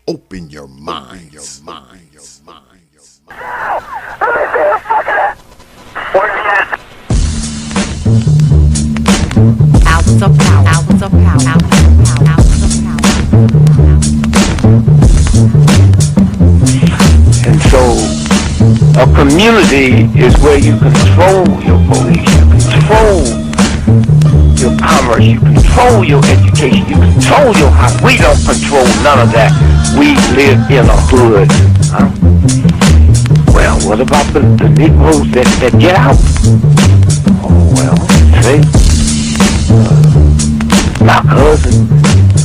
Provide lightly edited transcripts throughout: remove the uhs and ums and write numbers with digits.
Open your mind. Your mind. Your mind. Your mind. Hours of power. Hours of power. Hours of power. And so a community is where you control your police, you control your commerce, you control your education, you control your house. We don't control none of that. We live in a hood. Huh? Well, what about the Negroes that get out? Oh, well, see, my cousin,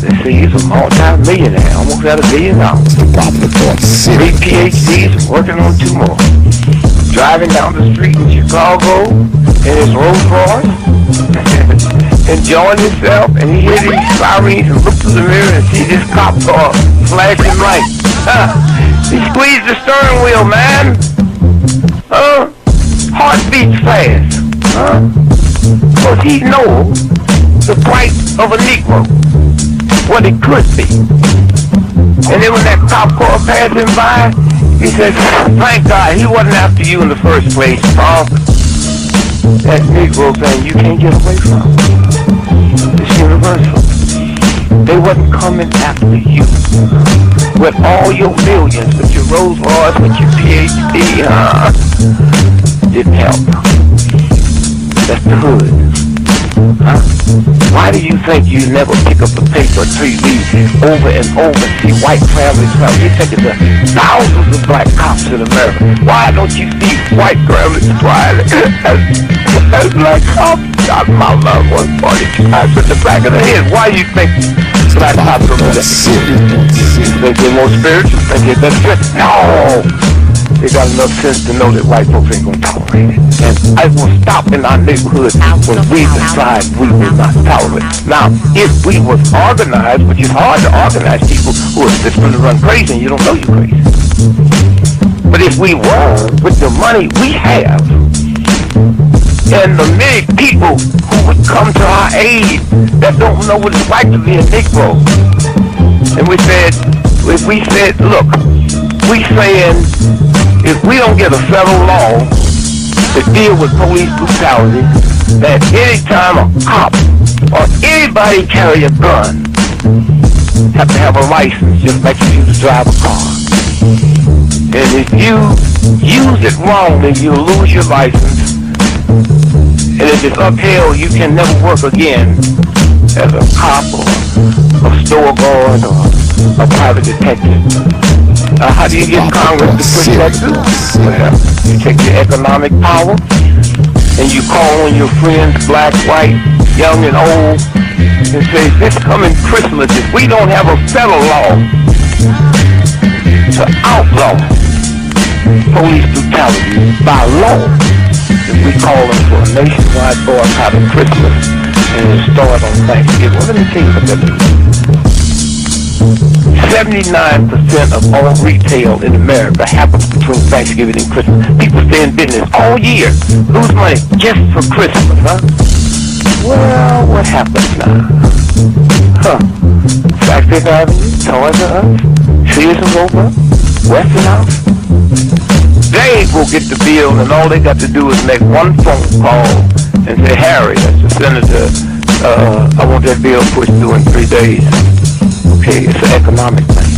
they say he's a multi-millionaire, almost at $1 billion. Three PhDs, working on 2 more. Driving down the street in Chicago in his Rolls Royce, enjoying himself, and he hears these sirens and looks through the mirror and sees this cop car flashing lights. He squeezed the steering wheel, man. Heart beats fast. Because he knows the price of a Negro, what it could be. And then when that cop car passed him by, he said, thank God he wasn't after you in the first place, Paul. That Negro thing you can't get away from. It's universal. They wasn't coming after you. With all your millions, with your Rolls Royce, with your PhD, didn't help. That's the hood. Huh? Why do you think you never pick up a paper or TV over and over and see white families? You think it's thousands of black cops in America. Why don't you see white families crying as black cops shot my loved one 40 times in the back of the head? Why do you think black cops are that? Think they're more spiritual? Think they're better? No! They got enough sense to know that white folks ain't gonna tolerate it. And I will stop in our neighborhood when we decide we will not tolerate it. Now, if we was organized, which is hard to organize people who are just gonna run crazy and you don't know you're crazy. But if we were, with the money we have, and the many people who would come to our aid that don't know what it's like to be a Negro, and we said, look, we saying, if we don't get a federal law to deal with police brutality, that anytime a cop or anybody carry a gun, have to have a license just like you used to drive a car. And if you use it wrong, then you lose your license. And if it's upheld, you can never work again as a cop or a store guard or a private detective. How do you get Congress to protect you? Well, you take your economic power and you call on your friends, black, white, young and old, and say, this coming Christmas, if we don't have a federal law to outlaw police brutality by law, then we call them for a nationwide boycott of Christmas and it'll start on Thanksgiving. Well, let me tell you what that means. 79% of all retail in America happens between Thanksgiving and Christmas. People stay in business all year, lose money just for Christmas, huh? Well, what happens now? Sack Fifth Avenue, Toys R Us, Sears and Roebuck, Weston House. They will get the bill, and all they got to do is make one phone call and say, Harry, that's the senator, I want that bill pushed through in 3 days. Okay, it's an economic thing.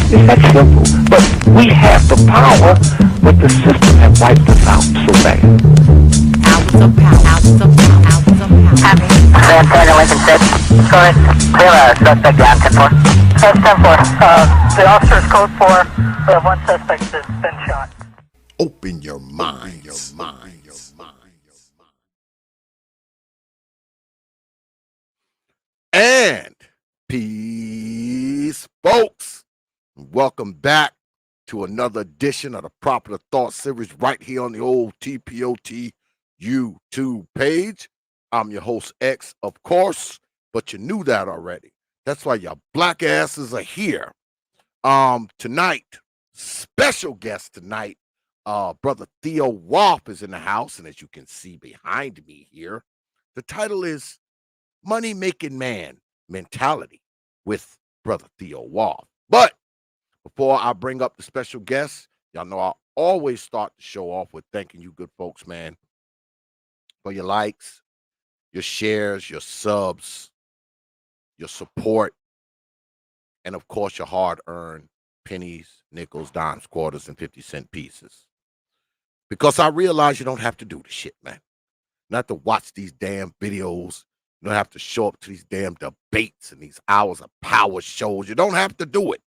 It's that simple. But we have the power, but the system has wiped us out so bad. Hours of power. Hours of power. Hours of power. Happy. San Lincoln 6. Go ahead. Clear suspect down 10-4. 10-4. The officer's code 4. We have one suspect that's been shot. Open your mind. Your mind. Your mind. Your mind. And peace, folks. Welcome back to another edition of the Popular Thought Series right here on the old T.P.O.T. YouTube page. I'm your host, X, of course, but you knew that already. That's why your black asses are here. Tonight, special guest tonight, brother THEO WAF is in the house, and as you can see behind me here, the title is Money Making Man Mentality with brother THEO WAF. But Before I bring up the special guests, y'all know I always start the show off with thanking you good folks, man, for your likes, your shares, your subs, your support, and of course your hard-earned pennies, nickels, dimes, quarters, and 50-cent pieces. Because I realize you don't have to do the shit, man. Not to watch these damn videos. You don't have to show up to these damn debates and these hours of power shows. You don't have to do it.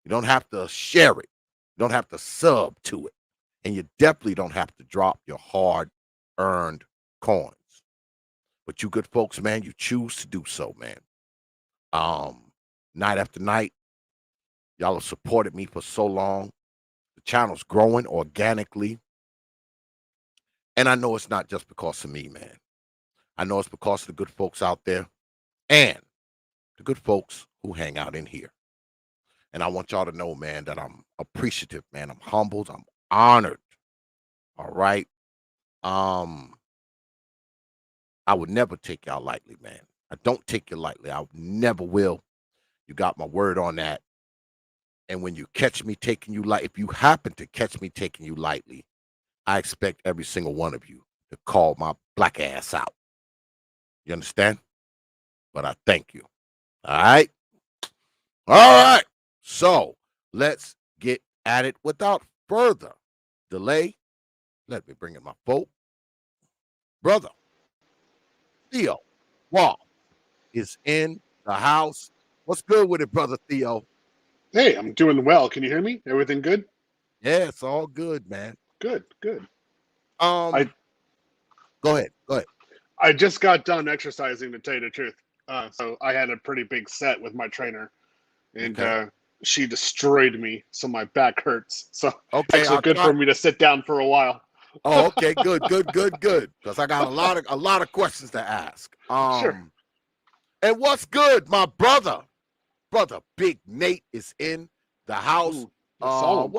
You don't have to share it. You don't have to sub to it. And you definitely don't have to drop your hard-earned coins. But you good folks, man, you choose to do so, man. Night after night, y'all have supported me for so long. The channel's growing organically. And I know it's not just because of me, man. I know it's because of the good folks out there and the good folks who hang out in here. And I want y'all to know, man, that I'm appreciative, man. I'm humbled. I'm honored. All right. I would never take y'all lightly, man. I don't take you lightly. I never will. You got my word on that. And when you catch me taking you light, if you happen to catch me taking you lightly, I expect every single one of you to call my black ass out. You understand? But I thank you. All right. All right. So let's get at it without further delay. Let me bring in my folk. Brother THEO WAF is in the house. What's good with it, brother Theo? Hey, I'm doing well. Can you hear me? Everything good? Yeah, it's all good, man. Good, good. Go ahead. Go ahead. I just got done exercising, to tell you the truth. So I had a pretty big set with my trainer, and Okay. she destroyed me, so my back hurts. So Okay, actually I'll good try. for me to sit down for a while. Oh, okay, good. Because I got a lot of questions to ask. Sure. And what's good, my brother? Brother Big Nate is in the house. Ooh, I saw him.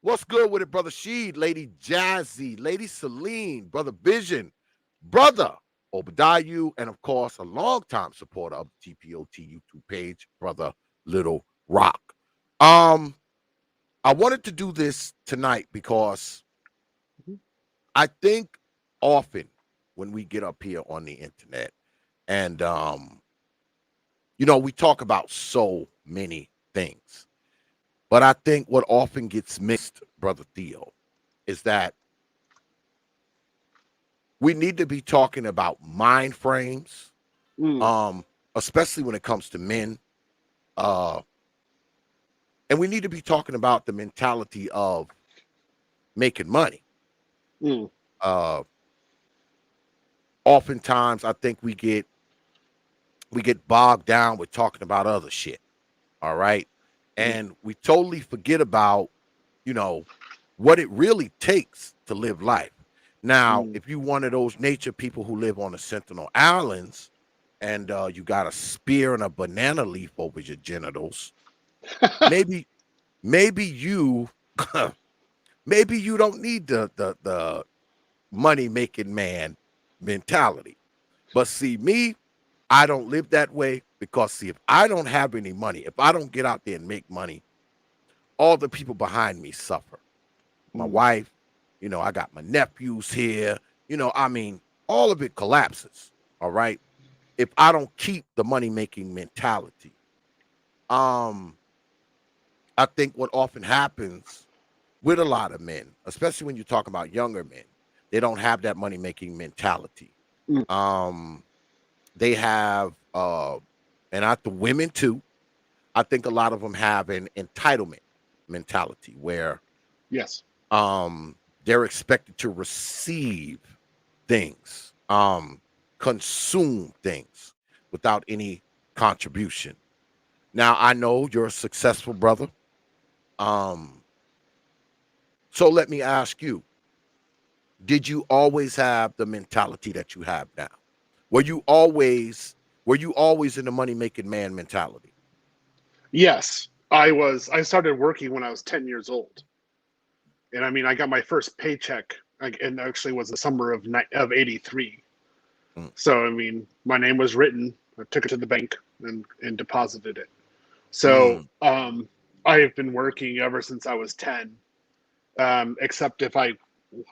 What's good with it, brother Sheed, Lady Jazzy, Lady Celine, brother Vision, brother Obadiah, and of course a longtime supporter of the T.P.O.T YouTube page, brother Little Rock. I wanted to do this tonight because I think often when we get up here on the internet and we talk about so many things. But I think what often gets missed, brother Theo, is that we need to be talking about mind frames, especially when it comes to men. And we need to be talking about the mentality of making money. Oftentimes I think we get bogged down with talking about other shit. All right. And we totally forget about, what it really takes to live life. Now, if you one of those nature people who live on the Sentinel Islands and you got a spear and a banana leaf over your genitals, maybe you maybe you don't need the money making man mentality. But see, me, I don't live that way because see, if I don't have any money, if I don't get out there and make money, all the people behind me suffer. My wife, I got my nephews here, all of it collapses. All right. If I don't keep the money making mentality. I think what often happens with a lot of men, especially when you talk about younger men, they don't have that money making mentality. They have and I the women too. I think a lot of them have an entitlement mentality where Yes. they're expected to receive things, consume things without any contribution. Now I know you're a successful brother. So let me ask you, did you always have the mentality that you have now? Were you always in the money making man mentality? Yes. I started working when I was 10 years old. And I mean, I got my first paycheck, and actually was the summer of '83. So I mean, my name was written. I took it to the bank and deposited it. So I've been working ever since I was 10. Except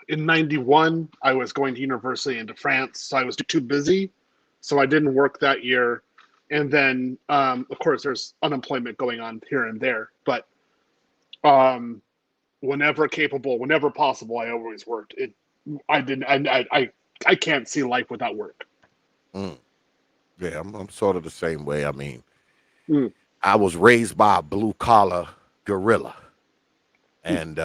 in 91, I was going to university into France, so I was too busy. So I didn't work that year. And then, of course, there's unemployment going on here and there. But whenever capable, whenever possible, I always worked. I can't see life without work. Mm. Yeah, I'm sort of the same way. I mean, Mm. I was raised by a blue collar gorilla, and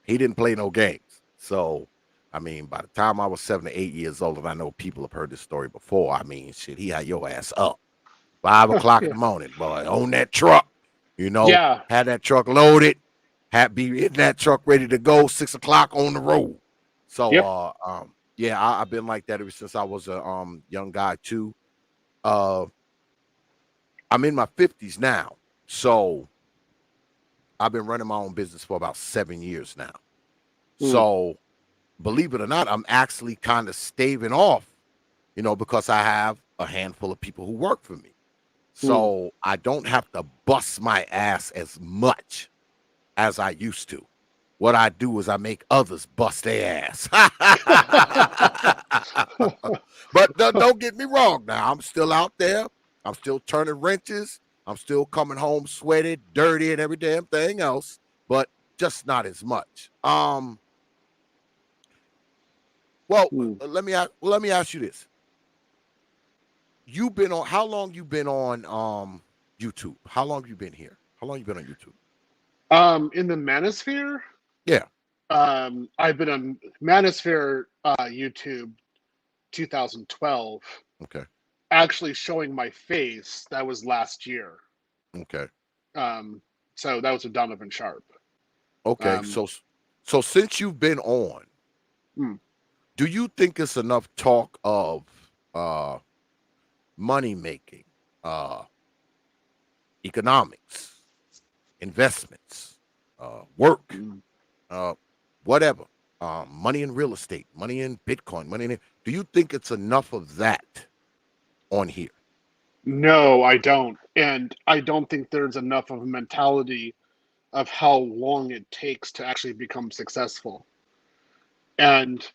he didn't play no games. So, I mean, by the time I was 7 to 8 years old, and I know people have heard this story before. I mean, shit, he had your ass up 5 o'clock in Yeah. the morning, boy, on that truck. Yeah. Had that truck loaded, had be in that truck ready to go 6 o'clock on the road. So, Yep. yeah, I've been like that ever since I was a young guy too. Uh, I'm in my 50s now, so I've been running my own business for about 7 years now. Mm. So, believe it or not, I'm actually kind of staving off, because I have a handful of people who work for me. Mm. So I don't have to bust my ass as much as I used to. What I do is I make others bust their ass. But don't get me wrong now. I'm still out there. I'm still turning wrenches. I'm still coming home sweaty, dirty, and every damn thing else, but just not as much. Well, Mm. let me ask you this. You've been on how long you been on YouTube? How long you been here? How long you been on YouTube? In the Manosphere, Yeah. I've been on Manosphere YouTube 2012. Okay. Actually showing my face, that was last year. Okay. So that was with Donovan Sharp. Okay. Um, So since you've been on, hmm. do you think it's enough talk of money making, uh economics, investments, work, Hmm. uh whatever, money in real estate, money in Bitcoin, do you think it's enough of that on here? No, I don't. And I don't think there's enough of a mentality of how long it takes to actually become successful. And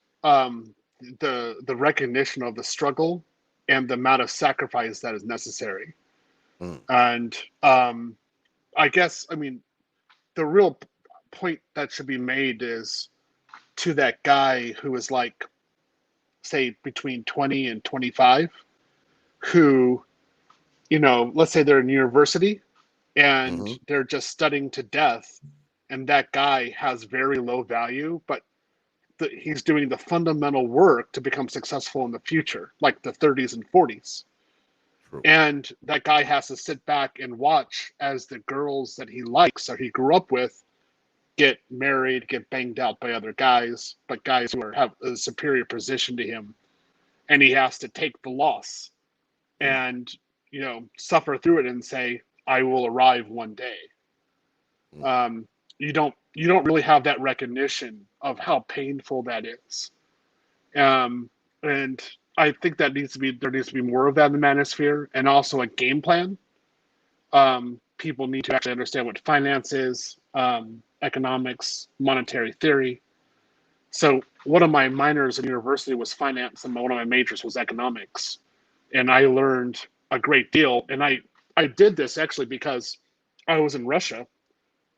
the recognition of the struggle and the amount of sacrifice that is necessary. Mm, And I guess, I mean, the real point that should be made is to that guy who is like, say, between 20 and 25, who, let's say they're in university and hmm they're just studying to death, and that guy has very low value, but he's doing the fundamental work to become successful in the future, like the 30s and 40s. true. And that guy has to sit back and watch as the girls that he likes or he grew up with get married, get banged out by other guys, but guys who have a superior position to him, and he has to take the loss Mm, and suffer through it and say, "I will arrive one day." mm, You don't really have that recognition of how painful that is, and I think there needs to be more of that in the manosphere, and also a game plan. People need to actually understand what finance is, economics, monetary theory. So one of my minors in university was finance, and one of my majors was economics, and I learned a great deal. And I did this actually because I was in Russia,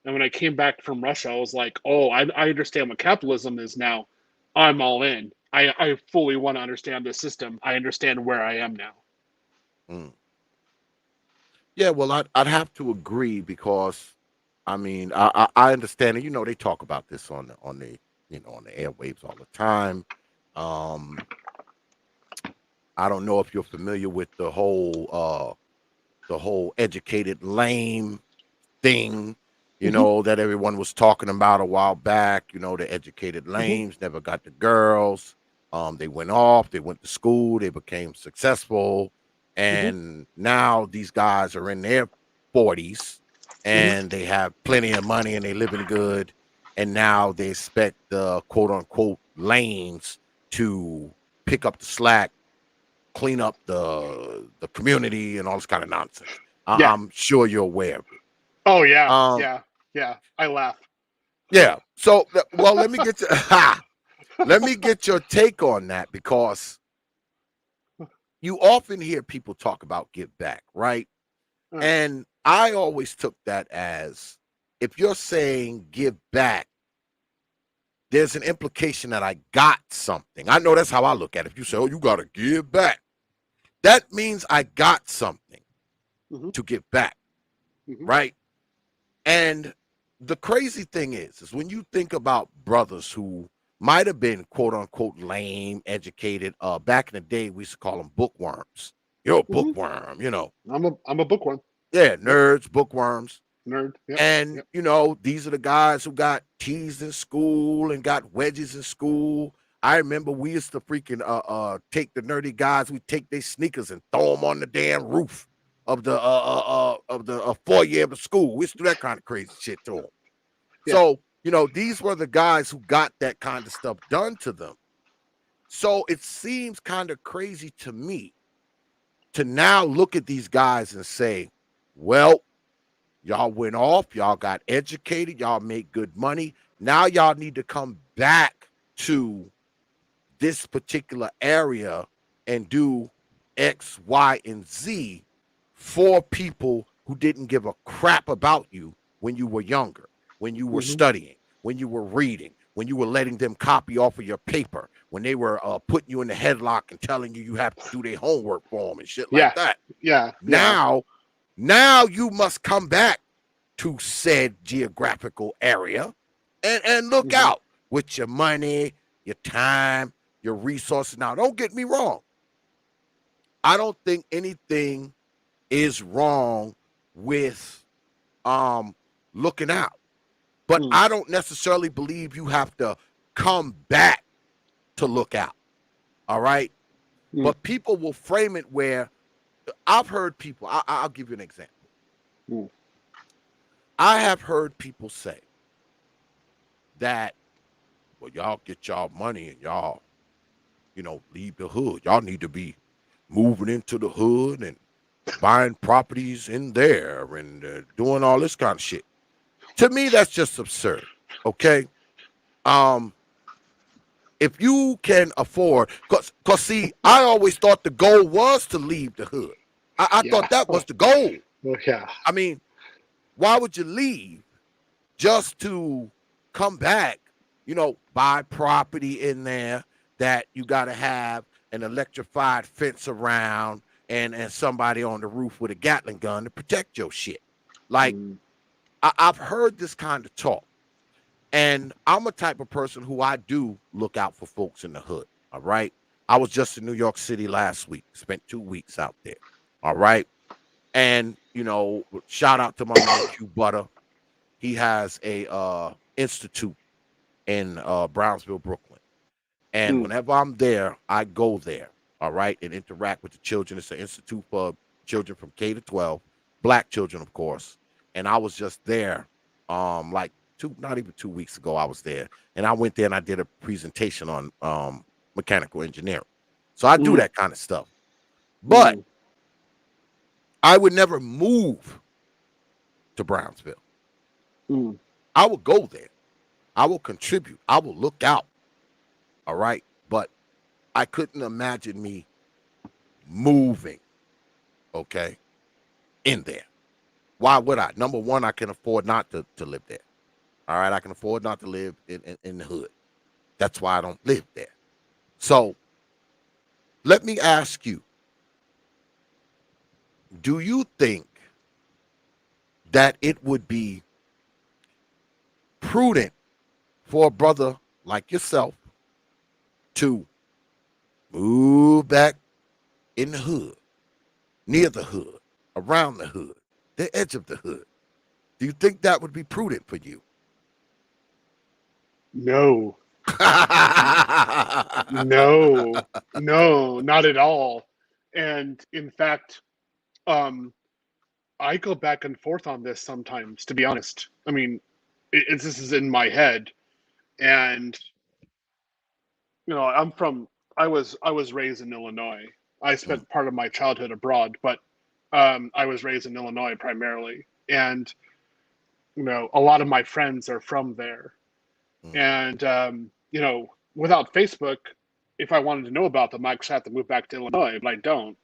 and when I came back from Russia, I was like, oh, I understand what capitalism is now. I'm all in. I fully want to understand the system. I understand where I am now. mm. Yeah, well, I'd have to agree because, I mean, I understand it. They talk about this on the airwaves all the time. Um, I don't know if you're familiar with the whole educated lame thing, Hmm. that everyone was talking about a while back. The educated Hmm. lames never got the girls. They went off, they went to school, they became successful, Hmm. and now these guys are in their 40s Hmm. and they have plenty of money and they living good. And now they expect the quote unquote lanes to pick up the slack, clean up the community and all this kind of nonsense. Yeah. I'm sure you're aware of it. Oh yeah, Um, yeah. I laugh. yeah. So, well, let me get to, let me get your take on that, because you often hear people talk about give back, right? Uh, And I always took that as, if you're saying give back, there's an implication that I got something. I know that's how I look at it. If you say, oh, you got to give back, that means I got something mhm, to give back, mhm, right? And the crazy thing is when you think about brothers who might have been quote unquote lame, educated, back in the day, we used to call them bookworms. You're a mhm. bookworm, I'm a bookworm. Yeah, Yep. nerds, bookworms. Nerd. Yep. And, Yep. these are the guys who got teased in school and got wedges in school. I remember we used to freaking take the nerdy guys, we take their sneakers and throw them on the damn roof of the foyer of the school. We used to do that kind of crazy shit to them. Yeah. So, these were the guys who got that kind of stuff done to them. So it seems kind of crazy to me to now look at these guys and say, well, y'all went off, y'all got educated, y'all made good money. Now y'all need to come back to this particular area and do X, Y, and Z for people who didn't give a crap about you when you were younger, when you were Mhm. studying, when you were reading, when you were letting them copy off of your paper, when they were putting you in the headlock and telling you have to do their homework for them and shit like Yeah. that. Yeah. Yeah. Now you must come back to said geographical area and look Mhm. out with your money, your time, your resources. Now, don't get me wrong. I don't think anything is wrong with um looking out. But Mm. I don't necessarily believe you have to come back to look out. All right? Mm. But people will frame it where I've heard people, I'll give you an example. Mm. I have heard people say that, well, y'all get y'all money and y'all, leave the hood. Y'all need to be moving into the hood and buying properties in there and doing all this kind of shit. To me, that's just absurd. Okay. Um, if you can afford, cause see, I always thought the goal was to leave the hood. I Yeah. thought that was the goal. Oh, yeah. I mean, why would you leave just to come back, buy property in there that you got to have an electrified fence around and somebody on the roof with a Gatling gun to protect your shit. Like, Mm. I've heard this kind of talk. And I'm a type of person who I do look out for folks in the hood. All right. I was just in New York City last week, spent 2 weeks out there. All right. And, shout out to my man Q Butter. He has a institute in Brownsville, Brooklyn. And Mm. whenever I'm there, I go there, all right, and interact with the children. It's an institute for children from K to 12, black children, of course. And I was just there, like not even 2 weeks ago, I was there. And I went there and I did a presentation on mechanical engineering. So I do Mm. that kind of stuff. But Mm. I would never move to Brownsville. Mm. I will go there. I will contribute. I will look out. All right. But I couldn't imagine me moving, okay, in there. Why would I? Number one, I can afford not to live there. All right. I can afford not to live in the hood. That's why I don't live there. So let me ask you, do you think that it would be prudent for a brother like yourself to move back in the hood, near the hood, around the hood, the edge of the hood? Do you think that would be prudent for you? No. No. No. Not at all. And in fact, um, I go back and forth on this sometimes. To be honest, I mean, this is in my head, and I'm from. I was raised in Illinois. I Mm, spent part of my childhood abroad, but I was raised in Illinois primarily, and a lot of my friends are from there. Mm. And, without Facebook, if I wanted to know about them, I actually have to move back to Illinois, but I don't.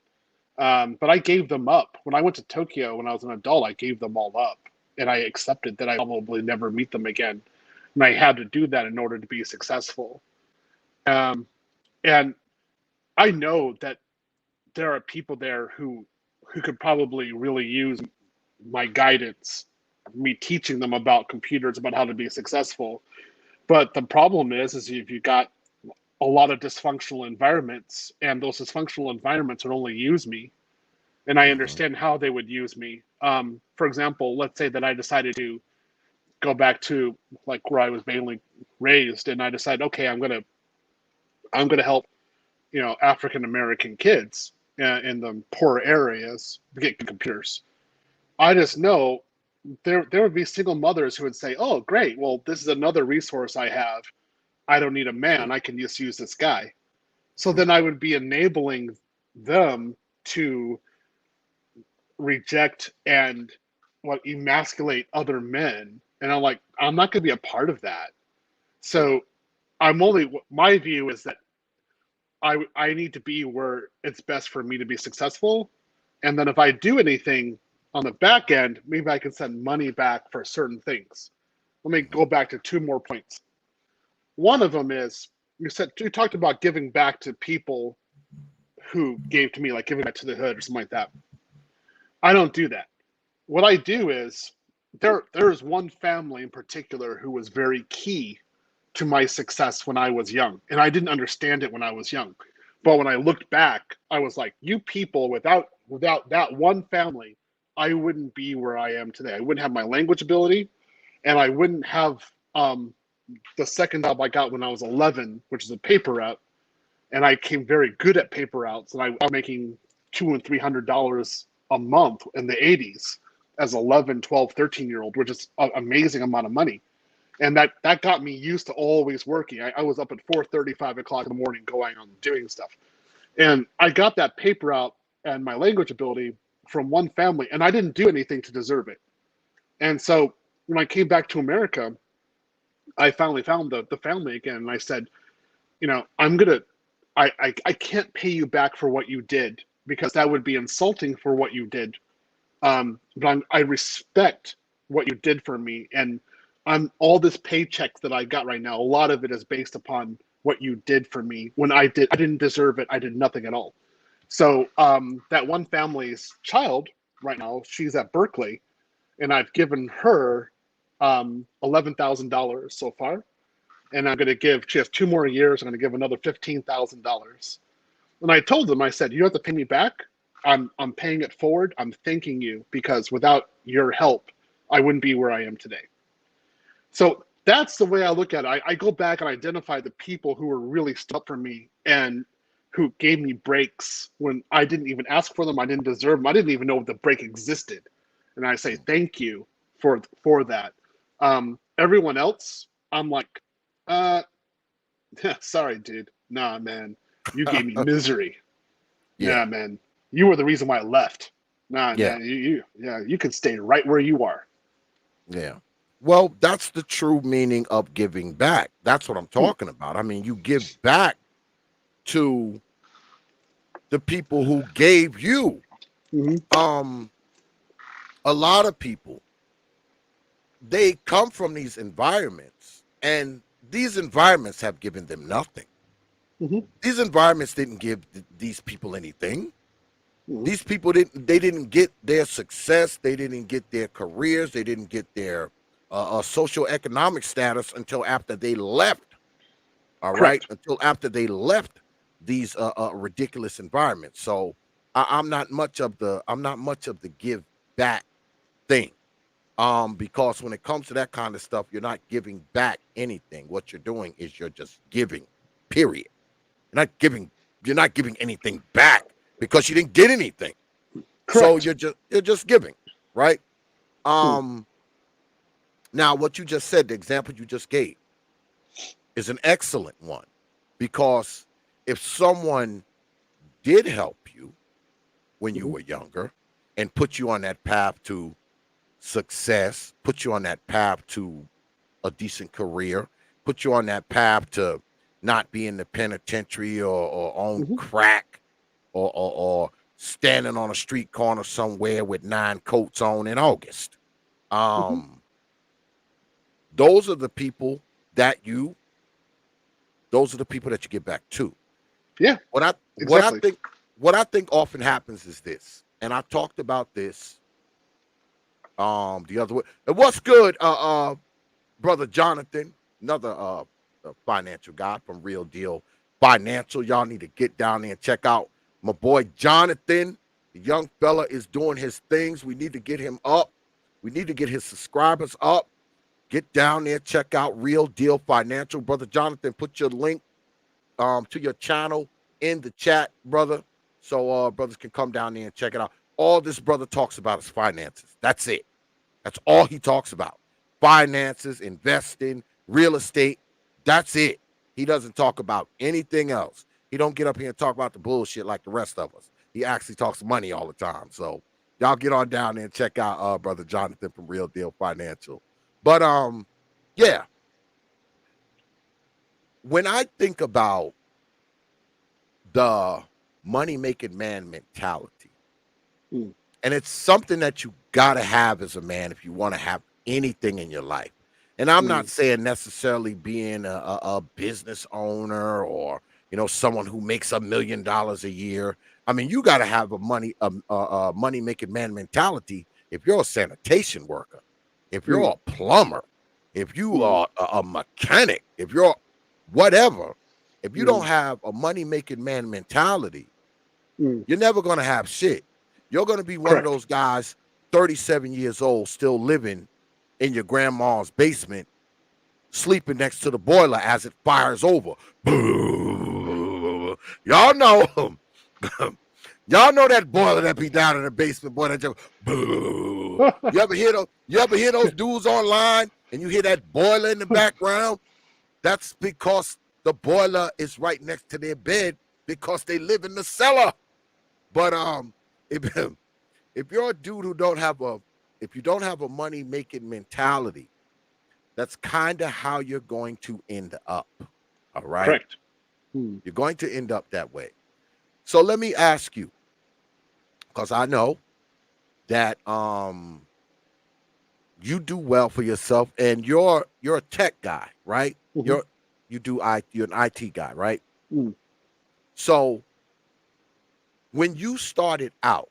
But I gave them up. When I went to Tokyo when I was an adult, I gave them all up. And I accepted that I probably never meet them again. And I had to do that in order to be successful. Um, and I know that there are people there who could probably really use my guidance, me teaching them about computers, about how to be successful. But the problem is if you got a lot of dysfunctional environments, and those dysfunctional environments would only use me, and I Mm-hmm. understand how they would use me. For example, let's say that I decided to go back to like where I was mainly raised, and I decided, okay, I'm gonna help African American kids in the poor areas get computers. I just know there would be single mothers who would say, "Oh, great! Well, this is another resource I have. I don't need a man. True. I can just use this guy." So True. then I would be enabling them to reject and emasculate other men, and I'm like, I'm not going to be a part of that. True. So my view is that I need to be where it's best for me to be successful, and then if I do anything on the back end, maybe I can send money back for certain things. Let me Mm-hmm. go back to two more points. One of them is you talked about giving back to people who gave to me, like giving back to the hood or something like that. I don't do that. What I do is there's one family in particular who was very key to my success when I was young, and I didn't understand it when I was young. But when I looked back, I was like, you people, without that one family, I wouldn't be where I am today. I wouldn't have my language ability, and I wouldn't have the second job I got when I was 11, which is a paper route, and I became very good at paper routes, and I was making $200 and $300 a month in the 80s as 11, 12, 13-year old, which is an amazing amount of money. And that got me used to always working. I was up at 4:30, 5 o'clock in the morning going on doing stuff. And I got that paper route and my language ability from one family, and I didn't do anything to deserve it. And so when I came back to America, I finally found the family again, and I said, I can't pay you back for what you did because that would be insulting for what you did. But I respect what you did for me, and I'm all this paycheck that I got right now. A lot of it is based upon what you did for me when I didn't deserve it. I did nothing at all. So that one family's child right now, she's at Berkeley, and I've given her $11,000 so far, and I'm going to give. She has 2 more years. I'm going to give another $15,000. And I told them, I said, you have to pay me back. I'm paying it forward. I'm thanking you because without your help, I wouldn't be where I am today. So that's the way I look at it. I go back and identify the people who were really stuck up for me and who gave me breaks when I didn't even ask for them. I didn't deserve them. I didn't even know the break existed. And I say thank you for that. Everyone else, I'm like, uh, sorry, dude. Nah, man, you gave me misery. Yeah. Nah, man, you were the reason why I left. Nah, Yeah. man, you can stay right where you are. Yeah. Well, that's the true meaning of giving back. That's what I'm talking about. I mean, you give back to the people who gave you. Mm-hmm. Um, a lot of people, they come from these environments, and these environments have given them nothing. Mm-hmm. These environments didn't give these people anything. Mm-hmm. These people didn't get their success, they didn't get their careers, they didn't get their social economic status until after they left. All right, Correct. until after they left these ridiculous environments. So I'm not much of the give back thing. Because when it comes to that kind of stuff, you're not giving back anything. What you're doing is you're just giving. Period. You're not giving anything back because you didn't get anything. So Correct. you're just giving, right? Hmm. Um Now what you just said, the example you just gave is an excellent one, because if someone did help you when you Mm-hmm. were younger and put you on that path to success, put you on that path to a decent career, put you on that path to not be in the penitentiary or on Mhm. crack or standing on a street corner somewhere with 9 coats on in August. Mhm. Those are the people that you those are the people that you get back to. Yeah, What I what I exactly. think what I think often happens is this, and I talked about this the other way. And what's good, brother Jonathan, another financial guy from Real Deal Financial. Y'all need to get down there and check out my boy Jonathan. The young fella is doing his things. We need to get him up. We need to get his subscribers up. Get down there, check out Real Deal Financial. Brother Jonathan, put your link to your channel in the chat, brother. So brothers can come down there and check it out. All this brother talks about is finances. That's it. That's all he talks about. Finances, investing, real estate. That's it. He doesn't talk about anything else. He don't get up here and talk about the bullshit like the rest of us. He actually talks money all the time. So y'all get on down there and check out brother Jonathan from Real Deal Financial. But yeah. When I think about the money making man mentality, Mm. and it's something that you gotta have as a man if you want to have anything in your life. And I'm not Mm. saying necessarily being a business owner or someone who makes $1 million a year. I mean, you got to have a money making man mentality. If you're a sanitation worker, if you're Mm. a plumber, if you Mm. are a mechanic, if you're whatever, if you don't Mm. have a money making man mentality, Mm. you're never going to have shit. You're going to be one of Correct. those guys, 37 years old, still living in your grandma's basement, sleeping next to the boiler as it fires over. Y'all know, y'all know that boiler that be down in the basement, boy. That just, you ever hear those? You ever hear those dudes online, and you hear that boiler in the background? That's because the boiler is right next to their bed because they live in the cellar. But if if you're a dude who don't have if you don't have a money making mentality, that's kind of how you're going to end up. All right, Correct. Mm. you're going to end up that way. So let me ask you, because I know that you do well for yourself, and you're a tech guy, right? Mhm. You're an IT guy, right? Mm. So when you started out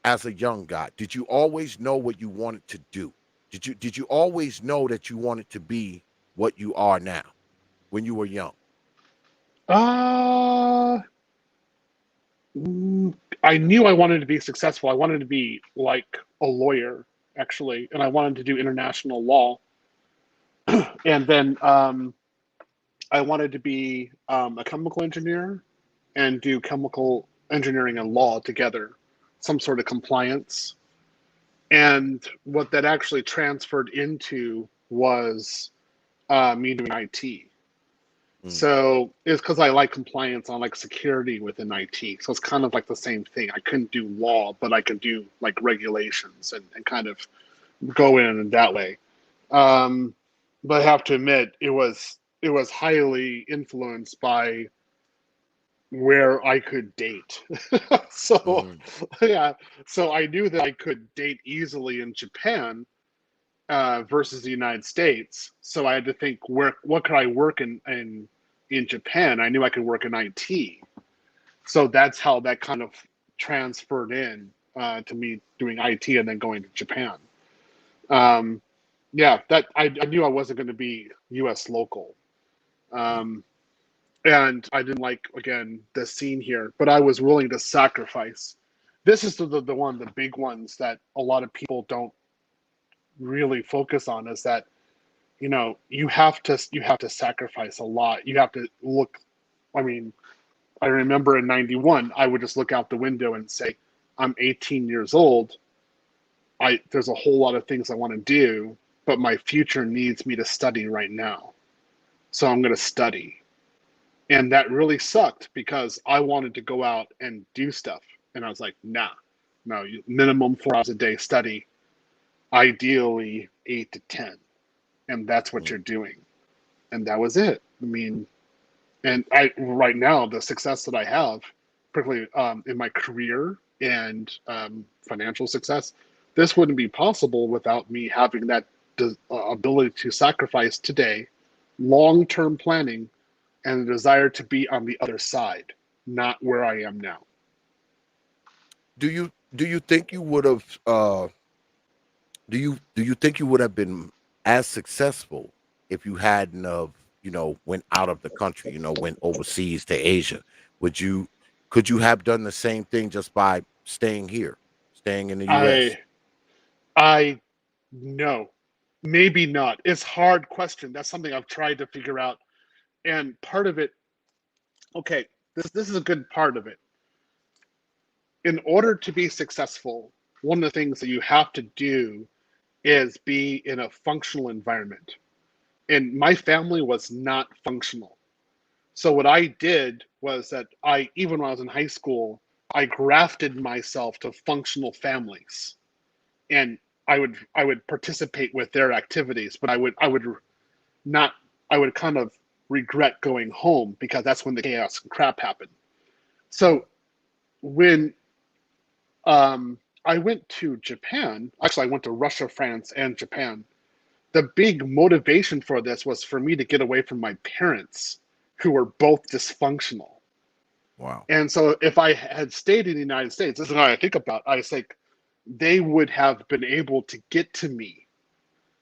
as a young guy, did you always know what you wanted to do? Did you always know that you wanted to be what you are now when you were young? Uh, mm, I knew I wanted to be successful. I wanted to be like a lawyer, actually, and I wanted to do international law. And then I wanted to be a chemical engineer and do chemical engineering and law together, some sort of compliance. And what that actually transferred into was me doing IT. Mm, So it's because I like compliance, I like security within IT. So it's kind of like the same thing. I couldn't do law, but I could do like regulations and kind of go in that way. Um, but I have to admit, it was highly influenced by where I could date. So mm, yeah, so I knew that I could date easily in Japan versus the United States. So I had to think, where what could I work in Japan? I knew I could work in IT. So that's how that kind of transferred in to me doing IT and then going to Japan. Um, yeah, that I knew I wasn't going to be U.S. local. mm, Um, and I didn't like again the scene here, but I was willing to sacrifice. This is the one, the big ones that a lot of people don't really focus on, is that you have to sacrifice a lot. You have to look. I mean, I remember in '91, I would just look out the window and say, "I'm 18 years old. There's a whole lot of things I want to do, but my future needs me to study right now, so I'm going to study." And that really sucked because I wanted to go out and do stuff, and I was like, "Nah, no, minimum 4 hours a day study." ideally 8 to 10, and that's what Mm. you're doing. And that was it. I mean, and right now, the success that I have, particularly in my career and financial success, this wouldn't be possible without me having that ability to sacrifice today, long-term planning, and the desire to be on the other side, not where I am now. Do you think you would have do you think you would have been as successful if you hadn't of went out of the country, went overseas to Asia? Would you Could you have done the same thing just by staying here, staying in the US? I I know, maybe not. It's hard question. That's something I've tried to figure out, and part of it. Okay, this is a good part of it. In order to be successful, one of the things that you have to do is be in a functional environment. And my family was not functional. So what I did was that even when I was in high school, I grafted myself to functional families, and I would participate with their activities, but I would not I would kind of regret going home because that's when the chaos and crap happened. So when I went to Japan, actually I went to Russia, France, and Japan. The big motivation for this was for me to get away from my parents, who were both dysfunctional. Wow. And so if I had stayed in the United States, this is what I think about. I think they would have been able to get to me.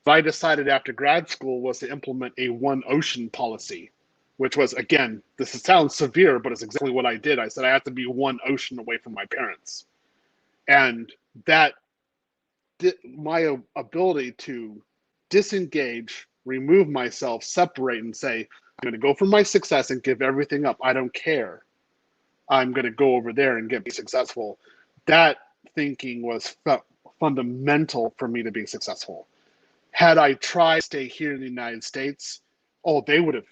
What I decided after grad school was to implement a one ocean policy, which was, again, sounds severe, but it's exactly what I did. I said I have to be one ocean away from my parents. And that my ability to disengage, remove myself, separate, and say, I'm going to go for my success and give everything up. I don't care. I'm going to go over there and be successful. That thinking was fundamental for me to be successful. Had I tried to stay here in the United States, oh, they would have,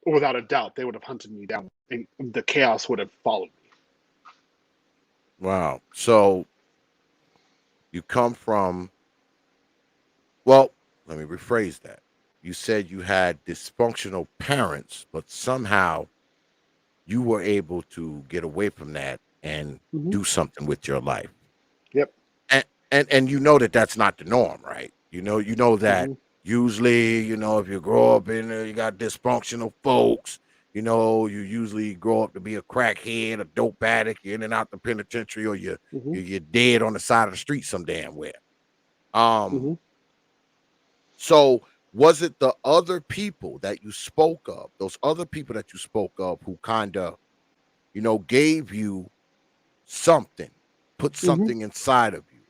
without a doubt, they would have hunted me down, and the chaos would have followed me. Wow. So you come from, well, let me rephrase that. You said you had dysfunctional parents, but somehow you were able to get away from that and Mm-hmm. do something with your life. Yep. And you know that that's not the norm, right? You know that Mm-hmm. usually, if you grow up in you got dysfunctional folks, you usually grow up to be a crackhead, a dope addict, you're in and out the penitentiary, or you're Mm-hmm. you're you're dead on the side of the street some damn where. Um, Mm-hmm. so was it the other people that you spoke of, those other people that you spoke of who kind of, gave you something, put Mm-hmm. something inside of you?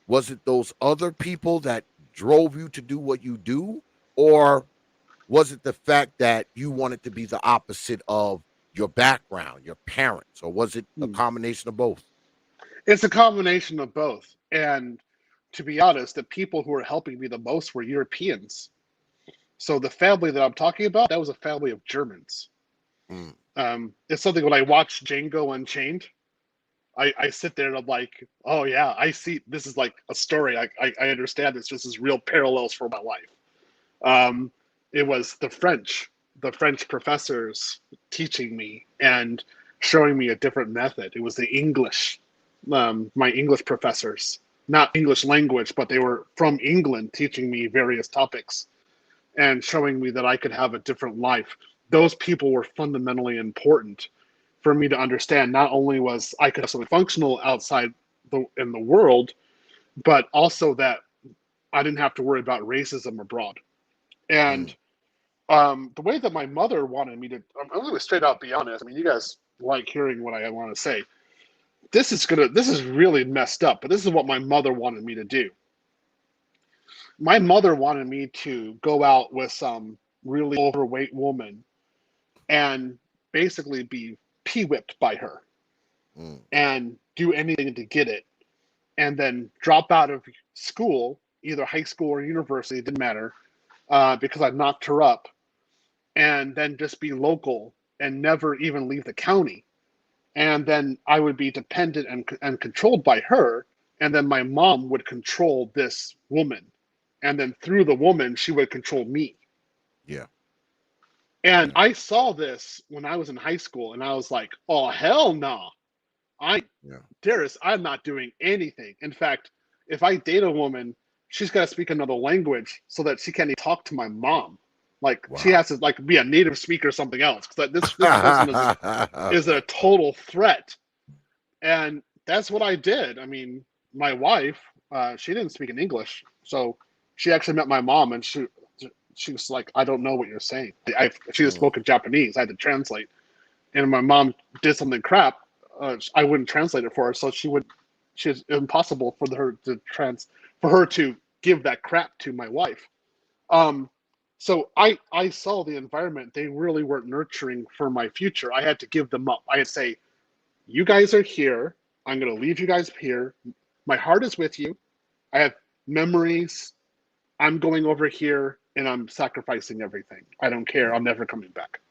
Was it those other people that drove you to do what you do? Or was it the fact that you wanted to be the opposite of your background, your parents? Or was it a Mm. combination of both? It's a combination of both. And to be honest, the people who were helping me the most were Europeans. So the family that I'm talking about, that was a family of Germans. Mm, It's something when I watch Django Unchained, I sit there and I'm like, oh yeah, I see. This is like a story. I understand this. This is real parallels for my life. Um, it was the French professors teaching me and showing me a different method. It was the English, my English professors, not English language, but they were from England, teaching me various topics and showing me that I could have a different life. Those people were fundamentally important for me to understand. Not only was I could have something functional outside in the world, but also that I didn't have to worry about racism abroad. mm. And the way that my mother wanted me to, I'm going to straight out be honest. I mean, you guys like hearing what I want to say. This is really messed up, but this is what my mother wanted me to do. My mother wanted me to go out with some really overweight woman and basically be pee-whipped by her Mm. and do anything to get it, and then drop out of school, either high school or university, it didn't matter, because I knocked her up, and then just be local and never even leave the county. And then I would be dependent and controlled by her, and then my mom would control this woman, and then through the woman she would control me. Yeah. And Yeah. I saw this when I was in high school, and I was like, oh hell no. Yeah. Darius, I'm not doing anything. In fact, if I date a woman, she's got to speak another language so that she can't even talk to my mom. Like she Wow. has to like be a native speaker or something else. Because this person is a total threat. And that's what I did. I mean, my wife, she didn't speak in English, so she actually met my mom, and she was like, I don't know what you're saying. She just Mm. spoke in Japanese. I had to translate, and my mom did something crap. I wouldn't translate it for her, so it's impossible for her to give that crap to my wife. Um, so I saw the environment. They really weren't nurturing for my future. I had to give them up. I had to say, you guys are here. I'm going to leave you guys here. My heart is with you. I have memories. I'm going over here and I'm sacrificing everything. I don't care. I'm never coming back.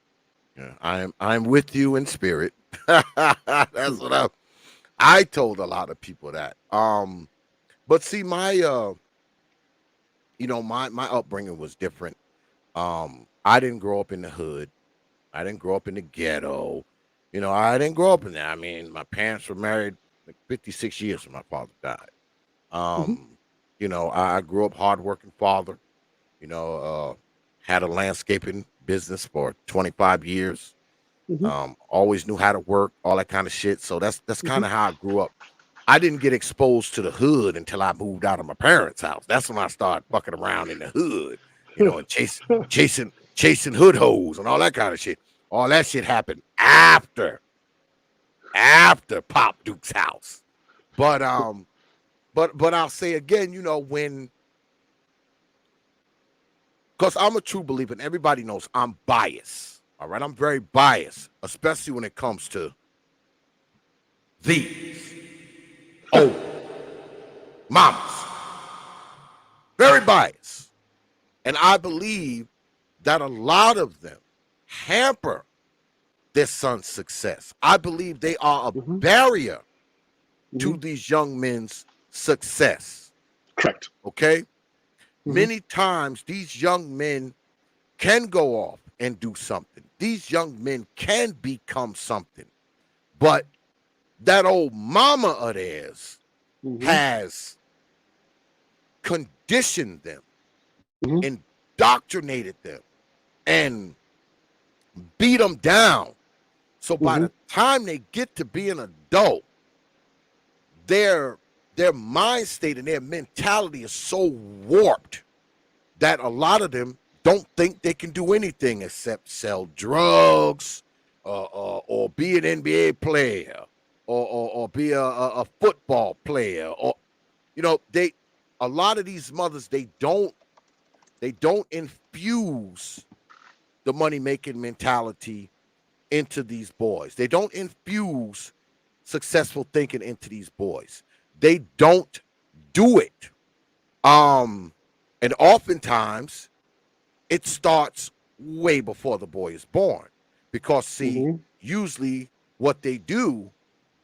Yeah. I'm with you in spirit. That's what I told a lot of people that. But see, my my upbringing was different. I didn't grow up in the hood. I didn't grow up in the ghetto. I didn't grow up in there. I mean, my parents were married like 56 years when my father died. Mm-hmm. Um, I grew up hardworking father. You know, uh, had a landscaping business for 25 years. Mm-hmm. Always knew how to work, all that kind of shit. So that's Mm-hmm. kind of how I grew up. I didn't get exposed to the hood until I moved out of my parents' house. That's when I started fucking around in the hood, and chasing hood hoes and all that kind of shit. All that shit happened after Pop Duke's house. But I'll say again, because I'm a true believer, and everybody knows I'm biased. All right, I'm very biased, especially when it comes to these old mamas. Very biased. And I believe that a lot of them hamper their son's success. I believe they are a Mm-hmm. barrier to Mm-hmm. these young men's success. Correct. Okay? Mm-hmm. Many times these young men can go off and do something. These young men can become something. But that old mama of theirs Mm-hmm. has conditioned them, Mm-hmm. indoctrinated them, and beat them down. So by Mm-hmm. the time they get to be an adult, their mind state and their mentality is so warped that a lot of them don't think they can do anything except sell drugs, or be an NBA player, or be a football player, or they a lot of these mothers they don't infuse the money making mentality into these boys. They don't infuse successful thinking into these boys. They don't do it. And oftentimes it starts way before the boy is born. Because see, Mm-hmm. usually what they do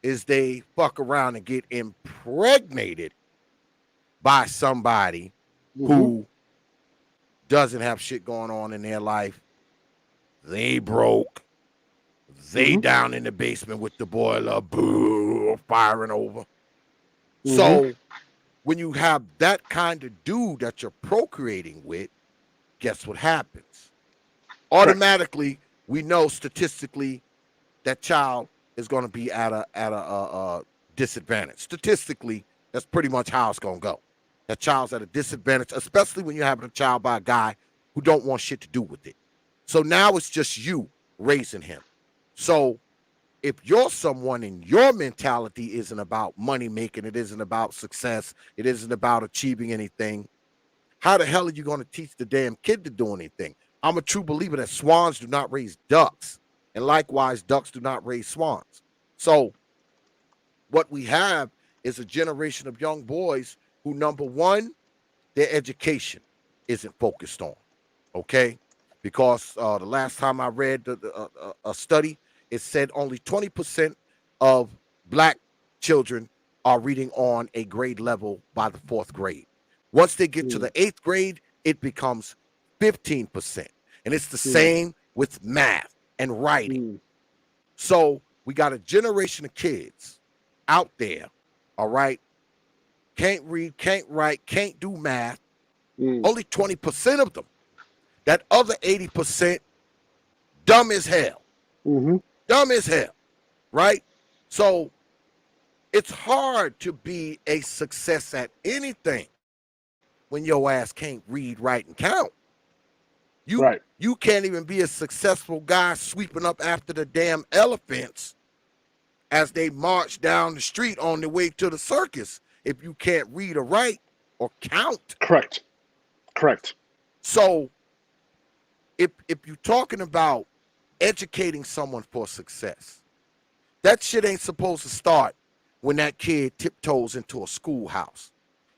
is they fuck around and get impregnated by somebody Mm-hmm. who doesn't have shit going on in their life. They broke. They Mm-hmm. down in the basement with the boiler, boo, firing over. Mm-hmm. So when you have that kind of dude that you're procreating with, guess what happens? Correct. Automatically, we know statistically that child is going to be at a disadvantage. Statistically, that's pretty much how it's going to go. That child's at a disadvantage, especially when you're having a child by a guy who don't want shit to do with it. So now it's just you raising him. So if you're someone and your mentality isn't about money making, it isn't about success, it isn't about achieving anything, how the hell are you going to teach the damn kid to do anything? I'm a true believer that swans do not raise ducks, and likewise, ducks do not raise swans. So what we have is a generation of young boys who, number one, their education isn't focused on, okay? Because the last time I read a study, it said only 20% of black children are reading on a grade level by the 4th grade. Once they get to the 8th grade, it becomes 15%. And it's the same with math and writing. So we got a generation of kids out there, all right, can't read, can't write, can't do math. Only 20% of them. That other 80%, dumb as hell. Dumb as hell, right? So it's hard to be a success at anything when your ass can't read, write, and count. You can't even be a successful guy sweeping up after the damn elephants as they march down the street on their way to the circus if you can't read or write or count. Correct. So if you're talking about educating someone for success, that shit ain't supposed to start when that kid tiptoes into a schoolhouse.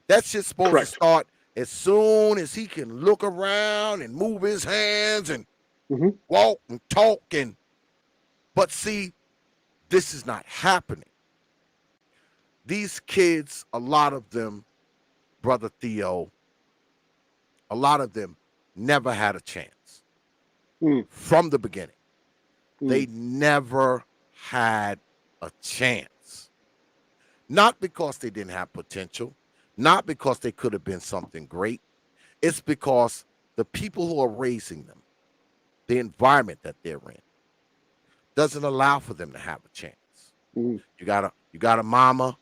That shit's supposed to start as soon as he can look around and move his hands and walk and talk. But see, this is not happening. These kids, a lot of them, Brother Theo, a lot of them never had a chance from the beginning. They never had a chance. Not because they didn't have potential, not because they could have been something great. It's because the people who are raising them, the environment that they're in, doesn't allow for them to have a chance. You got a mama,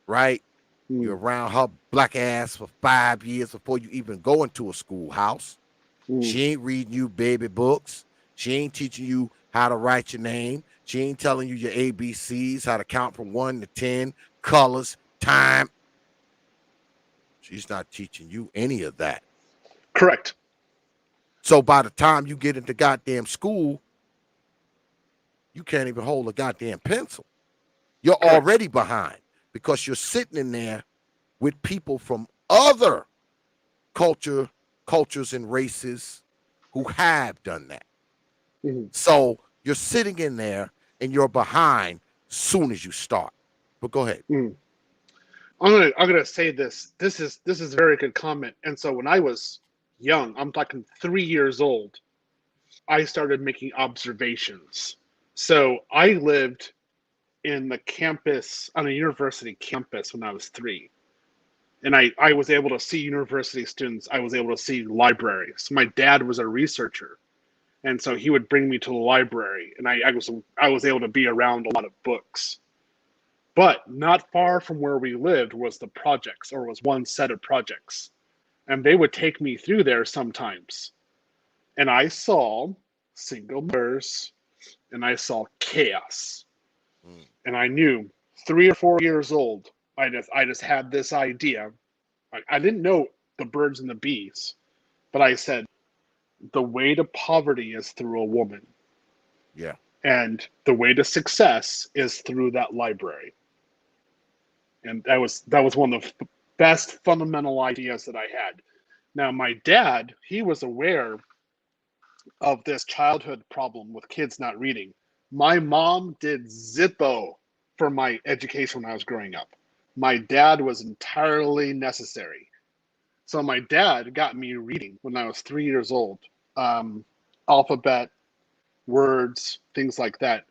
right? You're around her black ass for 5 years before you even go into a schoolhouse. She ain't reading you baby books. She ain't teaching you how to write your name. She ain't telling you your ABCs, how to count from 1 to 10, colors, time. She's not teaching you any of that. Correct. So by the time you get into goddamn school, you can't even hold a goddamn pencil. You're already behind because you're sitting in there with people from other cultures and races who have done that. So you're sitting in there and you're behind soon as you start. But go ahead. I'm gonna say this. This is a very good comment. And so when I was young, I'm talking 3 years old, I started making observations. So I lived in the campus, on a university campus, when I was 3. And I was able to see university students. I was able to see libraries. My dad was a researcher. And so he would bring me to the library, and I was able to be around a lot of books. But not far from where we lived was the projects, or was one set of projects. And they would take me through there sometimes. And I saw single mothers, and I saw chaos. And I knew 3 or 4 years old, I just had this idea. I didn't know the birds and the bees, but I said, the way to poverty is through a woman. Yeah. And the way to success is through that library. And that was one of the best fundamental ideas that I had. Now, my dad, he was aware of this childhood problem with kids not reading. My mom did Zippo for my education when I was growing up. My dad was entirely necessary. So my dad got me reading when I was 3 years old. Alphabet, words, things like that.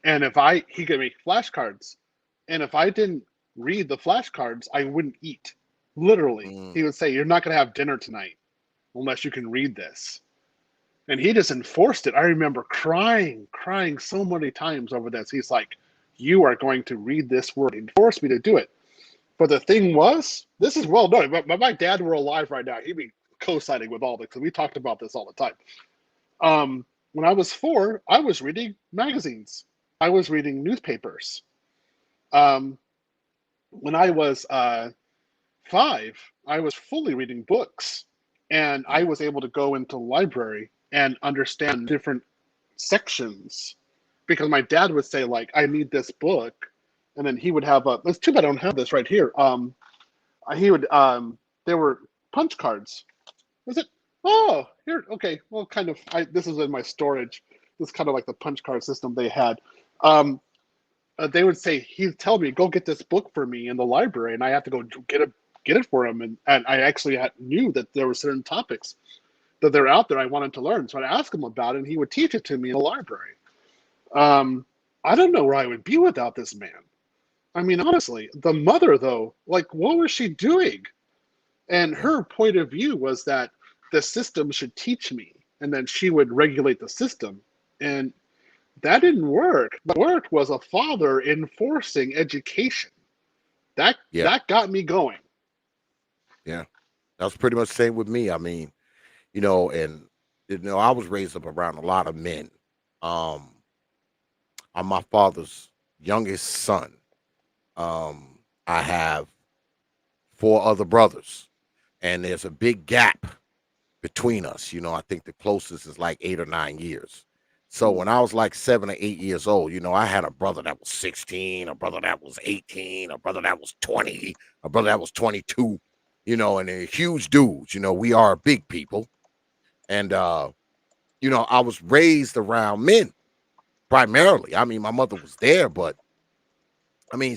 And he could make flashcards. And if I didn't read the flashcards, I wouldn't eat. Literally. He would say, you're not going to have dinner tonight unless you can read this. And he just enforced it. I remember crying so many times over this. He's like, you are going to read this word. He forced me to do it. But the thing was, this is well known. But my dad were alive right now, he'd be co-signing with all this, because we talked about this all the time. When I was 4, I was reading magazines. I was reading newspapers. When I was 5, I was fully reading books. And I was able to go into the library and understand different sections. Because my dad would say, like, I need this book. And then he would have it's too bad I don't have this right here. He would, there were punch cards. Was it? Oh, here, okay. Well, kind of, this is in my storage. This is kind of like the punch card system they had. they would say, he'd tell me, go get this book for me in the library, and I have to go get it for him. And I actually knew that there were certain topics that they're out there I wanted to learn. So I'd ask him about it, and he would teach it to me in the library. I don't know where I would be without this man. I mean, honestly, the mother, though, like, what was she doing? And her point of view was that the system should teach me, and then she would regulate the system. And that didn't work. What worked was a father enforcing education. That Yeah, that got me going. yeah. That was pretty much the same with me. I mean, and I was raised up around a lot of men. Um, I'm my father's youngest son. I have four other brothers, and there's a big gap between us. I think the closest is like 8 or 9 years. So when I was like 7 or 8 years old, I had a brother that was 16, a brother that was 18, a brother that was 20, a brother that was 22, and they're huge dudes. We are big people. And, I was raised around men primarily. I mean, my mother was there, but I mean,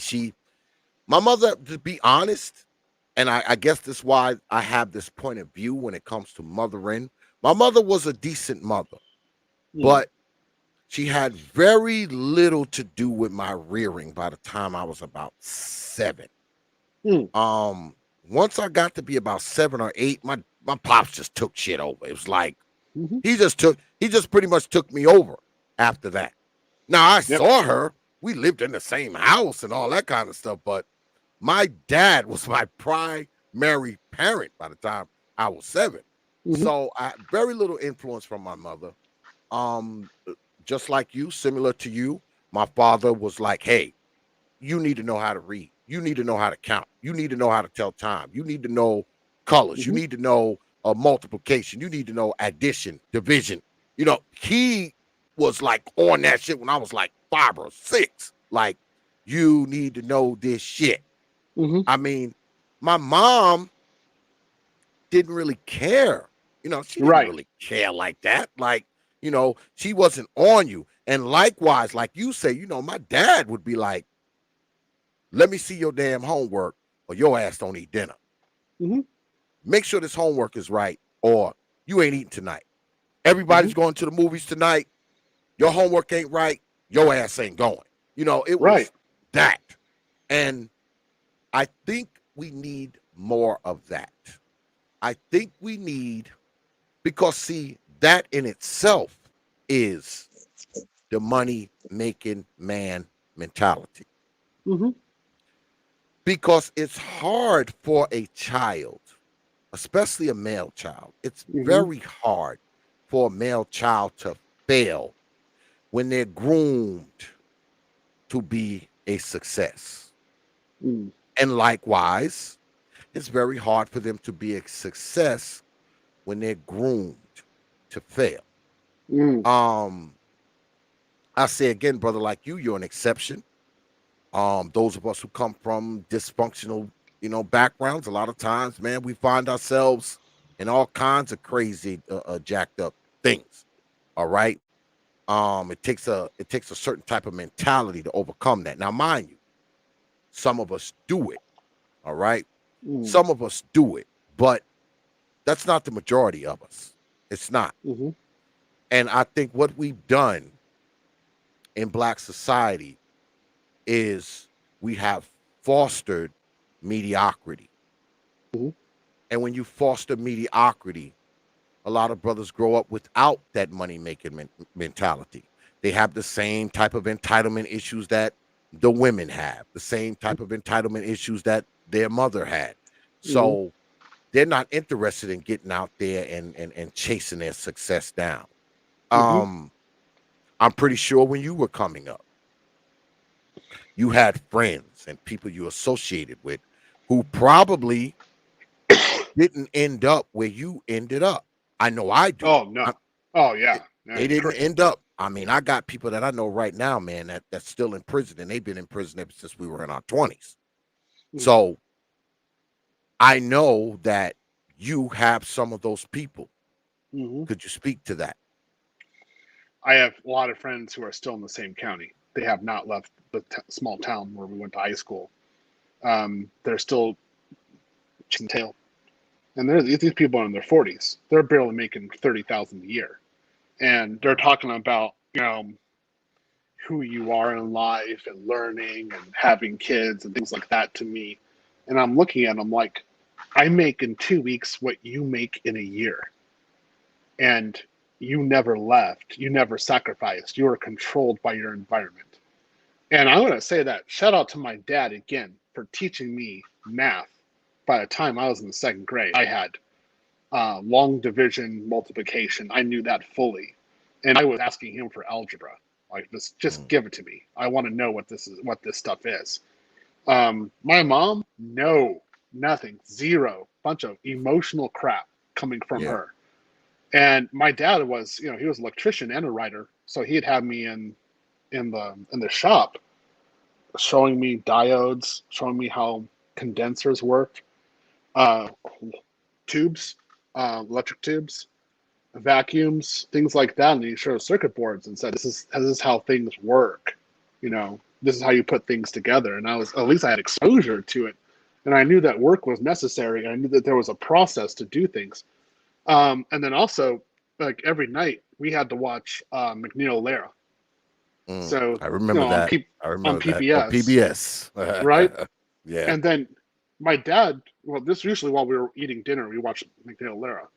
my mother, to be honest, and I guess that's why I have this point of view when it comes to mothering. My mother was a decent mother, Mm, but she had very little to do with my rearing by the time I was about 7. mm, Um, Once I got to be about 7 or 8, my pops just took shit over. It was like hmm he just pretty much took me over after that. Now I Yep. saw her. We lived in the same house and all that kind of stuff, but my dad was my primary parent by the time I was 7. hmm So I had very little influence from my mother. Um, just like you, similar to you, my father was like, "Hey, you need to know how to read. You need to know how to count. You need to know how to tell time. You need to know colors. You hmm need to know multiplication. You need to know addition, division." He was like on that shit when I was like 5 or 6. Like, you need to know this shit. hmm I mean, my mom didn't really care. She didn't Right. really care like that. Like, she wasn't on you. And likewise, like you say, my dad would be like, let me see your damn homework or your ass don't eat dinner. hmm Make sure this homework is right or you ain't eating tonight. hmm Everybody's going to the movies tonight. Your homework ain't right. Your ass ain't going. It Right. was that. And I think we need more of that. I think we need, because see, that in itself is the money making man mentality. hmm Because it's hard for a child, especially a male child, it's hmm very hard for a male child to fail when they're groomed to be a success. mm And likewise, it's very hard for them to be a success when they're groomed to fail. mm Um, I say again, brother, like you're an exception. Those of us who come from dysfunctional, backgrounds, a lot of times, man, we find ourselves in all kinds of crazy, jacked up things. All right. It takes a certain type of mentality to overcome that. Now, mind you, some of us do it. All right. mm Some of us do it, but that's not the majority of us. It's not. hmm And I think what we've done in Black society is we have fostered mediocrity. hmm And when you foster mediocrity, a lot of brothers grow up without that money making mentality. They have the same type of entitlement issues that the women have, the same type of entitlement issues that their mother had. hmm So they're not interested in getting out there and chasing their success down. hmm Um, I'm pretty sure when you were coming up, you had friends and people you associated with who probably didn't end up where you ended up. I know I do. Oh no. Oh yeah. They didn't end up. I mean, I got people that I know right now, man, that's still in prison, and they've been in prison ever since we were in our 20s. So I know that you have some of those people. Mm-hmm. Could you speak to that? I have a lot of friends who are still in the same county. They have not left the small town where we went to high school. They're still chasing tail, and these people in their 40s. They're barely making 30,000 a year, and they're talking about who you are in life and learning and having kids and things like that to me. And I'm looking at them like, I make in 2 weeks what you make in a year. And you never left. You never sacrificed. You were controlled by your environment. And I want to say that shout out to my dad again for teaching me math. By the time I was in the second grade, I had long division, multiplication. I knew that fully. And I was asking him for algebra. Like, just give it to me. I want to know what this stuff is. My mom, no, nothing, zero, bunch of emotional crap coming from her. And my dad was, he was an electrician and a writer, so he'd have me in the shop, showing me diodes, showing me how condensers worked, tubes, electric tubes, vacuums, things like that. And he showed circuit boards and said, "This is how things work. This is how you put things together." And at least I had exposure to it, and I knew that work was necessary. And I knew that there was a process to do things. And then also, like every night, we had to watch McNeil Lehrer. So I remember that. I remember on PBS. On PBS. Right? Yeah. And then my dad, this usually while we were eating dinner, we watched McNeil Lehrer.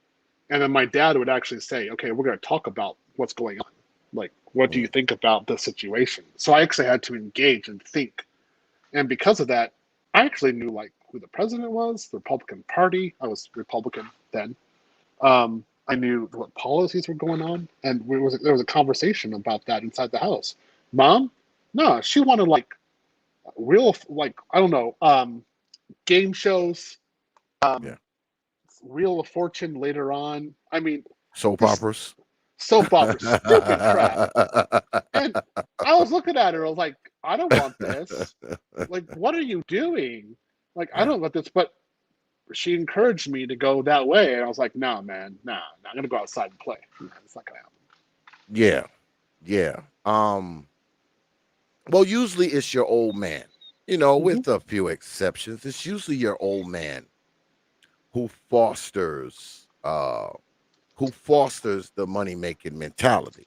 And then my dad would actually say, "Okay, we're going to talk about what's going on. Like, what do you think about the situation?" So I actually had to engage and think. And because of that, I actually knew like who the president was, the Republican Party. I was Republican then. I knew what policies were going on, and there was a conversation about that inside the house. Mom, no, she wanted like real, like, I don't know, game shows, Wheel of Fortune later on. I mean, soap operas, stupid crap. And I was looking at her, I was like, I don't want this. Like, what are you doing? Like, I don't want this. But she encouraged me to go that way, and I was like, "No, man, I'm gonna go outside and play. It's not gonna happen." Yeah. Well, usually it's your old man, with a few exceptions. It's usually your old man who fosters the money making mentality.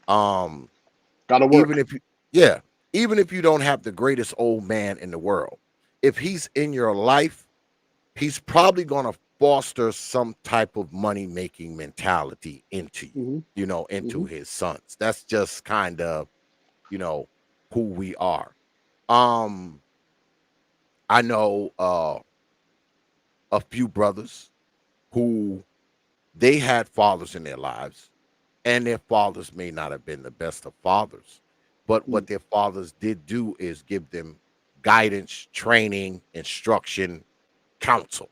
Gotta work. Even if you don't have the greatest old man in the world, if he's in your life, he's probably going to foster some type of money making mentality into you, into his sons. That's just kind of, who we are. I know a few brothers who they had fathers in their lives, and their fathers may not have been the best of fathers, but what their fathers did do is give them guidance, training, instruction, counsel.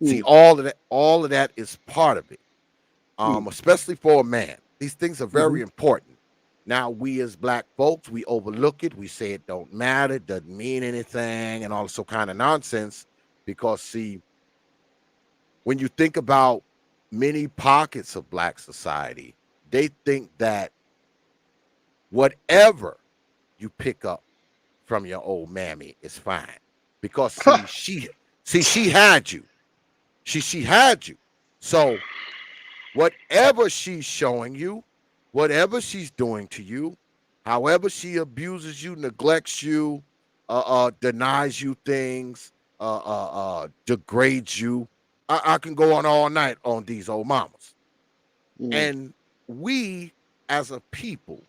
See, all of that is part of it. Especially for a man. These things are very important. Now, we as black folks, we overlook it. We say it don't matter, doesn't mean anything, and all this kind of nonsense. Because, see, when you think about many pockets of black society, they think that whatever you pick up from your old mammy is fine. Because, see, she had you. She had you. So whatever she's showing you, whatever she's doing to you, however she abuses you, neglects you, denies you things, degrades you, I can go on all night on these old mamas. And we as a people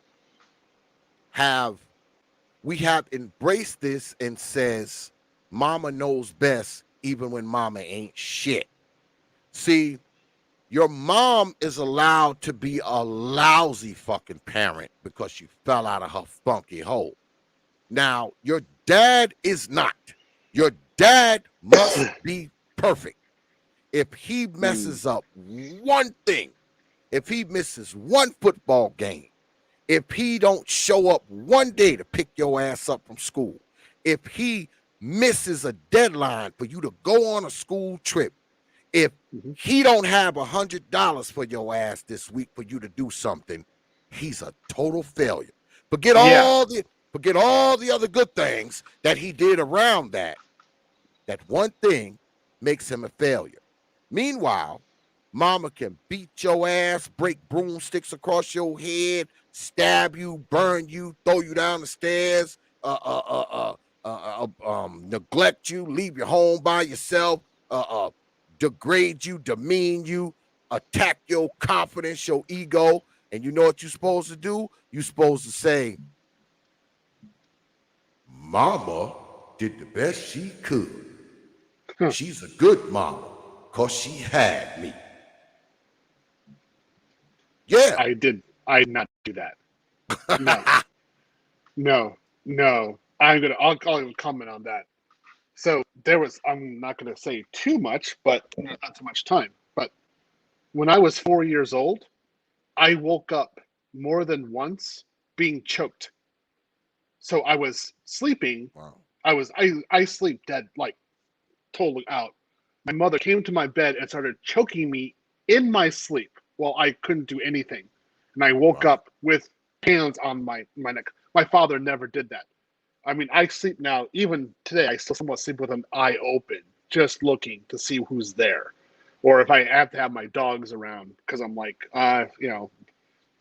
have embraced this and says mama knows best even when mama ain't shit. See, your mom is allowed to be a lousy fucking parent because you fell out of her funky hole. Now, your dad is not. Your dad must be perfect. If he messes up one thing, if he misses one football game, if he don't show up one day to pick your ass up from school, if he misses a deadline for you to go on a school trip, if he don't have $100 for your ass this week for you to do something, he's a total failure. Forget Forget all the other good things that he did around that. That one thing makes him a failure. Meanwhile, mama can beat your ass, break broomsticks across your head, stab you, burn you, throw you down the stairs, neglect you, leave you home by yourself, degrade you, demean you, attack your confidence, your ego. And you know what you're supposed to do? You're supposed to say, Mama did the best she could. She's a good mama because she had me. Yeah. I did not do that. No. No. I'll comment on that. So I'm not gonna say too much, but not too much time. But when I was 4 years old, I woke up more than once being choked. So I was sleeping. Wow. I sleep dead, like totally out. My mother came to my bed and started choking me in my sleep while I couldn't do anything. And I woke up with hands on my neck. My father never did that. I mean, I sleep now, even today, I still somewhat sleep with an eye open, just looking to see who's there. Or if I have to have my dogs around, because I'm like,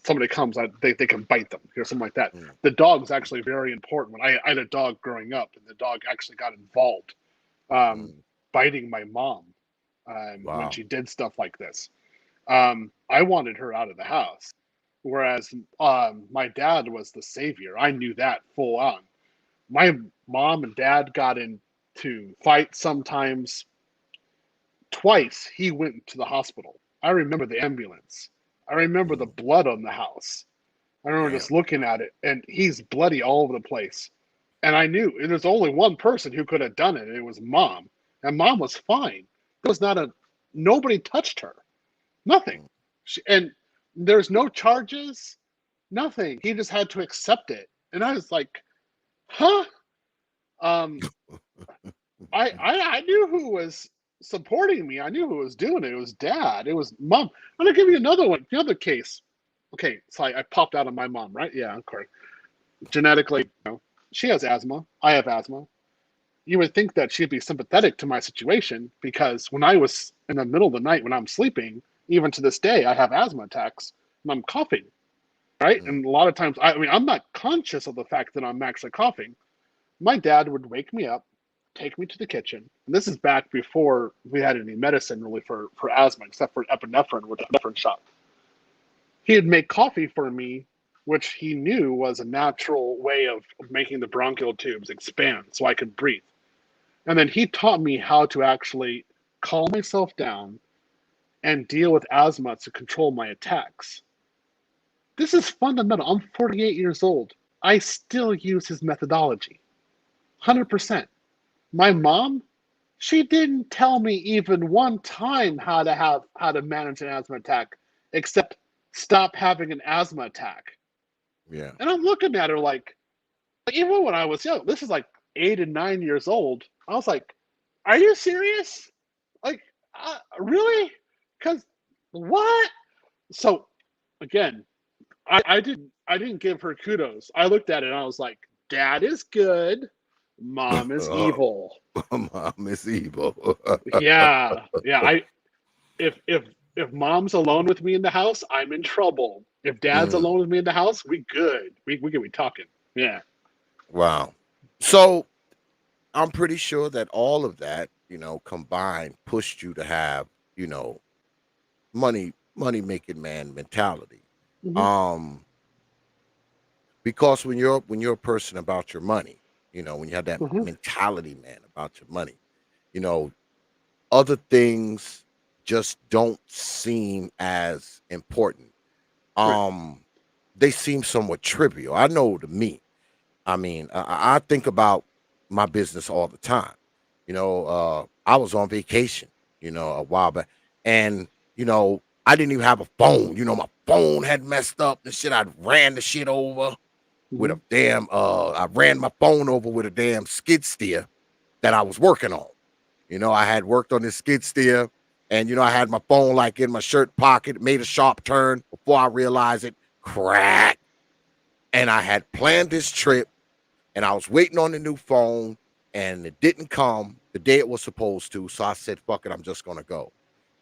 somebody comes, they can bite them or something like that. The dog's actually very important. When I had a dog growing up, and the dog actually got involved, biting my mom when she did stuff like this. I wanted her out of the house, whereas my dad was the savior. I knew that full on. My mom and dad got into fights sometimes. Twice he went to the hospital. I remember the ambulance. I remember the blood on the house. I remember just looking at it, and he's bloody all over the place. And I knew there's only one person who could have done it, and it was mom. And mom was fine. It was nobody touched her. Nothing. And there's no charges, nothing. He just had to accept it. And I was like, huh? I knew who was supporting me. I knew who was doing it. It was dad. It was mom. I'm gonna give you another one. Another case. Okay, so I popped out of my mom, right? Yeah, of course. Genetically, she has asthma. I have asthma. You would think that she'd be sympathetic to my situation, because when I was in the middle of the night when I'm sleeping, even to this day, I have asthma attacks and I'm coughing, right? And a lot of times, I'm not conscious of the fact that I'm actually coughing. My dad would wake me up, take me to the kitchen. And this is back before we had any medicine really for asthma, except for epinephrine with the epinephrine shot. He'd make coffee for me, which he knew was a natural way of making the bronchial tubes expand so I could breathe. And then he taught me how to actually calm myself down and deal with asthma to control my attacks. This is fundamental. I'm 48 years old. I still use his methodology. 100%. My mom, she didn't tell me even one time how to manage an asthma attack, except stop having an asthma attack. Yeah. And I'm looking at her like even when I was young, this is like 8 and 9 years old, I was like, are you serious? Like, really? Because what? So again, I didn't give her kudos. I looked at it and I was like, dad is good, mom is evil. Mom is evil. Yeah. If mom's alone with me in the house, I'm in trouble. If dad's alone with me in the house, we good. We can be talking. Yeah. Wow. So I'm pretty sure that all of that, combined pushed you to have, money making man mentality. Because when you're a person about your money, when you have that mentality, man, about your money, other things just don't seem as important. They seem somewhat trivial. I know to me. I mean, I think about my business all the time. I was on vacation, a while back, and I didn't even have a phone. My phone had messed up and shit. I ran the shit over with a damn. I ran my phone over with a damn skid steer that I was working on. I had worked on this skid steer, and I had my phone like in my shirt pocket. Made a sharp turn before I realized it. Crack. And I had planned this trip and I was waiting on the new phone, and it didn't come the day it was supposed to. So I said, fuck it, I'm just gonna go.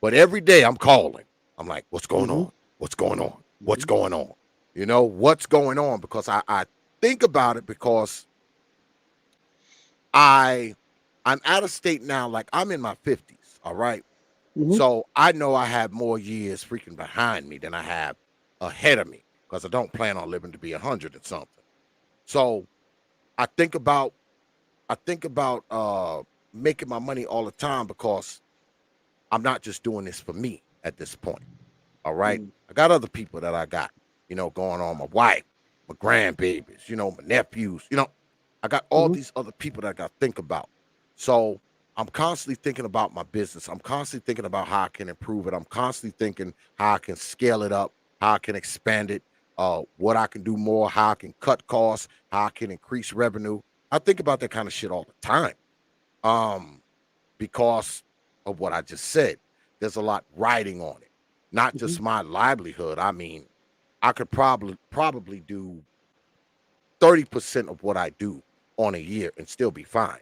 But every day I'm calling. I'm like, what's going on? What's going on? What's going on? You know, what's going on? Because I think about it because I'm out of state now, like I'm in my 50s, all right? So I know I have more years freaking behind me than I have ahead of me because I don't plan on living to be 100 and something. So I think about making my money all the time because I'm not just doing this for me at this point. All right. I got other people that I got, you know, going on, my wife, my grandbabies, you know, my nephews, you know, I got all these other people that I got to think about. So I'm constantly thinking about my business. I'm constantly thinking about how I can improve it. I'm constantly thinking how I can scale it up, how I can expand it, what I can do more, how I can cut costs, how I can increase revenue. I think about that kind of shit all the time. Because of what I just said. There's a lot riding on it, not just my livelihood. I mean, I could probably do 30% of what I do on a year and still be fine.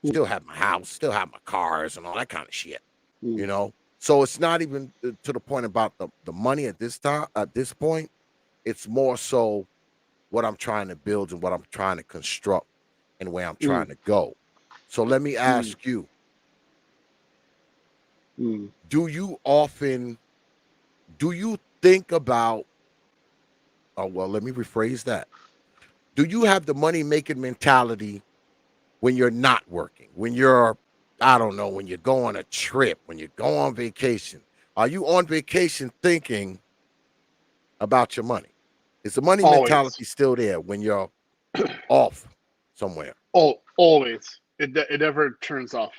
Still have my house, still have my cars and all that kind of shit. You know? So it's not even to the point about the money at this time, at this point. It's more so what I'm trying to build and what I'm trying to construct and where I'm trying to go. So let me ask you, do you think about, oh, well, let me rephrase that. Do you have the money making mentality when you're not working, when you're, I don't know, when you go on a trip, when you go on vacation? Are you on vacation thinking about your money? Is the money mentality Always. still there when you're off somewhere? Always. It never turns off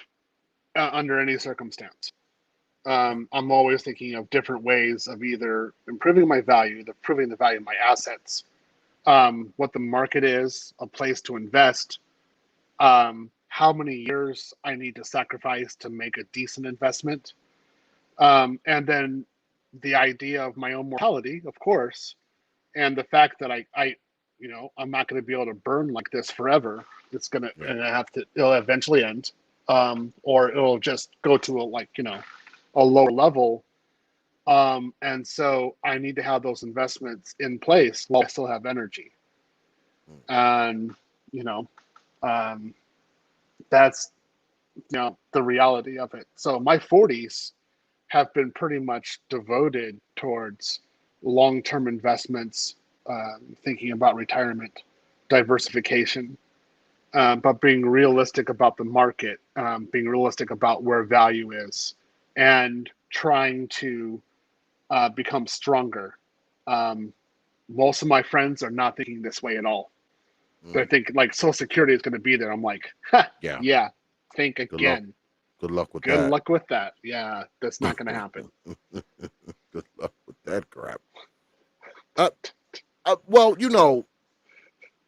under any circumstance. I'm always thinking of different ways of either improving my value, improving the value of my assets, what the market is, a place to invest, how many years I need to sacrifice to make a decent investment, and then the idea of my own mortality, of course, and the fact that I you know, I'm not going to be able to burn like this forever. It's gonna, Yeah. and it'll eventually end, or it'll just go to a, like, you know, a lower level. And so I need to have those investments in place while I still have energy. And, you know, um, that's, you know, the reality of it. So my 40s have been pretty much devoted towards long-term investments, thinking about retirement, diversification, but being realistic about the market, being realistic about where value is, and trying to become stronger. Most of my friends are not thinking this way at all. They think like Social Security is going to be there. I'm like, ha, Yeah. yeah, think Good luck. again. Good luck with Good that. luck with that. Yeah, that's not going to happen. Good luck with that crap. Well, you know,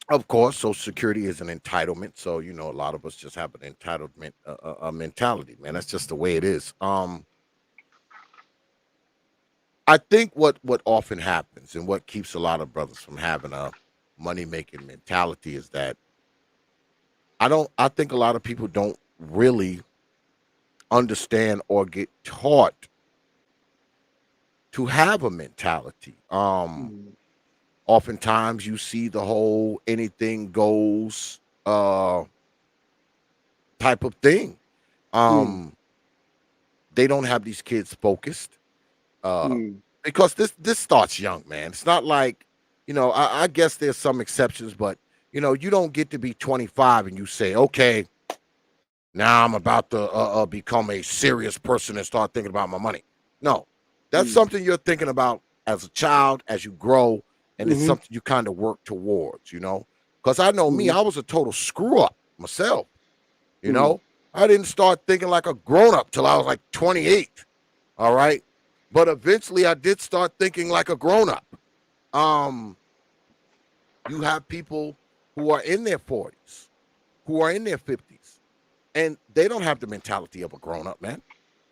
of course, Social Security is an entitlement. So, you know, a lot of us just have an entitlement mentality, man. That's just the way it is. I think what often happens and what keeps a lot of brothers from having a money making mentality is that I think a lot of people don't really understand or get taught to have a mentality. Oftentimes you see the whole anything goes type of thing. They don't have these kids focused because this starts young, man. It's not like, you know, I guess there's some exceptions, but you know, you don't get to be 25 and you say, okay, now I'm about to become a serious person and start thinking about my money. No, that's something you're thinking about as a child, as you grow, and it's something you kind of work towards, you know. Because I know me, I was a total screw up myself, you know. I didn't start thinking like a grown up till I was like 28. All right. But eventually I did start thinking like a grown up. You have people who are in their 40s, who are in their 50s, and they don't have the mentality of a grown up, man.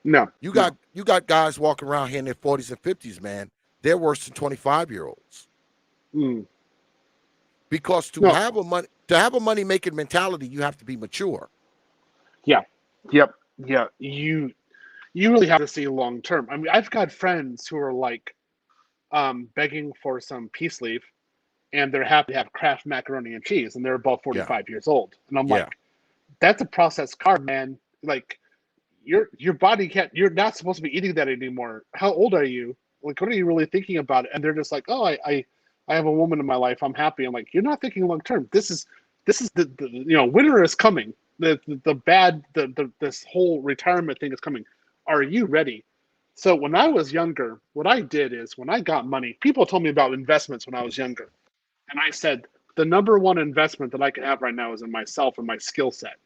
No, You got guys walking around here in their 40s and 50s, man. They're worse than 25-year-olds. Because to no. to have a money making mentality, you have to be mature. Yeah. Yep. Yeah. You really have to see long term. I mean, I've got friends who are like begging for some peace leave, and they're happy to have Kraft macaroni and cheese, and they're about Yeah. 45 years old. And I'm Yeah. like, that's a processed carb, man. Like your body can't. You're not supposed to be eating that anymore. How old are you? Like, what are you really thinking about? And they're just like, oh, I have a woman in my life. I'm happy. I'm like, you're not thinking long term. This is the winter is coming. This whole retirement thing is coming. Are you ready? So when I was younger, what I did is when I got money, people told me about investments when I was younger. And I said, the number one investment that I can have right now is in myself and my skill set.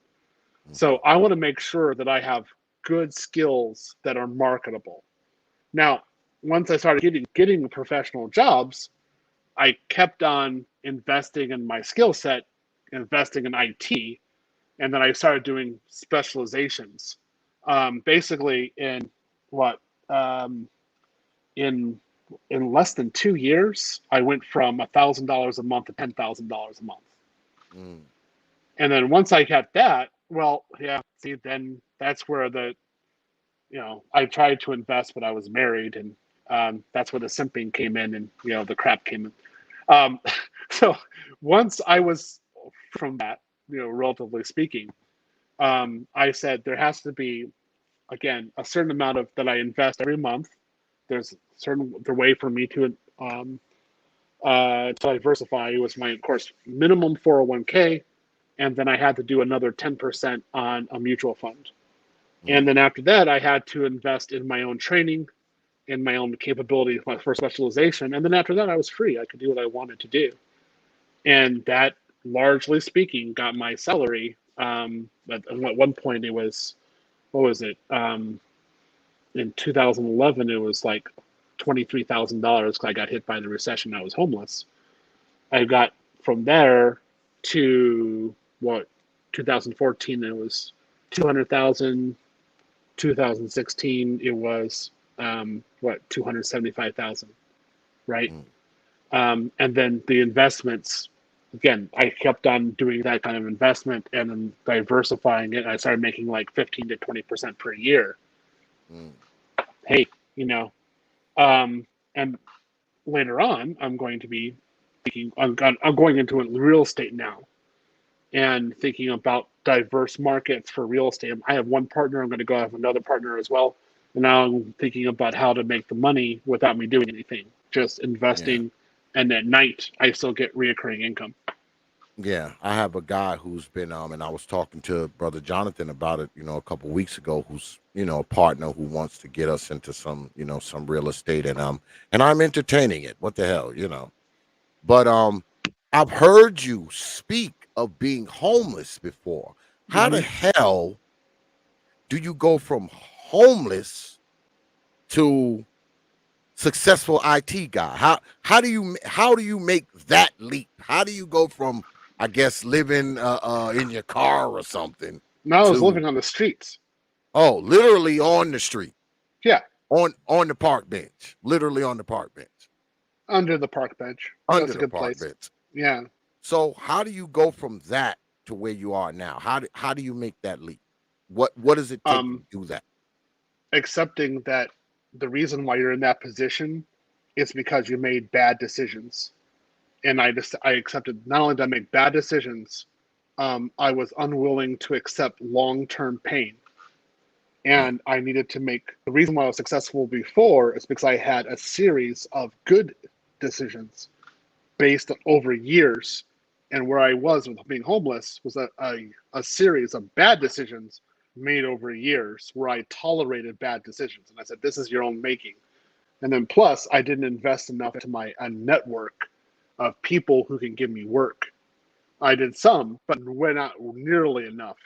So I want to make sure that I have good skills that are marketable. Now, once I started getting professional jobs, I kept on investing in my skill set, investing in IT, and then I started doing specializations. Basically, in what in in less than 2 years, I went from $1,000 a month to $10,000 a month. Mm. And then once I got that, well, yeah, see, then that's where I tried to invest, but I was married, and that's where the simping came in, and the crap came in. So once I was from that, relatively speaking, I said there has to be, again, a certain amount of that I invest every month. There's the way for me to diversify was my, of course, minimum 401k, and then I had to do another 10% on a mutual fund. And then after that, I had to invest in my own training, in my own capability for specialization. And then after that, I was free. I could do what I wanted to do. And that, largely speaking, got my salary. At one point, it was, what was it? In 2011, it was like $23,000 because I got hit by the recession. I was homeless. I got from there to 2014, it was 200,000. 2016, it was 275,000, right? And then the investments, again, I kept on doing that kind of investment and then diversifying it. I started making like 15 to 20% per year. Hey, and later on, I'm going to be thinking, I'm going into real estate now and thinking about diverse markets for real estate. I have one partner. I'm going to go have another partner as well. And now I'm thinking about how to make the money without me doing anything, just investing. And at night, I still get reoccurring income. Yeah, I have a guy who's been and I was talking to Brother Jonathan about it, a couple weeks ago, who's, a partner who wants to get us into some, some real estate, and I'm entertaining it. What the hell. But I've heard you speak of being homeless before. How the hell do you go from homeless to successful IT guy? How do you make that leap? How do you go from, I guess, living in your car or something No, I was to, living on the streets. oh, literally on the street, Yeah, on the park bench, literally on the park bench, under the park bench. under That's a the good park place. bench. Yeah. So how do you go from that to where you are now? How do you make that leap? What does it take to do that? Accepting that the reason why you're in that position is because you made bad decisions. And I accepted, not only did I make bad decisions, I was unwilling to accept long-term pain. And I needed to make, the reason why I was successful before is because I had a series of good decisions based over years. And where I was with being homeless was a series of bad decisions made over years where I tolerated bad decisions. And I said, this is your own making. And then plus, I didn't invest enough into a network of people who can give me work. I did some, but not nearly enough.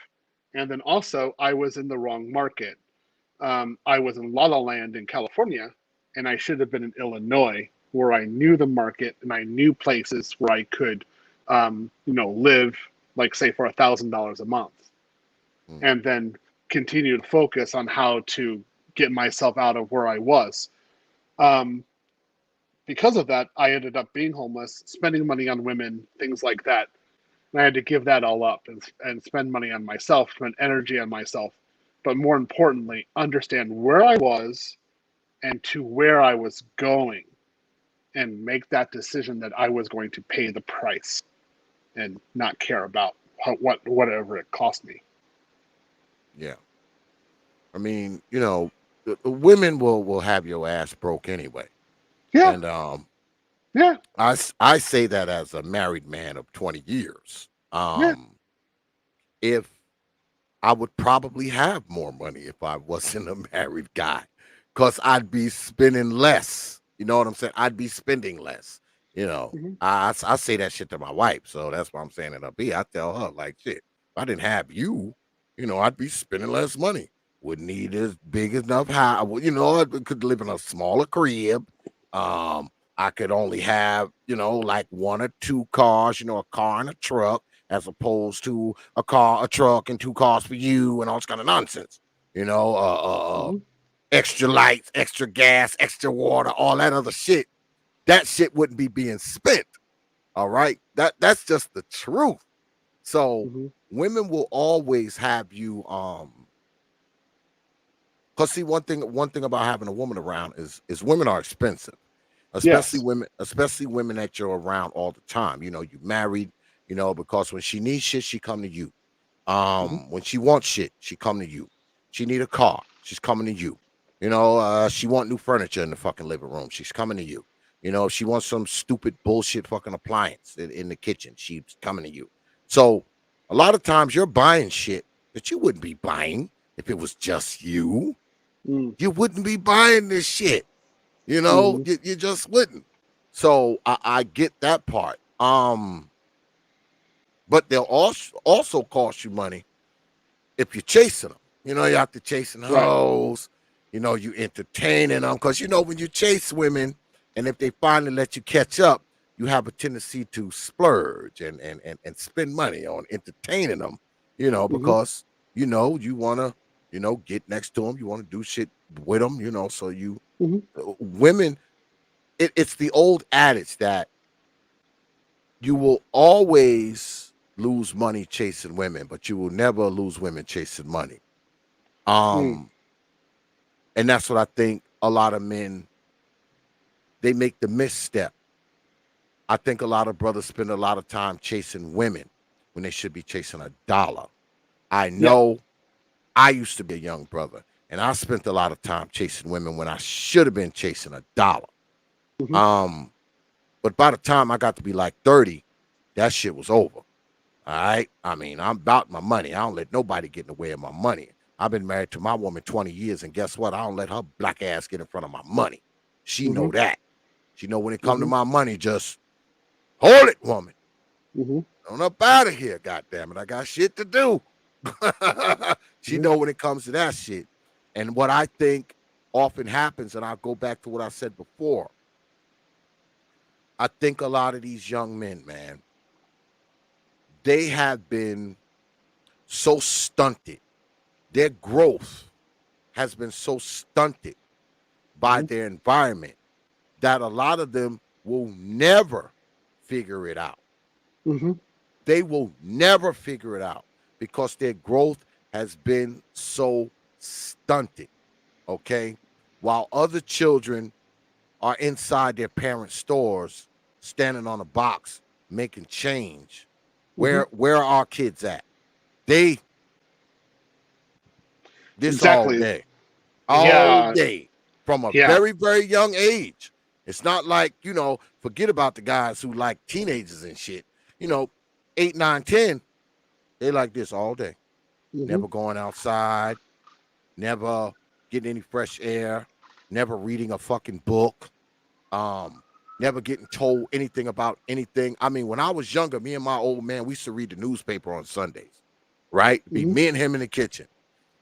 And then also, I was in the wrong market. I was in La La Land in California, and I should have been in Illinois, where I knew the market and I knew places where I could, live, like say for $1,000 a month, and then continue to focus on how to get myself out of where I was. Because of that, I ended up being homeless, spending money on women, things like that. And I had to give that all up and spend money on myself, spend energy on myself, but more importantly, understand where I was and to where I was going, and make that decision that I was going to pay the price and not care about whatever it cost me. Yeah. I mean, the women will have your ass broke anyway. Yeah, And yeah, I say that as a married man of 20 years. yeah. If I would probably have more money if I wasn't a married guy, because I'd be spending less. You know what I'm saying? I'd be spending less. You know, Mm-hmm. I say that shit to my wife, so that's why I'm saying it up here. I tell her like, shit, if I didn't have you, I'd be spending less money. Wouldn't need as big enough house. I could live in a smaller crib. I could only have, like one or two cars. A car and a truck, as opposed to a car, a truck, and two cars for you, and all this kind of nonsense. You know, Mm-hmm. extra lights, extra gas, extra water, all that other shit. That shit wouldn't be being spent. All right, that's just the truth. So Mm-hmm. women will always have you. Cause see, one thing about having a woman around is women are expensive, especially Yes. women that you're around all the time. You married. Because when she needs shit, she come to you. Mm-hmm. When she wants shit, she come to you. She need a car, she's coming to you. She want new furniture in the fucking living room, she's coming to you. If she wants some stupid bullshit fucking appliance in the kitchen, she's coming to you. So a lot of times you're buying shit that you wouldn't be buying if it was just you. Mm-hmm. You wouldn't be buying this shit. Mm-hmm. You just wouldn't. So I get that part. But they'll also cost you money if you're chasing them. You're out there chasing Right. hoes. You entertaining them, because when you chase women, and if they finally let you catch up, you have a tendency to splurge and spend money on entertaining them. Mm-hmm. Because you want to get next to them, you want to do shit with them. So Mm-hmm. women, it's the old adage that you will always lose money chasing women, but you will never lose women chasing money. Mm. Um, and that's what I think a lot of men, they make the misstep. I think a lot of brothers spend a lot of time chasing women when they should be chasing a dollar. I Yeah. know I used to be a young brother, and I spent a lot of time chasing women when I should have been chasing a dollar. Mm-hmm. Um, but by the time I got to be like 30, that shit was over. All right. I mean, I'm about my money. I don't let nobody get in the way of my money. I've been married to my woman 20 years, and guess what? I don't let her black ass get in front of my money. She Mm-hmm. know that. She know when it come to Mm-hmm. my money, just hold it, woman. Mm-hmm. I'm up out of here, goddamn it. I got shit to do. She Mm-hmm. know when it comes to that shit. And what I think often happens, and I'll go back to what I said before. I think a lot of these young men, man, they have been so stunted. Their growth has been so stunted by Mm-hmm. their environment that a lot of them will never figure it out. Mm-hmm. They will never figure it out because their growth has been so stunted. Okay. While other children are inside their parents' stores, standing on a box, making change, Mm-hmm. where are our kids at? They this Exactly. all Yeah. day from a Yeah. very, very young age. It's not like, forget about the guys who like teenagers and shit. You know, 8, 9, 10, they like this all day. Mm-hmm. Never going outside, never getting any fresh air, never reading a fucking book, um, never getting told anything about anything. I mean, when I was younger, me and my old man, we used to read the newspaper on Sundays, right? It'd be Mm-hmm. me and him in the kitchen.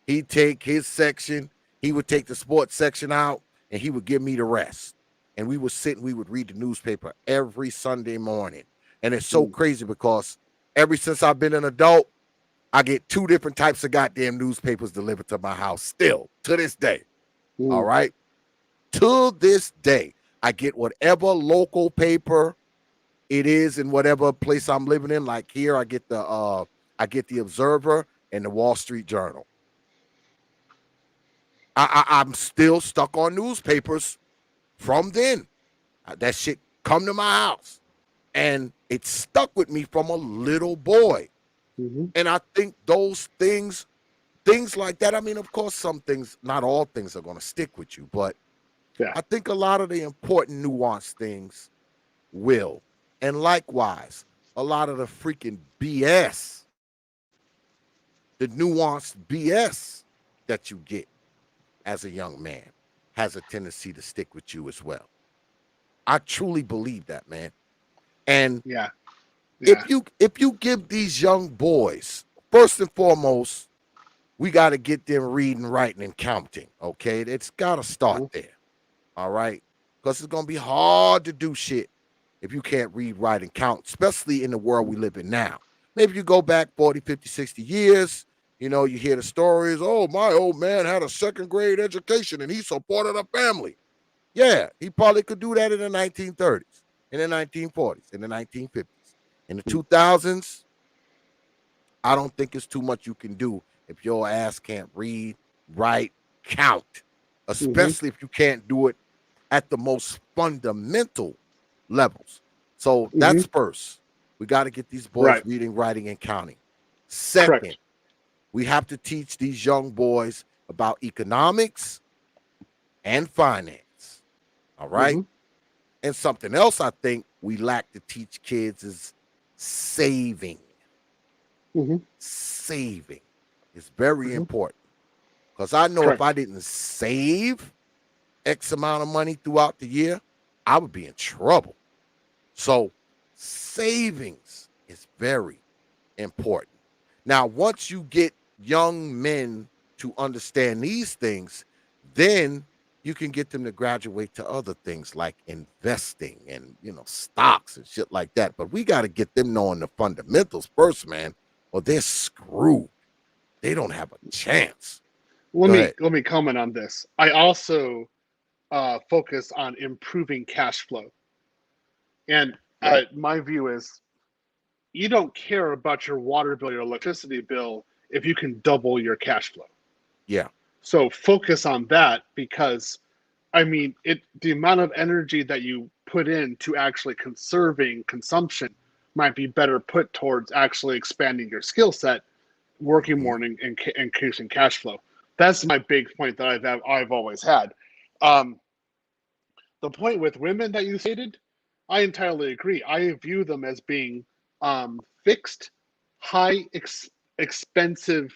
He'd take his section, he would take the sports section out, and he would give me the rest. And we would sit and we would read the newspaper every Sunday morning. And it's so crazy because ever since I've been an adult, I get 2 different types of goddamn newspapers delivered to my house still to this day. All Mm-hmm. right. To this day, I get whatever local paper it is in whatever place I'm living in. Like here, I get the Observer and the Wall Street Journal. I'm still stuck on newspapers from then. That shit come to my house, and it stuck with me from a little boy. Mm-hmm. And I think those things like that. I mean, of course, some things, not all things, are going to stick with you, but Yeah. I think a lot of the important, nuanced things will. And likewise, a lot of the freaking BS, the nuanced BS that you get as a young man has a tendency to stick with you as well. I truly believe that, man. And Yeah. Yeah. if you give these young boys, first and foremost, we got to get them reading, writing, and counting. Okay, it's got to start there. All right, because it's gonna be hard to do shit if you can't read, write, and count, especially in the world we live in now. Maybe you go back 40, 50, 60 years, you know, you hear the stories, oh, my old man had a second grade education and he supported a family. Yeah, he probably could do that in the 1930s, in the 1940s, in the 1950s. In the 2000s, I don't think it's too much you can do if your ass can't read, write, count, especially if you can't do it at the most fundamental levels. So that's first. We got to get these boys Right. reading, writing, and counting. Second, Correct. we have to teach these young boys about economics and finance. All right. And something else I think we lack to teach kids is saving. Saving is very important, because I know if Correct. I didn't save X amount of money throughout the year, I would be in trouble. So savings is very important. Now, once you get young men to understand these things, then you can get them to graduate to other things like investing and, you know, stocks and shit like that. But we got to get them knowing the fundamentals first, man, or they're screwed. They don't have a chance. Let Go ahead. me comment on this. I also focus on improving cash flow, and my view is you don't care about your water bill, your electricity bill, if you can double your cash flow. Yeah. So focus on that, because I mean, the amount of energy that you put into actually conserving consumption might be better put towards actually expanding your skill set, working more, and increasing cash flow. That's my big point that I've always had. The point with women that you stated, I entirely agree. I view them as being fixed, expensive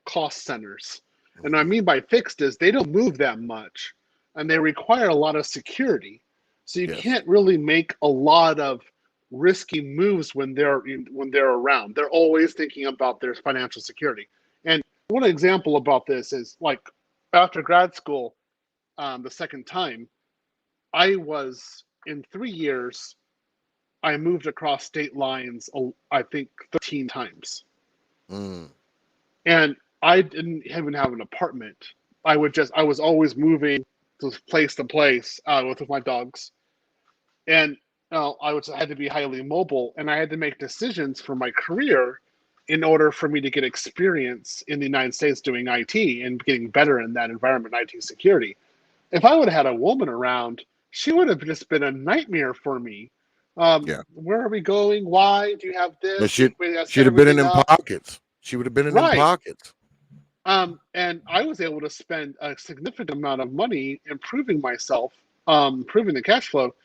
cost centers. And what I mean by fixed is they don't move that much, and they require a lot of security. So you can't really make a lot of risky moves when they're around. They're always thinking about their financial security. And one example about this is, like, after grad school, the second time, I was in 3 years, I moved across state lines, I think 13 times. And I didn't even have an apartment. I was always moving to place with my dogs. And I had to be highly mobile, and I had to make decisions for my career in order for me to get experience in the United States doing IT and getting better in that environment, IT security. If I would have had a woman around, she would have just been a nightmare for me. Where are we going? Why do you have But this? she'd We gotta set have been in everything them up. pockets. She would have been in them Right. pockets. And I was able to spend a significant amount of money improving myself, improving the cash flow.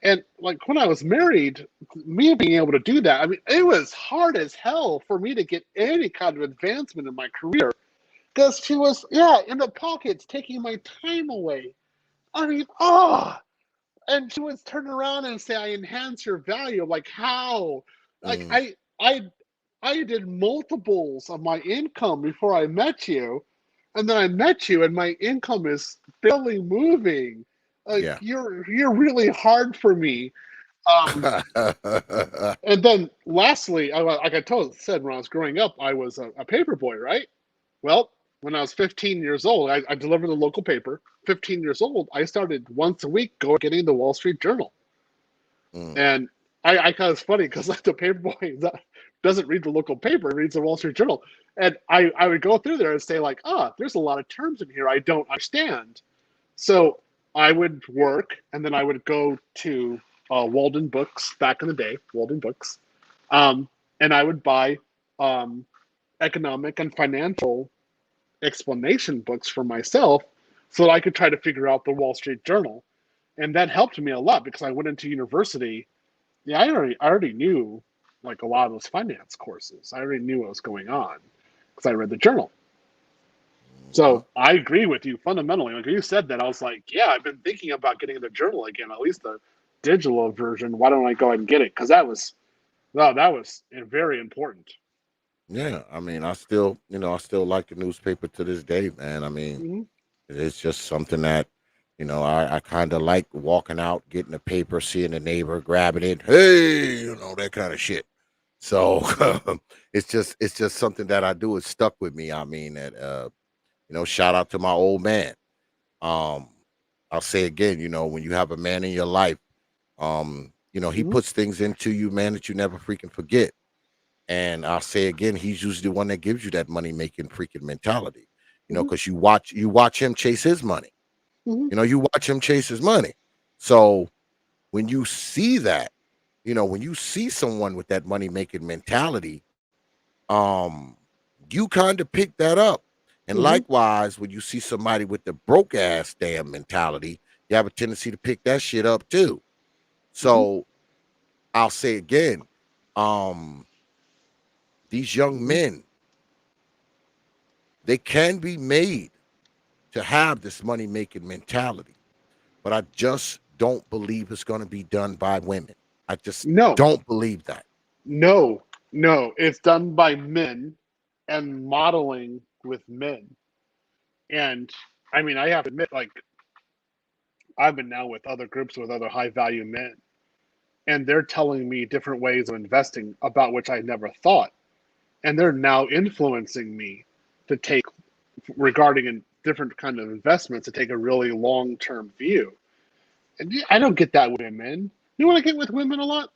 And like when I was married, me being able to do that, I mean, it was hard as hell for me to get any kind of advancement in my career, because she was, in the pockets, taking my time away. I mean, and she would turn around and say, I enhance your value. Like, how? Like, I did multiples of my income before I met you. And then I met you, and my income is barely moving. Like, you're really hard for me. And then lastly, like I said, when I was growing up, I was a paper boy, right? Well, when I was 15 years old, I delivered the local paper. 15 years old, I started once a week getting the Wall Street Journal. Mm. And I kind of, it's funny because like the paper boy doesn't read the local paper, he reads the Wall Street Journal. And I would go through there and say like, there's a lot of terms in here I don't understand. So I would work, and then I would go to Walden Books back in the day, Walden Books, and I would buy economic and financial explanation books for myself so that I could try to figure out the Wall Street Journal. And that helped me a lot because I went into university. Yeah, I already knew like a lot of those finance courses. I already knew what was going on because I read the journal. Mhm. So I agree with you fundamentally. Like you said that, I was like, yeah, I've been thinking about getting the journal again, at least the digital version. Why don't I go ahead and get it? Because that was very important. Yeah, I mean, I still like the newspaper to this day, man. I mean, Mm-hmm. it's just something that, I kind of like walking out, getting the paper, seeing the neighbor, grabbing it, hey, that kind of shit. So Mm-hmm. it's just something that I do. It's stuck with me. I mean, that shout out to my old man. Um, I'll say again, when you have a man in your life, he Mm-hmm. puts things into you, man, that you never freaking forget. And I'll say again, he's usually the one that gives you that money making freaking mentality. Mm-hmm. Because you watch him chase his money. Mm-hmm. You watch him chase his money. So when you see that, when you see someone with that money making mentality, um, you kind of pick that up. And Mm-hmm. likewise, when you see somebody with the broke ass damn mentality, you have a tendency to pick that shit up too. Mm-hmm. So I'll say again, um, these young Mm-hmm. men, they can be made to have this money making mentality, but I just don't believe it's going to be done by women. I just No, don't believe that. no, no. It's done by men and modeling with men. And I mean, I have to admit, like, I've been now with other groups with other high value men, and they're telling me different ways of investing about which I never thought. And they're now influencing me to take, regarding in different kind of investments, to take a really long term view. And I don't get that with women. You want to get with women a lot?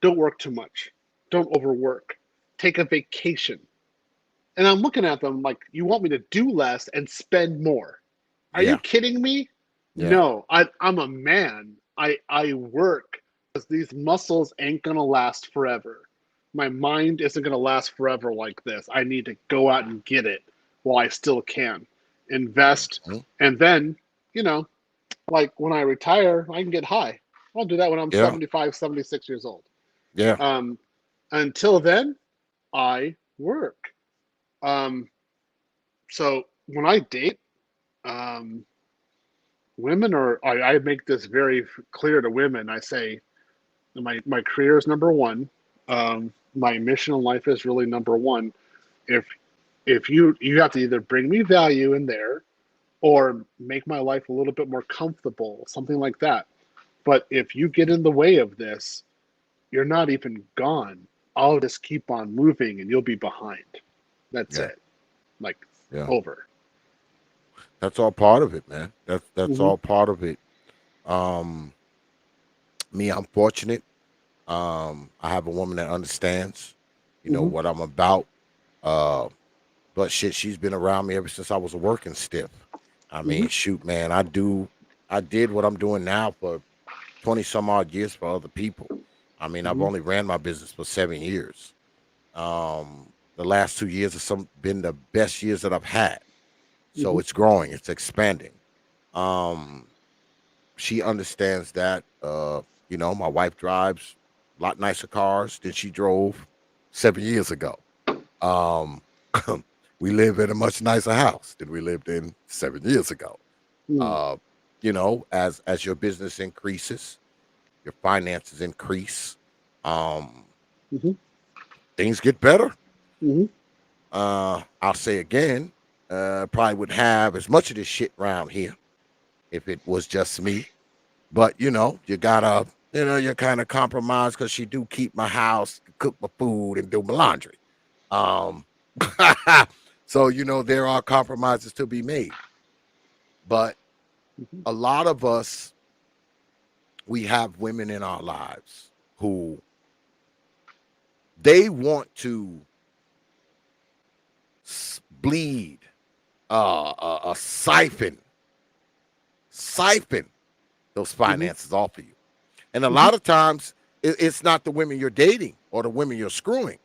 Don't work too much. Don't overwork. Take a vacation. And I'm looking at them like, you want me to do less and spend more? Are you Yeah, kidding me? yeah, No, I'm a man. I work because these muscles ain't gonna last forever. My mind isn't gonna last forever like this. I need to go out and get it while I still can. Invest, mhm, and then, you know, like when I retire, I can get high. I'll do that when I'm yeah, 75, 76 years old. yeah, Um, until then, I work. Um, so when I date, um, women are, I make this very clear to women. I say, my career is number one. My mission in life is really number one. If you have to either bring me value in there or make my life a little bit more comfortable, something like that. But if you get in the way of this, you're not even gone. I'll just keep on moving and you'll be behind. That's yeah, it. Like, yeah. over. That's all part of it, man. That's Mm-hmm. all part of it. Um, Me, I'm fortunate. I have a woman that understands, Mm-hmm. what I'm about. Uh, but shit, she's been around me ever since I was a working stiff. I Mm-hmm. mean, shoot, man, I did what I'm doing now for 20 some odd years for other people. I mean, I've Mm-hmm. only ran my business for 7 years. The last 2 years have been the best years that I've had. So Mm-hmm. it's growing, it's expanding. Um, she understands that. My wife drives a lot nicer cars than she drove 7 years ago. Um, we live in a much nicer house than we lived in 7 years ago. Mm-hmm. Uh, as your business increases, your finances increase. Um, Mm-hmm. Things get better. Mm-hmm. I'll say again, probably would have as much of this shit around here if it was just me. But you gotta, you kind of compromise because she do keep my house, cook my food, and do my laundry. Um, so there are compromises to be made. But Mm-hmm. a lot of us, we have women in our lives who they want to bleed, a siphon those finances off of you. And a lot of times, it's not the women you're dating or the women you're screwing.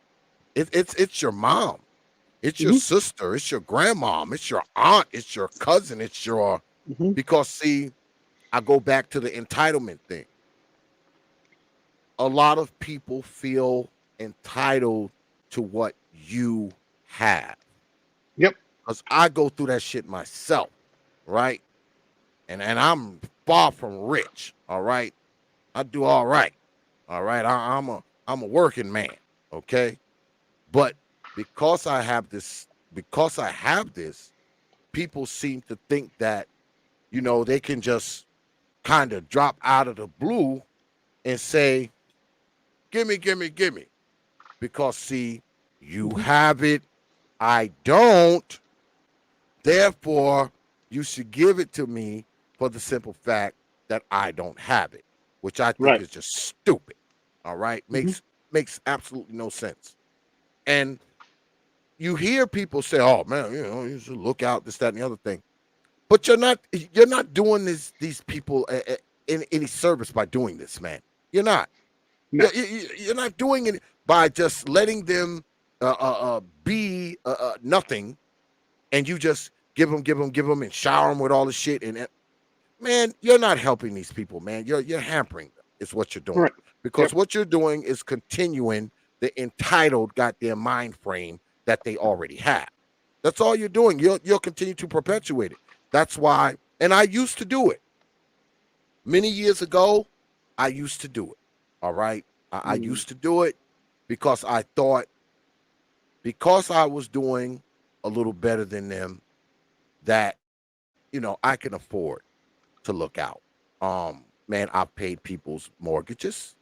It's your mom, it's your sister, it's your grandmom, it's your aunt, it's your cousin, it's your because see, I go back to the entitlement thing. A lot of people feel entitled to what you have. Yep. Because I go through that shit myself, right? And I'm far from rich, all right? I do all right. All right. I'm a working man, okay? But because I have this, people seem to think that, they can just kind of drop out of the blue and say, gimme, gimme, gimme. Because see, you have it, I don't. Therefore, you should give it to me for the simple fact that I don't have it, which I think Right. is just stupid. All right, makes absolutely no sense. And you hear people say, "Oh man, you should look out this, that, and the other thing," but you're not doing these people any service by doing this, man. You're not. No. You're not doing it by just letting them be nothing, and you just give them, and shower them with all the shit. And man, you're not helping these people, man. You're hampering them. Is what you're doing. Right. Because Yep. what you're doing is continuing the entitled goddamn mind frame that they already have. That's all you're doing. You'll continue to perpetuate it. That's why. And I used to do it many years ago. I used to do it. All right. I used to do it because I thought, because I was doing a little better than them, that I can afford to look out. Man, I've paid people's mortgages,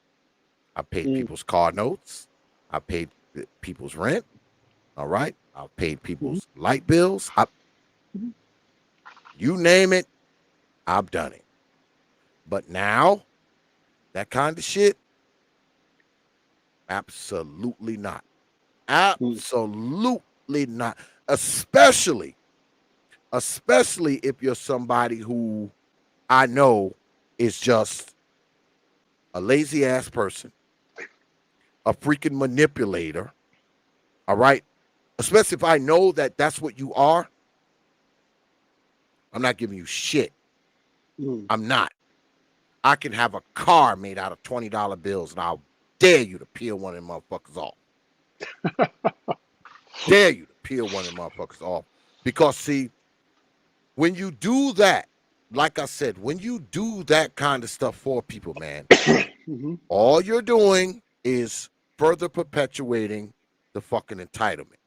I paid people's car notes, I paid people's rent. All right, I've paid people's light bills. You name it, I've done it. But now, that kind of shit, absolutely not. Absolutely not. Especially if you're somebody who I know is just a lazy ass person, a freaking manipulator. All right. Especially if I know that that's what you are, I'm not giving you shit. I'm not. I can have a car made out of $20 bills, and I'll dare you to peel one of them motherfuckers off. Dare you to peel one of them motherfuckers off. Because, see, when you do that, like I said, when you do that kind of stuff for people, man, all you're doing is further perpetuating the fucking entitlement.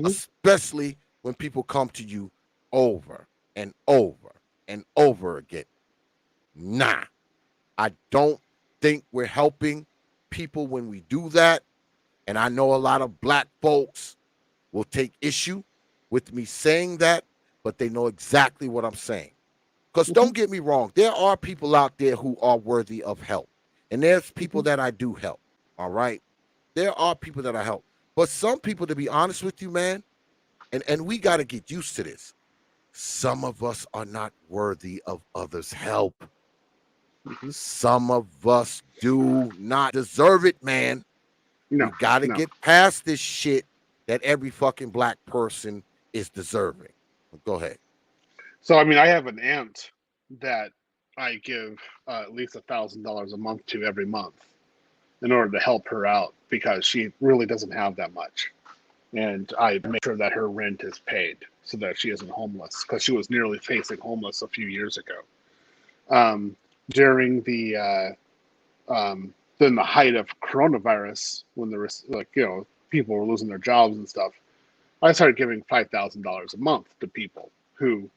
Especially when people come to you over and over and over again. Nah, I don't think we're helping people when we do that. And I know a lot of black folks will take issue with me saying that, but they know exactly what I'm saying. Because don't get me wrong, there are people out there who are worthy of help. And there's people that I do help. All right. There are people that I help. But some people, to be honest with you, man, and we got to get used to this. Some of us are not worthy of others' help. Some of us do not deserve it, man. No. We got to get past this shit that every fucking black person is deserving. Go ahead. So, I mean, I have an aunt that I give at least $1,000 a month to every month in order to help her out because she really doesn't have that much. And I make sure that her rent is paid so that she isn't homeless, because she was nearly facing homeless a few years ago. During the then the height of coronavirus, when there was people were losing their jobs and stuff, I started giving $5,000 a month to people who,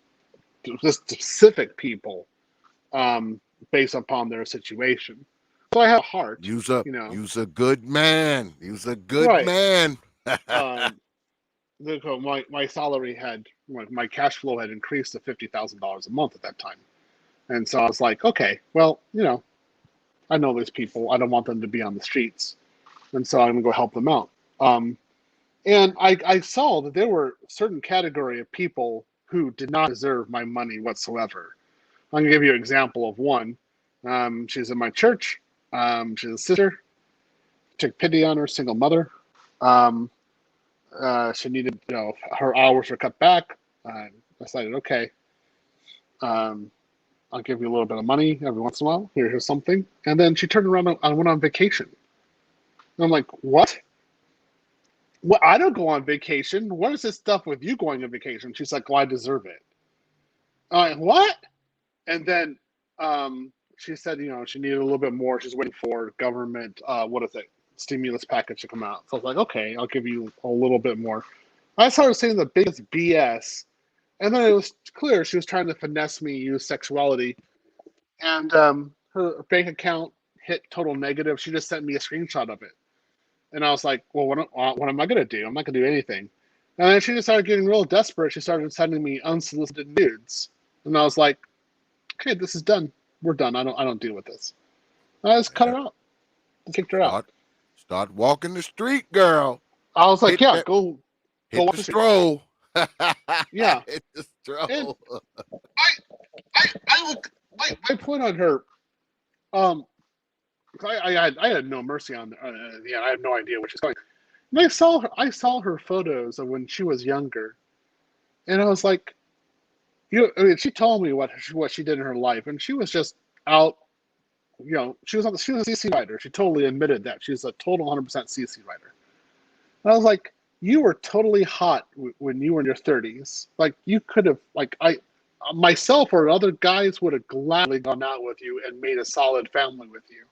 just specific people, based upon their situation. So I have a heart. You's a good man. You's a good Right. man. My salary my cash flow had increased to $50,000 a month at that time. And so I was like, okay, well, I know these people. I don't want them to be on the streets. And so I'm going to go help them out. And I saw that there were a certain category of people who did not deserve my money whatsoever. I'm going to give you an example of one. She's in my church. She's a sister. Took pity on her, single mother. She needed, her hours were cut back. I decided, okay, I'll give you a little bit of money every once in a while. Here's something. And then she turned around and went on vacation. And I'm like, what? Well, I don't go on vacation. What is this stuff with you going on vacation? She's like, well, I deserve it. I'm like, what? And then she said, she needed a little bit more. She's waiting for government, stimulus package to come out. So I was like, okay, I'll give you a little bit more. I started saying the biggest BS. And then it was clear she was trying to finesse me, use sexuality. And her bank account hit total negative. She just sent me a screenshot of it. And I was like, well, what am I going to do? I'm not going to do anything. And then she just started getting real desperate. She started sending me unsolicited nudes. And I was like, okay, this is done. We're done. I don't deal with this. And I just cut her out. I kicked her out. Start walking the street, girl. I was like, go hit the stroll. Yeah. Hit the stroll. My point on her, I had no mercy on her. I had no idea where she's going. And I saw her photos of when she was younger, and I was like, she told me what she did in her life, and she was just out. She was a CC writer. She totally admitted that she's a total 100% CC writer. And I was like, you were totally hot when you were in your 30s. Like, you could have, myself or other guys would have gladly gone out with you and made a solid family with you.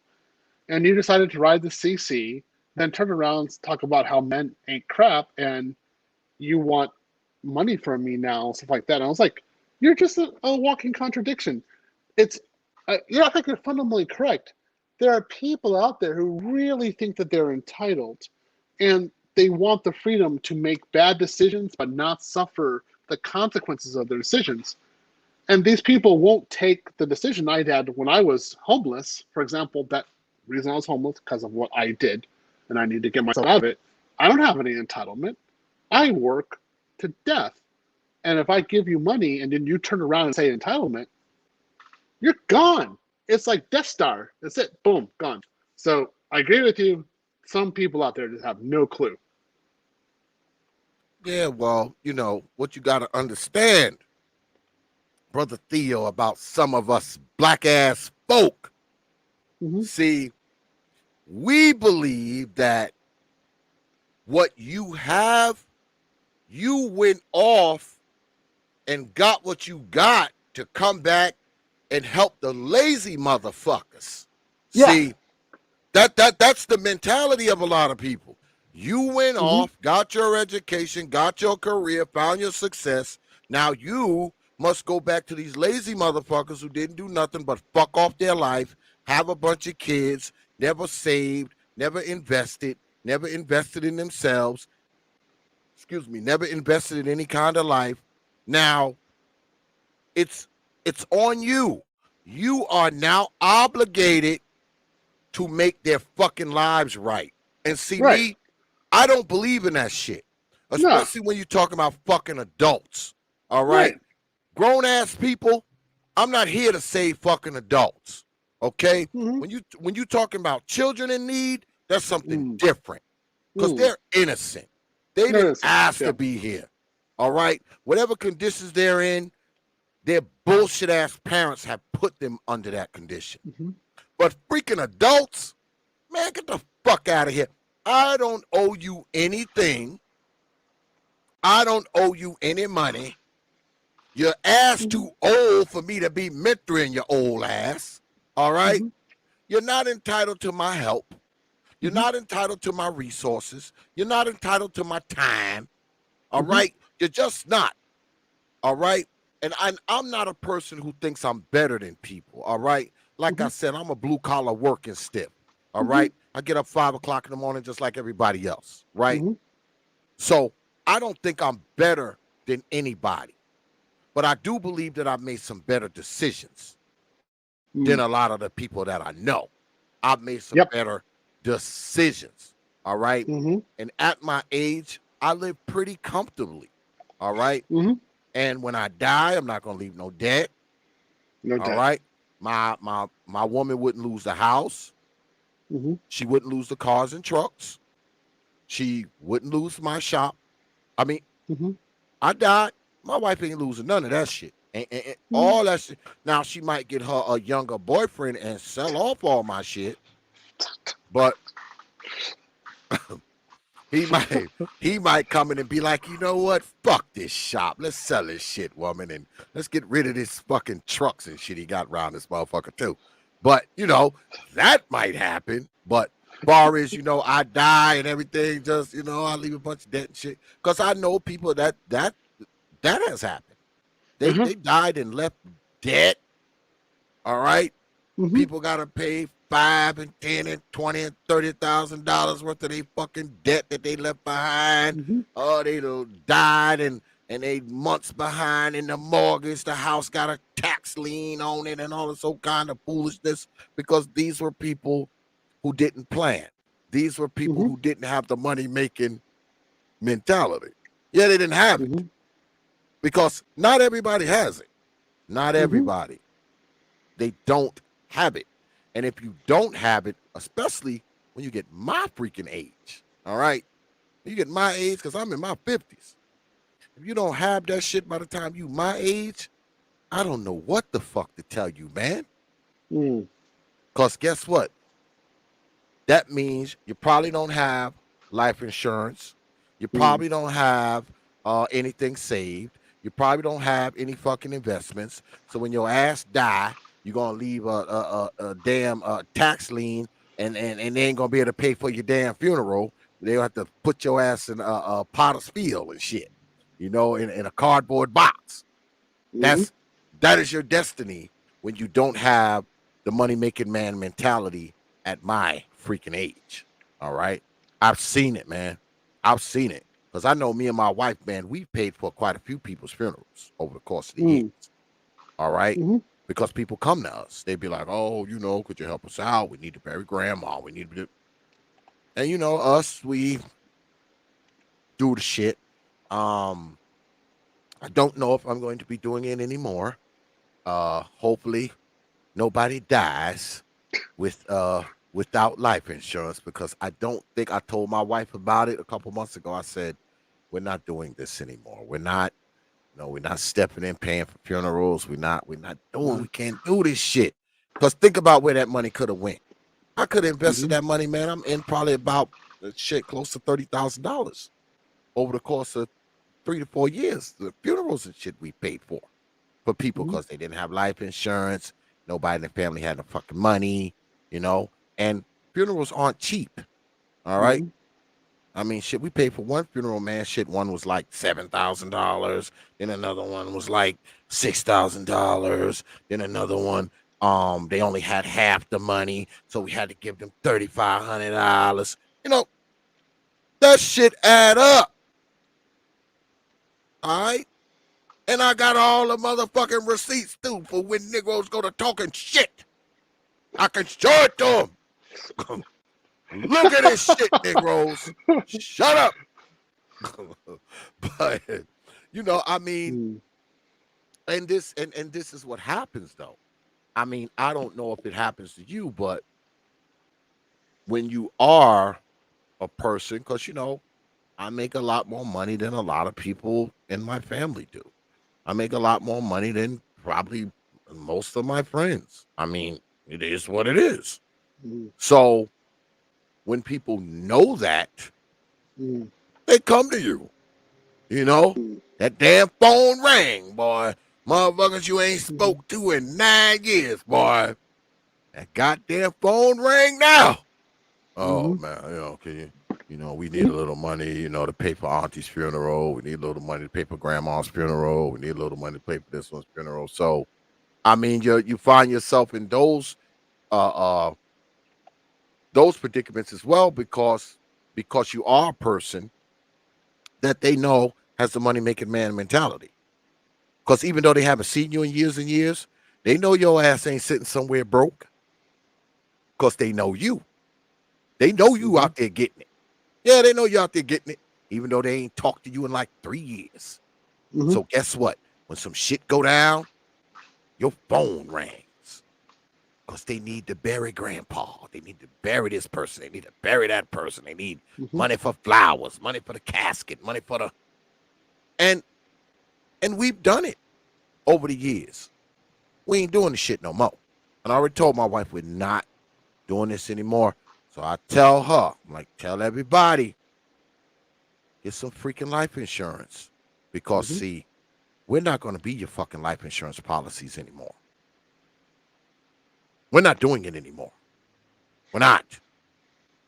And you decided to ride the CC, then turn around and talk about how men ain't crap and you want money from me now, stuff like that. And I was like, you're just a walking contradiction. I think you're fundamentally correct. There are people out there who really think that they're entitled and they want the freedom to make bad decisions but not suffer the consequences of their decisions. And these people won't take the decision I had when I was homeless. For example, that reason I was homeless because of what I did, and I need to get myself out of it. I don't have any entitlement. I work to death. And if I give you money and then you turn around and say entitlement, you're gone. It's like Death Star. That's it. Boom, gone. So I agree with you. Some people out there just have no clue. Yeah, well, what you got to understand, Brother Theo, about some of us black ass folk. Mm-hmm. See, we believe that what you have, you went off and got what you got to come back and help the lazy motherfuckers. Yeah. See, that's the mentality of a lot of people. You went off, got your education, got your career, found your success. Now you must go back to these lazy motherfuckers who didn't do nothing but fuck off their life, have a bunch of kids, never saved, never invested in themselves. Excuse me, never invested in any kind of life. Now, it's on you. You are now obligated to make their fucking lives right. And see, me, I don't believe in that shit. Especially when you're talking about fucking adults. All right? Grown ass people, I'm not here to save fucking adults. Okay? When you talking about children in need, that's something different. Because they're innocent. They didn't ask to be here. All right? Whatever conditions they're in, their bullshit ass parents have put them under that condition. But freaking adults, man, get the fuck out of here. I don't owe you anything. I don't owe you any money. Your ass too old for me to be mentoring your old ass. All right? You're not entitled to my help. You're not entitled to my resources. You're not entitled to my time. All right? You're just not. All right? And I'm not a person who thinks I'm better than people. All right? Like I said, I'm a blue-collar working stiff. All right? I get up 5 o'clock in the morning just like everybody else. Right? So I don't think I'm better than anybody. But I do believe that I've made some better decisions. than a lot of the people that I know. I've made some Yep. better decisions. All right. Mm-hmm. And at my age, I live pretty comfortably. All right. Mm-hmm. And when I die, I'm not gonna leave no debt. No All debt. right. My woman wouldn't lose the house. Mm-hmm. She wouldn't lose the cars and trucks. She wouldn't lose my shop. I mean, Mm-hmm. I died. My wife ain't losing none of that shit. And all that shit. Now she might get her a younger boyfriend and sell off all my shit, but he might come in and be like, you know what? Fuck this shop. Let's sell this shit, woman, and let's get rid of this fucking trucks and shit he got around this motherfucker too. But that might happen. But far as I die and everything, just I leave a bunch of debt and shit. Because I know people that has happened. They Uh-huh. they died and left debt. All right. Mm-hmm. People gotta pay $5 and $10 and $20 and $30,000 worth of their fucking debt that they left behind. Mm-hmm. Oh, they died and they months behind in the mortgage. The house got a tax lien on it and all this old kind of foolishness because these were people who didn't plan. These were people who didn't have the money making mentality. Yeah, they didn't have it because not everybody has it. Not everybody. They don't have it. And if you don't have it, especially when you get my freaking age, all right? You get my age, because I'm in my 50s. If you don't have that shit by the time you my age, I don't know what the fuck to tell you, man. Because guess what? That means you probably don't have life insurance. You probably don't have anything saved. You probably don't have any fucking investments. So when your ass die, you're gonna leave a damn tax lien, and they ain't gonna be able to pay for your damn funeral. They'll have to put your ass in a pot of steel and shit, in a cardboard box. That is your destiny when you don't have the money making man mentality at my freaking age. All right, I've seen it, man. I've seen it because I know me and my wife, man. We paid for quite a few people's funerals over the course of the years. All right. Because people come to us. They'd be like, oh, could you help us out? We need to bury grandma. We need to. And us, we do the shit. I don't know if I'm going to be doing it anymore. Hopefully nobody dies without life insurance, because I don't think I told my wife about it a couple months ago. I said, we're not doing this anymore. We're not stepping in paying for funerals. We're not doing, we can't do this shit. Because think about where that money could have went. I could have invested that money, man. I'm in probably about close to $30,000 over the course of 3 to 4 years. The funerals and shit we paid for people because they didn't have life insurance. Nobody in the family had no fucking money, and funerals aren't cheap. All right. I mean, shit, we paid for one funeral, man. Shit, one was like $7,000. Then another one was like $6,000. Then another one, they only had half the money, so we had to give them $3,500. That shit add up. All right. And I got all the motherfucking receipts too for when Negroes go to talking shit. I can show it to them. Look at this shit, Negroes. Shut up. But I mean, and this is what happens though. I mean, I don't know if it happens to you, but when you are a person, because I make a lot more money than a lot of people in my family do. I make a lot more money than probably most of my friends. I mean, it is what it is. So when people know that, they come to you. That damn phone rang, boy. Motherfuckers you ain't spoke to in 9 years, boy. That goddamn phone rang now. Oh man, can you, we need a little money, to pay for Auntie's funeral. We need a little money to pay for Grandma's funeral. We need a little money to pay for this one's funeral. So, I mean, you find yourself in those predicaments as well because you are a person that they know has the money making man mentality. Because even though they haven't seen you in years and years, They know your ass ain't sitting somewhere broke because they know you. They know you out there getting it. Yeah, they know you out there getting it, even though they ain't talked to you in like 3 years. So guess what? When some shit go down, your phone rings because they need to bury grandpa. They need to bury this person. They need to bury that person. They need money for flowers, money for the casket, money for the and we've done it over the years. We ain't doing the shit no more. And I already told my wife we're not doing this anymore. So I tell her, I'm like, tell everybody, get some freaking life insurance. Because see, we're not going to be your fucking life insurance policies anymore. We're not doing it anymore. We're not.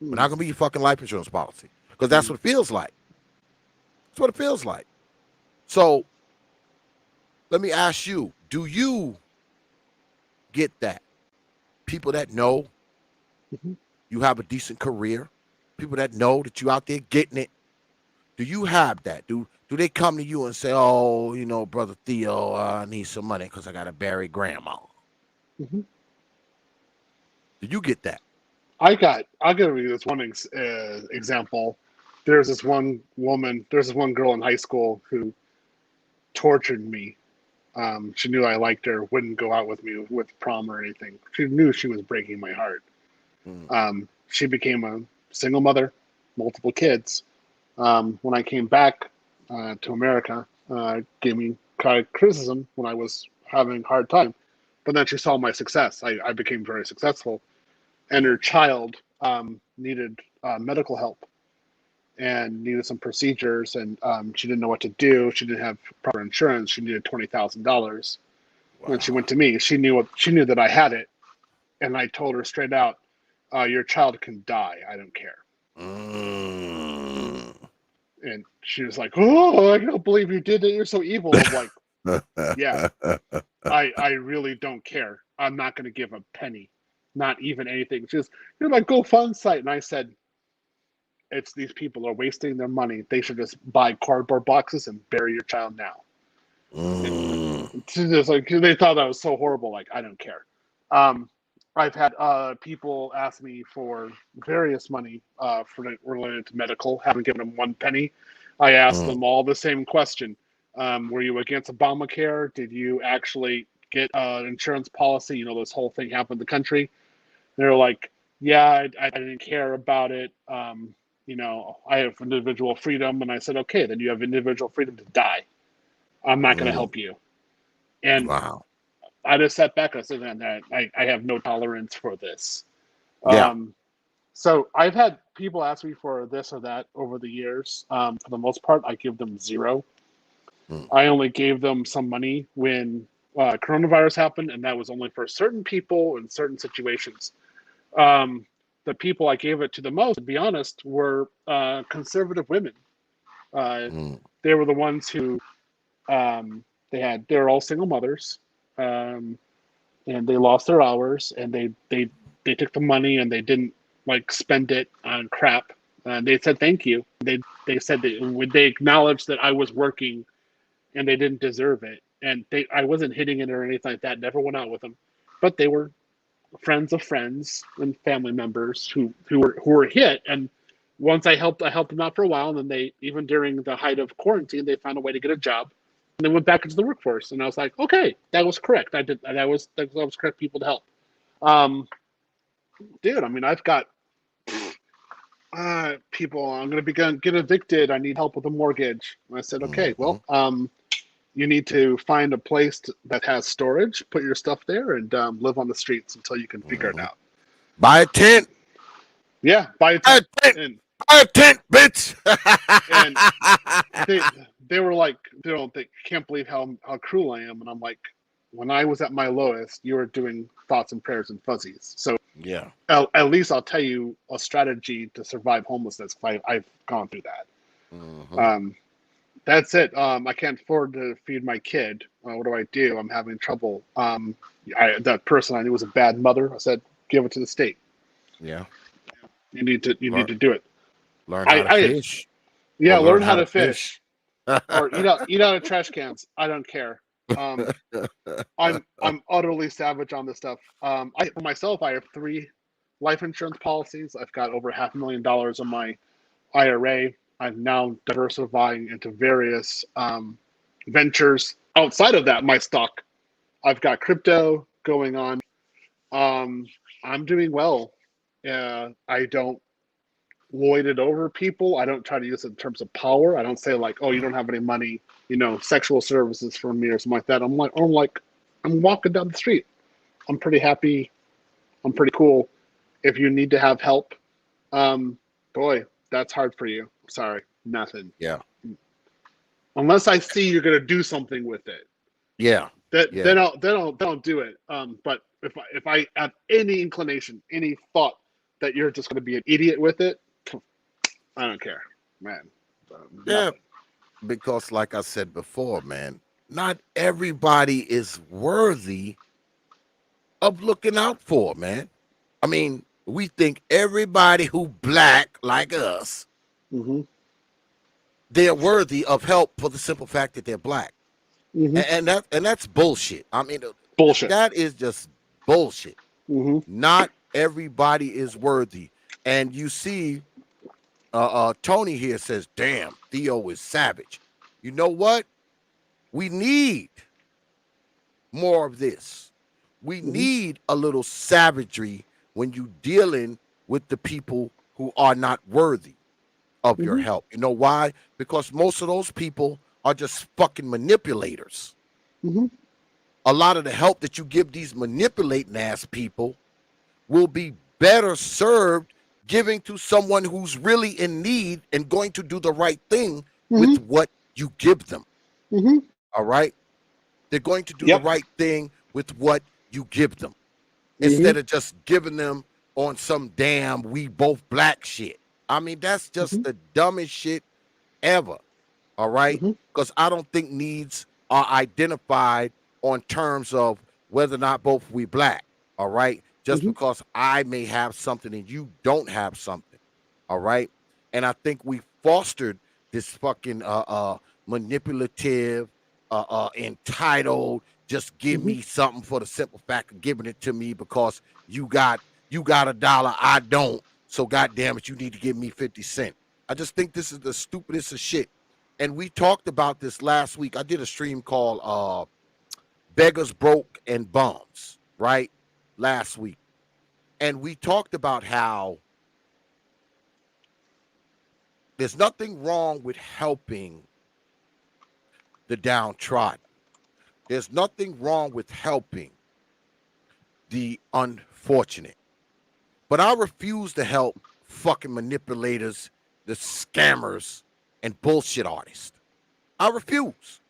We're not going to be your fucking life insurance policy. Because that's what it feels like. That's what it feels like. So let me ask you, do you get that? People that know you have a decent career, people that know that you out there getting it, do you have that? Do they come to you and say, oh, you know, Brother Theo, I need some money because I got to bury grandma? Do you get that? I'll give you this one example. There's this one girl in high school who tortured me. She knew I liked her, wouldn't go out with me with prom or anything. She knew she was breaking my heart. She became a single mother, multiple kids. When I came back to America, gave me criticism when I was having a hard time. But then she saw my success. I became very successful. And her child needed medical help and needed some procedures, and she didn't know what to do. She didn't have proper insurance. She needed $20,000. When she went to me, she knew that I had it, and I told her straight out, "Your child can die. I don't care." And she was like, "Oh, I can't believe you did it. You're so evil." I'm like, "Yeah, I really don't care. I'm not going to give a penny, not even anything." She goes, "You're my GoFund site," and I said, "It's these people are wasting their money. They should just buy cardboard boxes and bury your child now." She just like they thought that was so horrible. Like I don't care. I've had people ask me for various money related to medical. Haven't given them one penny. I asked them all the same question. Were you against Obamacare? Did you actually get an insurance policy? You know, this whole thing happened in the country. They're like, yeah, I didn't care about it. You know, I have individual freedom. And I said, okay, then you have individual freedom to die. I'm not going to help you. And Wow. I just sat back and I said, man, I have no tolerance for this. Yeah. So I've had people ask me for this or that over the years. For the most part, I give them zero. I only gave them some money when coronavirus happened, and that was only for certain people in certain situations. The people I gave it to the most, to be honest, were conservative women. They were the ones who they're all single mothers, and they lost their hours, and they took the money and they didn't like spend it on crap. They said thank you. They said they acknowledged that I was working, and they didn't deserve it. And I wasn't hitting it or anything like that. Never went out with them, but they were friends of friends and family members who were hit. And once I helped them out for a while, and then they, even during the height of quarantine, they found a way to get a job, and they went back into the workforce. And I was like, okay, that was correct. That was correct people to help. Dude, I mean, I've got people. I'm going to get evicted. I need help with a mortgage. And I said, okay, well, you need to find a place that has storage, put your stuff there, and live on the streets until you can figure it out. Buy a tent. Yeah, buy a tent. Buy a tent, bitch. And they were like, they can't believe how cruel I am. And I'm like, when I was at my lowest, you were doing thoughts and prayers and fuzzies. So yeah, at least I'll tell you a strategy to survive homelessness. I've gone through that. That's it. I can't afford to feed my kid. What do I do? I'm having trouble. That person I knew was a bad mother. I said, give it to the state. Yeah. You need to do it. Learn how to fish. Yeah, learn how to fish. Or eat out of trash cans. I don't care. I'm utterly savage on this stuff. For myself, I have 3 life insurance policies. I've got over $500,000 on my IRA. I'm now diversifying into various ventures outside of that. My stock, I've got crypto going on. I'm doing well. I don't lord it over people. I don't try to use it in terms of power. I don't say like, "Oh, you don't have any money, sexual services for me" or something like that. I'm walking down the street. I'm pretty happy. I'm pretty cool. If you need to have help, boy, that's hard for you. Sorry, nothing. Yeah. Unless I see you're gonna do something with it, Yeah. then I'll do it. But if I have any inclination, any thought that you're just gonna be an idiot with it, I don't care, man. Yeah. Nothing. Because like I said before, man, not everybody is worthy of looking out for, man. I mean, we think everybody who black like us, Mm-hmm. they're worthy of help for the simple fact that they're black. Mm-hmm. And that's bullshit. I mean, Bullshit. that is just bullshit. Mm-hmm. Not everybody is worthy. And you see, Tony here says, damn, Theo is savage. You know what? We need more of this. We need a little savagery when you dealing with the people who are not worthy of your help. You know why? Because most of those people are just fucking manipulators. Mm-hmm. A lot of the help that you give these manipulating ass people will be better served giving to someone who's really in need and going to do the right thing with what you give them. Mm-hmm. All right? They're going to do Yep. the right thing with what you give them instead of just giving them on some damn we both black shit. I mean, that's just the dumbest shit ever. All right? Because I don't think needs are identified on terms of whether or not both we black. All right? Just because I may have something and you don't have something. All right? And I think we fostered this fucking manipulative, entitled, just give me something for the simple fact of giving it to me because you got $1, I don't. So goddamn it, you need to give me 50 cents. I just think this is the stupidest of shit. And we talked about this last week. I did a stream called Beggars, Broke, and Bums, right? Last week. And we talked about how there's nothing wrong with helping the downtrodden. There's nothing wrong with helping the unfortunate. But I refuse to help fucking manipulators, the scammers, and bullshit artists. I refuse.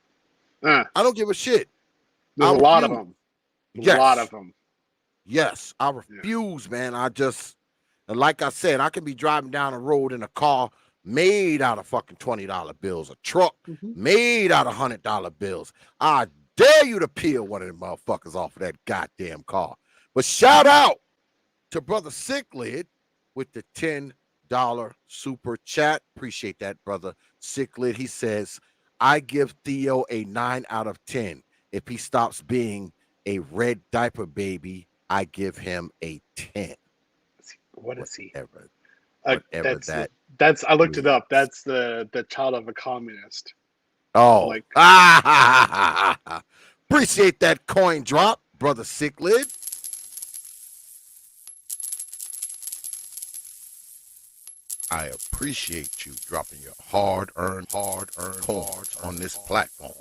I don't give a shit. There's a lot of them. Yes. A lot of them. Yes, I refuse, man. And like I said, I can be driving down the road in a car made out of fucking $20 bills, a truck made out of $100 bills. I dare you to peel one of them motherfuckers off of that goddamn car. But shout out to Brother Sicklid with the $10 super chat. Appreciate that, Brother Sicklid. He says, I give Theo a 9 out of 10. If he stops being a red diaper baby, I give him a 10. What is he? Whatever that's I looked it up. That's the child of a communist. Oh, appreciate that coin drop, Brother Sicklid. I appreciate you dropping your hard-earned coins on this platform.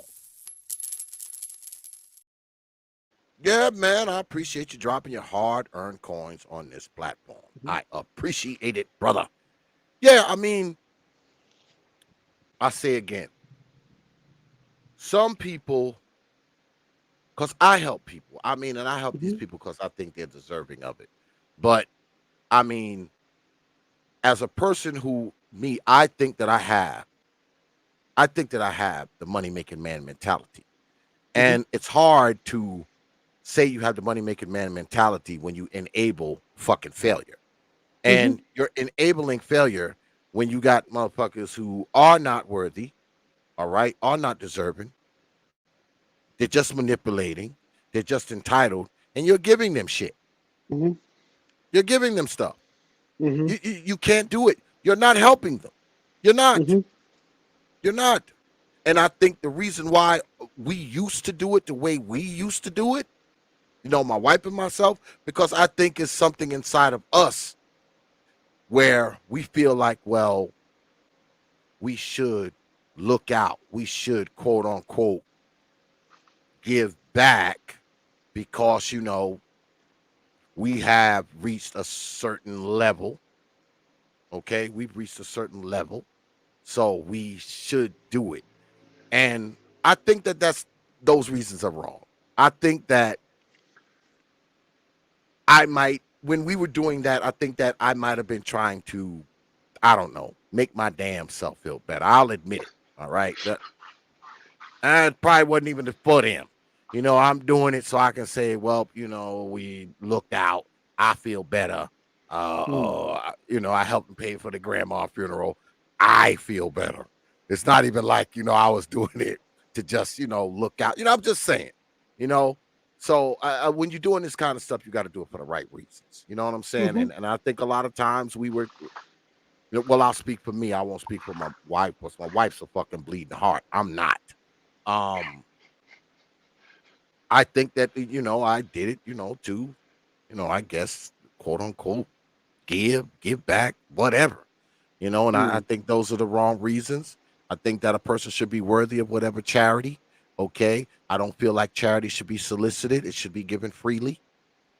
Yeah, man, I appreciate you dropping your hard-earned coins on this platform. I appreciate it, brother. Yeah, I mean, I say again, some people, because I help people. I mean, and I help these people because I think they're deserving of it. But, I mean, as a person I think that I have the money-making man mentality. And it's hard to say you have the money-making man mentality when you enable fucking failure. And you're enabling failure when you got motherfuckers who are not worthy, all right, are not deserving, They're just manipulating. They're just entitled, and you're giving them shit. Mm-hmm. You're giving them stuff. Mm-hmm. You can't do it. You're not helping them. You're not. Mm-hmm. You're not. And I think the reason why we used to do it the way we used to do it, my wife and myself, because I think it's something inside of us where we feel like, well, we should look out. We should, quote unquote, give back because, we have reached a certain level. Okay. We've reached a certain level. So we should do it. And I think that those reasons are wrong. I think that when we were doing that, I think that I might have been trying to, I don't know, make my damn self feel better. I'll admit it. All right. It probably wasn't even for them. I'm doing it so I can say, well, we looked out. I feel better. I helped them pay for the grandma funeral. I feel better. It's not even like, I was doing it to just, look out. I'm just saying, you know. So when you're doing this kind of stuff, you got to do it for the right reasons. You know what I'm saying? Mm-hmm. And I think a lot of times we were, well, I'll speak for me. I won't speak for my wife, because my wife's a fucking bleeding heart. I'm not. I think that, I did it, to, I guess, quote unquote, give back, whatever, and I think those are the wrong reasons. I think that a person should be worthy of whatever charity. Okay. I don't feel like charity should be solicited. It should be given freely.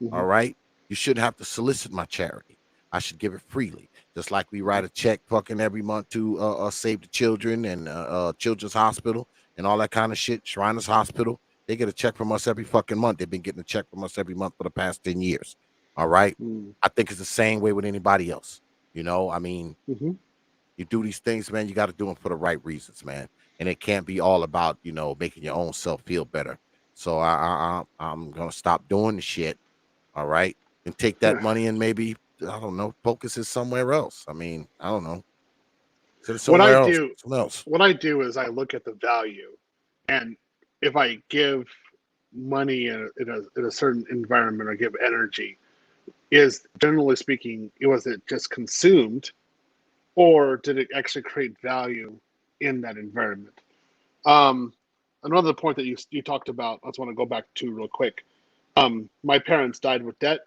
Mm-hmm. All right. You shouldn't have to solicit my charity. I should give it freely. Just like we write a check fucking every month to Save the Children and Children's Hospital and all that kind of shit. Shriners Hospital. They get a check from us every fucking month. They've been getting a check from us every month for the past 10 years. All right. I think it's the same way with anybody else. I mean, you do these things, man, you got to do them for the right reasons, man. And it can't be all about, making your own self feel better. So I'm going to stop doing the shit. All right. And take that money and maybe, I don't know, focus it somewhere else. I mean, I don't know. What I Else. do, Somewhere else. what I do is I look at the value, and if I give money in a certain environment or give energy, is generally speaking, was it just consumed, or did it actually create value in that environment? Another point that you talked about, I just want to go back to real quick. My parents died with debt,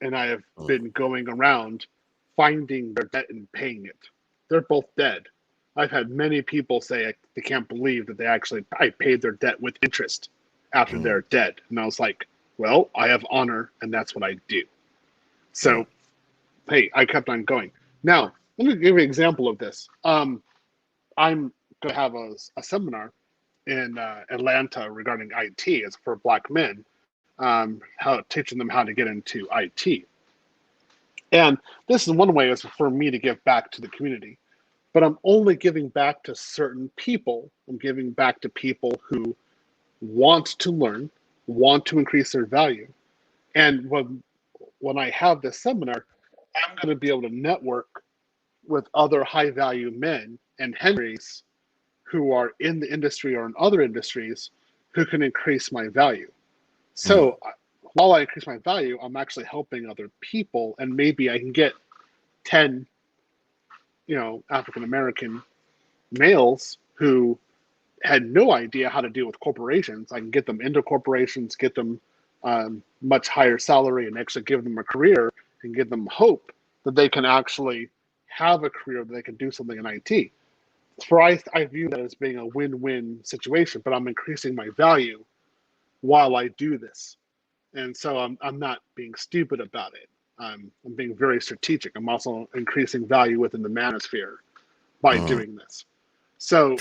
and I have been going around finding their debt and paying it. They're both dead. I've had many people say they can't believe that I paid their debt with interest after they're dead. And I was like, well, I have honor, and that's what I do. So, hey, I kept on going. Now, let me give you an example of this. I'm going to have a seminar in Atlanta regarding IT. It's for Black men, teaching them how to get into IT. And this is one way is for me to give back to the community. But I'm only giving back to certain people. I'm giving back to people who want to learn, want to increase their value. And when I have this seminar, I'm going to be able to network with other high value men and Henrys who are in the industry or in other industries who can increase my value. So while I increase my value, I'm actually helping other people, and maybe I can get 10, African American males who had no idea how to deal with corporations. I can get them into corporations, get them much higher salary, and actually give them a career and give them hope that they can actually have a career, that they can do something in IT. I view that as being a win-win situation, but I'm increasing my value while I do this. And so I'm not being stupid about it. I'm being very strategic. I'm also increasing value within the manosphere by doing this. So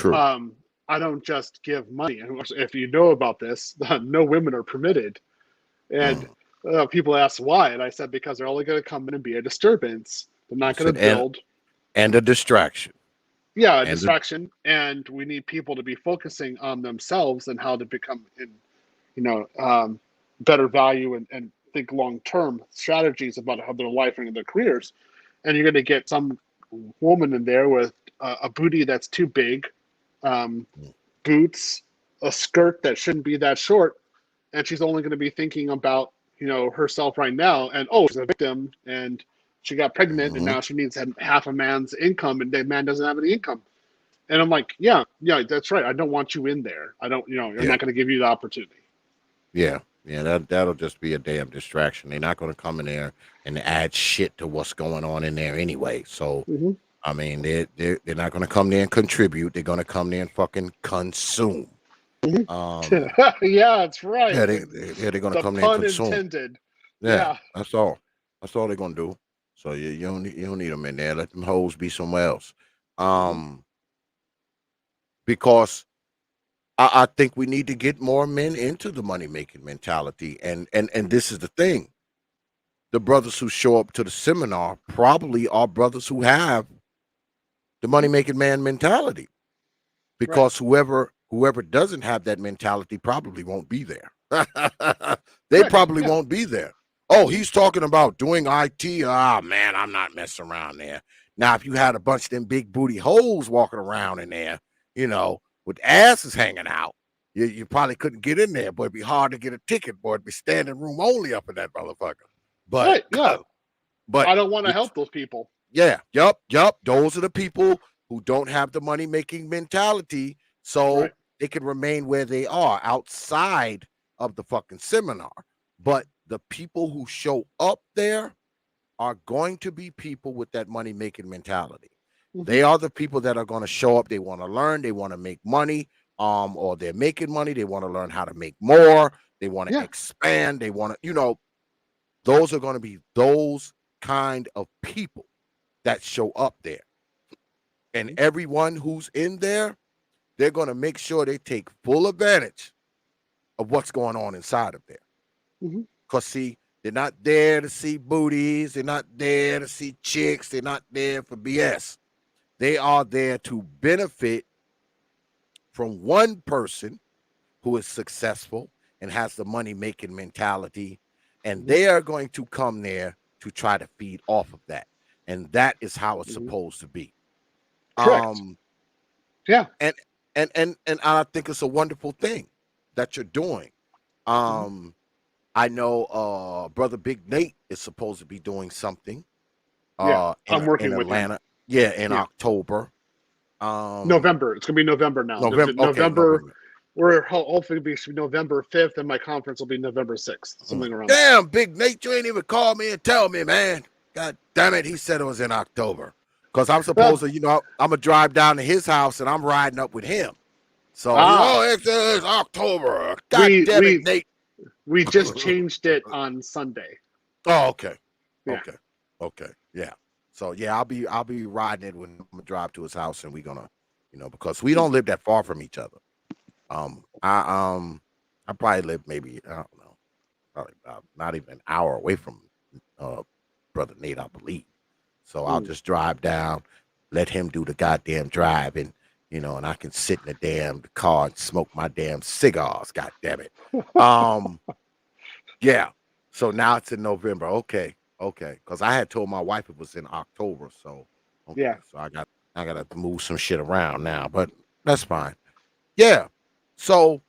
I don't just give money. And if you know about this, no women are permitted. And people ask why, and I said because they're only going to come in and be a disturbance. They're not going to build. And a distraction. Yeah, a distraction. And we need people to be focusing on themselves and how to become, better value and think long-term strategies about how their life and their careers. And you're going to get some woman in there with a booty that's too big, boots, a skirt that shouldn't be that short, and she's only going to be thinking about, herself right now, and she's a victim, and she got pregnant, and now she needs half a man's income, and the man doesn't have any income. And I'm like, yeah, that's right. I don't want you in there. I don't, you're not going to give you the opportunity. Yeah, that'll just be a damn distraction. They're not going to come in there and add shit to what's going on in there anyway. So, I mean, they're not going to come there and contribute. They're going to come there and fucking consume. Yeah, that's right. Yeah, they're going to The come there and pun consume. intended. Yeah, that's all. That's all they're going to do. So you don't need them in there. Let them hoes be somewhere else. Because I think we need to get more men into the money making mentality. And this is the thing. The brothers who show up to the seminar probably are brothers who have the money making man mentality. Because whoever doesn't have that mentality probably won't be there. They probably won't be there. Oh, he's talking about doing IT. Ah, man, I'm not messing around there. Now, if you had a bunch of them big booty hoes walking around in there, with asses hanging out, you probably couldn't get in there, but it'd be hard to get a ticket, boy. It'd be standing room only up in that motherfucker. But, but I don't want to help those people. Yeah, yup. Those are the people who don't have the money making mentality, so they can remain where they are outside of the fucking seminar. But the people who show up there are going to be people with that money making mentality. They are the people that are going to show up. They want to learn. They want to make money. Or they're making money. They want to learn how to make more. They want to expand. They want to, those are going to be those kind of people that show up there. And everyone who's in there, they're going to make sure they take full advantage of what's going on inside of there. Because, see, they're not there to see booties. They're not there to see chicks. They're not there for BS. They are there to benefit from one person who is successful and has the money-making mentality, and they are going to come there to try to feed off of that. And that is how it's supposed to be. Correct. And I think it's a wonderful thing that you're doing. I know Brother Big Nate is supposed to be doing something. I'm working in with Atlanta. him. Yeah, in October. November. It's gonna be November now. November. We're hopefully be November 5th, and my conference will be November 6th. Something around. Damn, Big Nate, you ain't even called me and tell me, man. God damn it, he said it was in October. Because I'm supposed to, I'm gonna drive down to his house and I'm riding up with him. So it's October. God damn it, Nate. We just changed it on Sunday. Oh, okay. Okay. Yeah. So yeah, I'll be riding it when I'm gonna drive to his house, and we're gonna, because we don't live that far from each other. I probably live maybe, I don't know, probably about not even an hour away from Brother Nate, I believe. So I'll just drive down, let him do the goddamn drive, and and I can sit in the damn car and smoke my damn cigars. God damn it. Yeah. So now it's in November. Okay. Because I had told my wife it was in October. So So I gotta move some shit around now, but that's fine. Yeah. So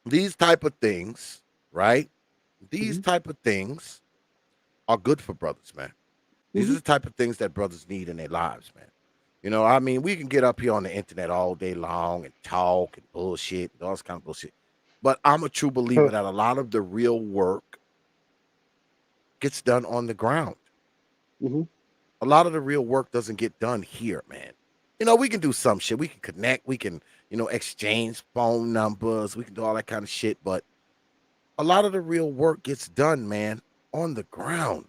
these type of things, right? These type of things are good for brothers, man. These are the type of things that brothers need in their lives, man. I mean, we can get up here on the internet all day long and talk and bullshit and all this kind of bullshit. But I'm a true believer that a lot of the real work gets done on the ground. A lot of the real work doesn't get done here, man. We can do some shit. We can connect. We can, exchange phone numbers. We can do all that kind of shit. But a lot of the real work gets done, man, on the ground.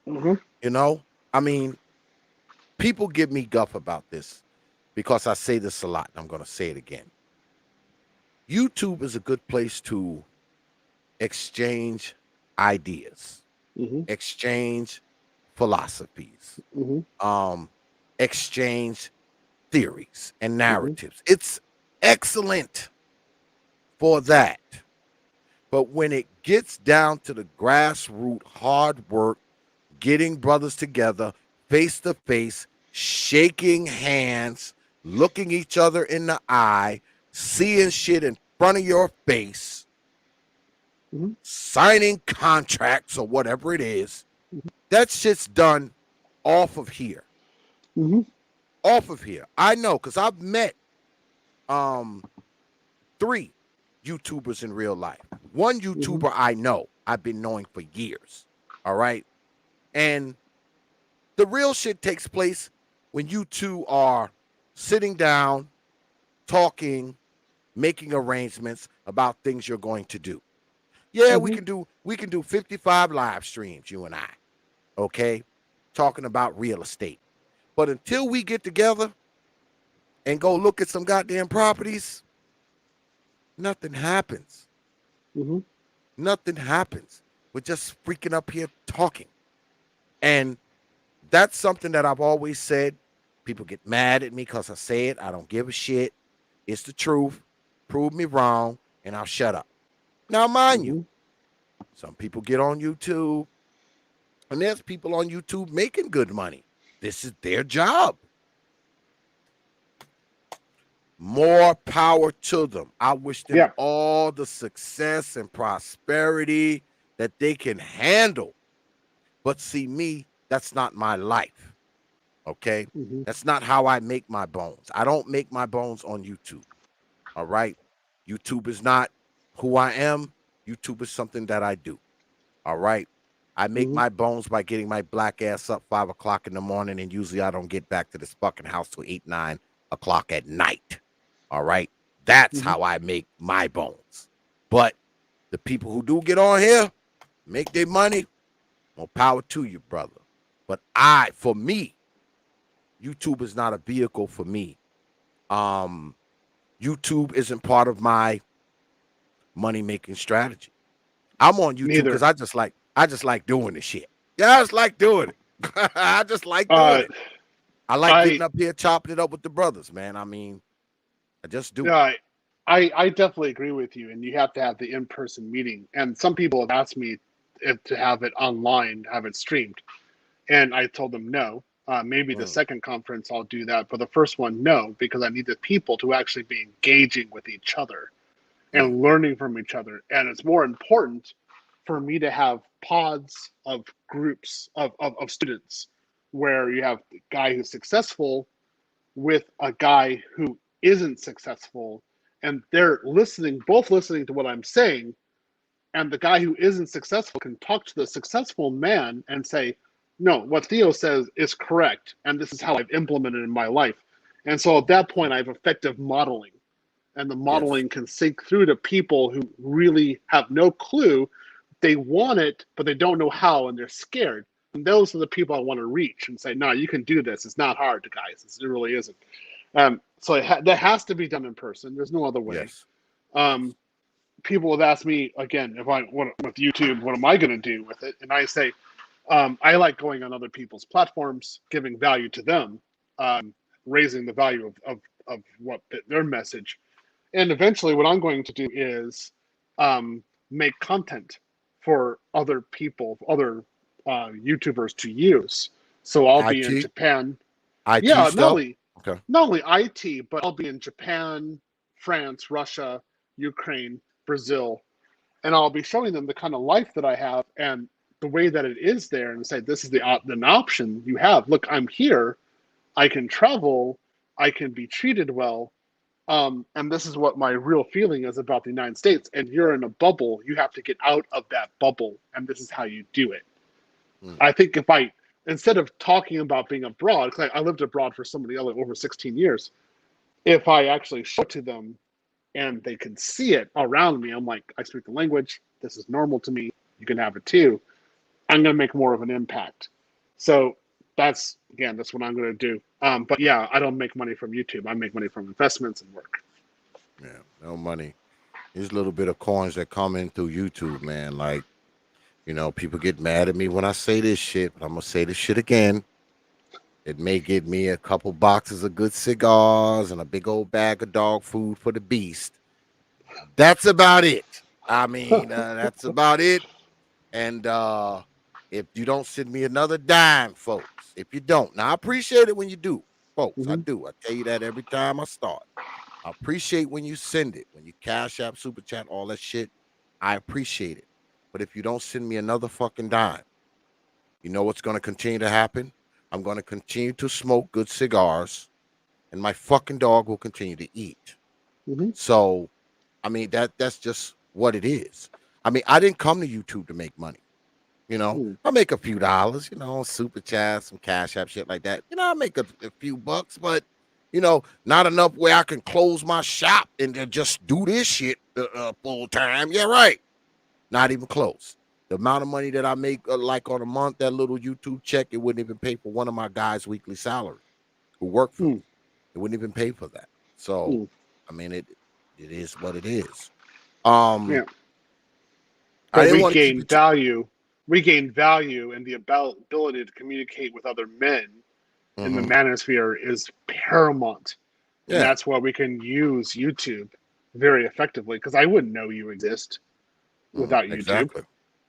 I mean, people give me guff about this because I say this a lot, and I'm going to say it again. YouTube is a good place to exchange ideas, exchange philosophies, exchange theories and narratives. It's excellent for that. But when it gets down to the grassroots hard work, getting brothers together, face to face, shaking hands, looking each other in the eye, seeing shit and front of your face, Mhm. signing contracts or whatever it is. That shit's done off of here. Mhm. Off of here. I know, because I've met 3 YouTubers in real life. One YouTuber I know, I've been knowing for years. All right. And the real shit takes place when you two are sitting down, talking, making arrangements about things you're going to do. Yeah, we can do 55 live streams, you and I. Okay? Talking about real estate. But until we get together and go look at some goddamn properties, nothing happens. Mhm. Nothing happens. We're just freaking up here talking. And that's something that I've always said. People get mad at me because I say it. I don't give a shit. It's the truth. Prove me wrong, and I'll shut up. Now, mind you, some people get on YouTube, and there's people on YouTube making good money. This is their job. More power to them. I wish them Yeah. all the success and prosperity that they can handle. But see, me, that's not my life. Okay? Mhm. That's not how I make my bones. I don't make my bones on YouTube. All right? YouTube is not who I am. YouTube is something that I do. All right? I make Mhm. my bones by getting my black ass up 5 o'clock in the morning, and usually I don't get back to this fucking house till 8, 9 o'clock at night. All right? That's Mhm. how I make my bones. But the people who do get on here, make their money, more power to you, brother. But for me, YouTube is not a vehicle for me. YouTube isn't part of my money making strategy. I'm on YouTube because Neither. I just like doing the shit. Yeah, I just like doing it. I just like doing Uh, it. I like I getting up here chopping it up with the brothers, man. I mean, I just do. no, I definitely agree with you, and you have to have the in-person meeting. And some people have asked me if to have it online, have it streamed, and I told them no. Maybe the Mm, second conference I'll do that, but the first one no, because I need the people to actually be engaging with each other mm. and learning from each other. And it's more important for me to have pods of groups of students where you have the guy who's successful with a guy who isn't successful, and they're listening, both listening to what I'm saying, and the guy who isn't successful can talk to the successful man and say, no, what Theo says is correct, and this is how I've implemented in my life. And so at that point I have effective modeling, and the Yes. modeling can sink through to people who really have no clue. They want it, but they don't know how, and they're scared. And those are the people I want to reach and say, no, you can do this. It's not hard, guys. It really isn't. So that has to be done in person. There's no other way. Yes. Yes. Um, People have asked me again, if I with YouTube, what am I going to do with it? And I say, I like going on other people's platforms, giving value to them, raising the value of what their message. And eventually, what I'm going to do is make content for other people, other YouTubers to use. So I'll be in IT, Japan. IT Yeah, stuff. Okay. not only IT, but I'll be in Japan, France, Russia, Ukraine, Brazil, and I'll be showing them the kind of life that I have and the way that it is there, and say this is an option you have. Look, I'm here. I can travel. I can be treated well. And this is what my real feeling is about the United States. And you're in a bubble. You have to get out of that bubble, and this is how you do it. Mm. I think if I, instead of talking about being abroad, because I lived abroad for somebody else over 16 years, if I actually show it to them and they can see it around me, I'm like, I speak the language. This is normal to me. You can have it too. I'm going to make more of an impact. So that's what I'm going to do. But yeah, I don't make money from YouTube. I make money from investments and work. Yeah. No money. These little bit of coins that come in through YouTube, man. Like, people get mad at me when I say this shit, but I'm gonna say this shit again. It may get me a couple boxes of good cigars and a big old bag of dog food for the beast. That's about it. I mean, that's about it. And if you don't send me another dime, folks, if you don't, now I appreciate it when you do, folks. I Mm-hmm. do. I tell you that every time I start. I appreciate when you send it, when you cash app, super chat, all that shit. I appreciate it. But if you don't send me another fucking dime, you know what's going to continue to happen? I'm going to continue to smoke good cigars, and my fucking dog will continue to eat. Mm-hmm. So, I mean, that's just what it is. I mean, I didn't come to YouTube to make money. You know, I make a few dollars, you know, super chat, some cash app, shit like that. You know, I make a few bucks, but you know, not enough where I can close my shop and then just do this shit full time. Yeah, right. Not even close. The amount of money that I make, like on a month, that little YouTube check, it wouldn't even pay for one of my guys' weekly salary who work for me. It wouldn't even pay for that. So, I mean, it is what it is. Yeah. I But didn't we want to keep gain it. value. We gain value, and the ability to communicate with other men in the manosphere is paramount. And Yeah. that's why we can use YouTube very effectively, because I wouldn't know you exist without YouTube, Exactly.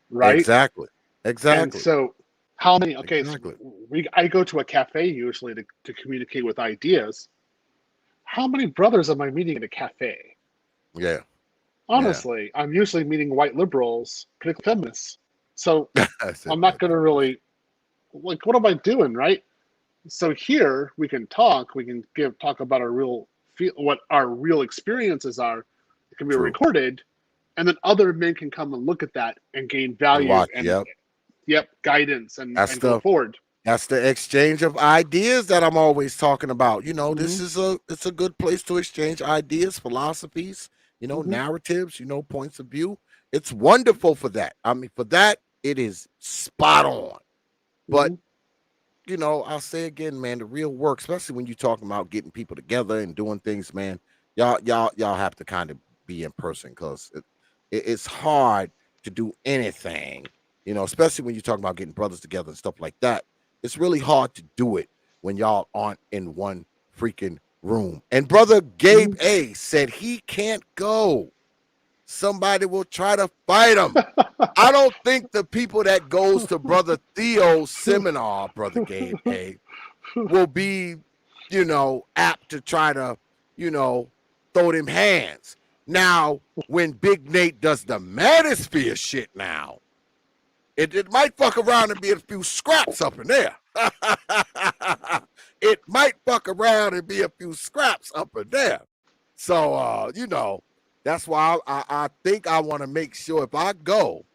right? Exactly. And Exactly. so how many, okay, so Exactly. I go to a cafe usually to communicate with ideas. How many brothers am I meeting at a cafe? Yeah. Yeah. Honestly, I'm usually meeting white liberals, critical feminists. So That's it. I'm not going to really, like, what am I doing, right? So here we can talk. We can talk about our real what our real experiences are. It can be True. recorded, and then other men can come and look at that and gain And value watch. and Yep. guidance and That's go the forward. that's the exchange of ideas that I'm always talking about. You know, Mm-hmm. this is it's a good place to exchange ideas, philosophies, you know, Mm-hmm. narratives, you know, points of view. It's wonderful for that. I mean, for that, it is spot on. But Mm-hmm. you know, I'll say again, man, the real work, especially when you're talking about getting people together and doing things, man, y'all have to kind of be in person because it's hard to do anything, you know, especially when you're talking about getting brothers together and stuff like that. It's really hard to do it when y'all aren't in one freaking room. And brother Gabe A said he can't go. Somebody will try to fight him. I don't think the people that goes to Brother Theo's seminar, Brother Gabe A, will be, you know, apt to try to, you know, throw them hands. Now, when Big Nate does the manosphere shit now, it might fuck around and be a few scraps up in there. It might fuck around and be a few scraps up in there. So, you know, that's why I think I want to make sure if I go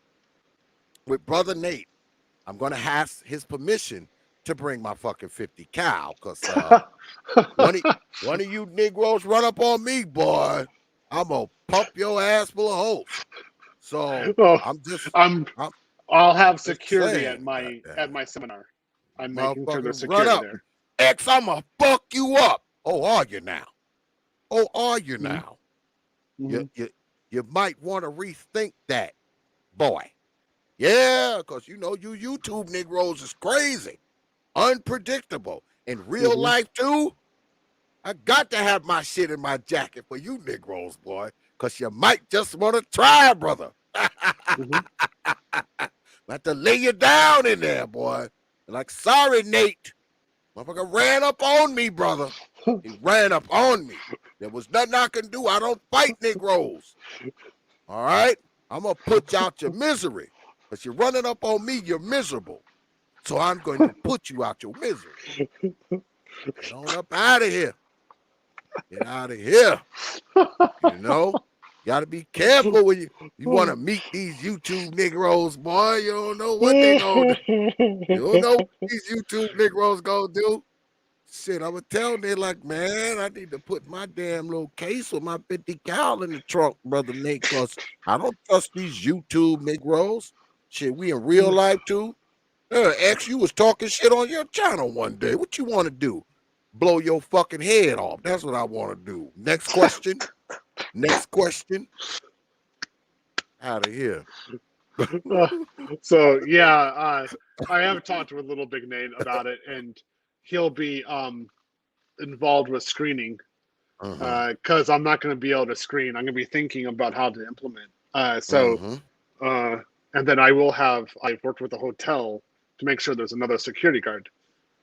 with Brother Nate, I'm going to ask his permission to bring my fucking 50 cal because one of you Negroes run up on me, boy, I'm going to pump your ass full of holes. So Oh, I'm just, I'm. I'm, I'll I'm have just security saying, at my seminar. I'm making sure motherfucker, there's run security up. there. X, I'm going to fuck you up. Oh, are you now? Oh, are you Mm-hmm. now? Mm-hmm. You might want to rethink that, boy. Yeah, because you know you YouTube Negroes is crazy, unpredictable. In real Mm-hmm. life, too, I got to have my shit in my jacket for you Negroes, boy, because you might just want to try, brother. Mm-hmm. Have to lay you down in there, boy. Like, sorry, Nate. Motherfucker ran up on me, brother. He ran up on me. There was nothing I can do. I don't fight Negroes. All right? I'm going to put you out your misery. Because you're running up on me, you're miserable. So I'm going to put you out your misery. Get on up out of here. Get out of here. You know? You got to be careful when you want to meet these YouTube Negroes, boy. You don't know what they going to do. You don't know what these YouTube Negroes going to do. Shit, I would tell them, they're like, man, I need to put my damn little case with my 50 cal in the trunk, Brother Nate, because I don't trust these YouTube Negroes. Shit, we in real life too. X, you was talking shit on your channel one day. What you want to do? Blow your fucking head off. That's what I want to do. Next question. Next question. Out of here. So yeah, I have talked with Little Big Nate about it, and he'll be involved with screening because I'm not going to be able to screen. I'm going to be thinking about how to implement. And then I've worked with the hotel to make sure there's another security guard.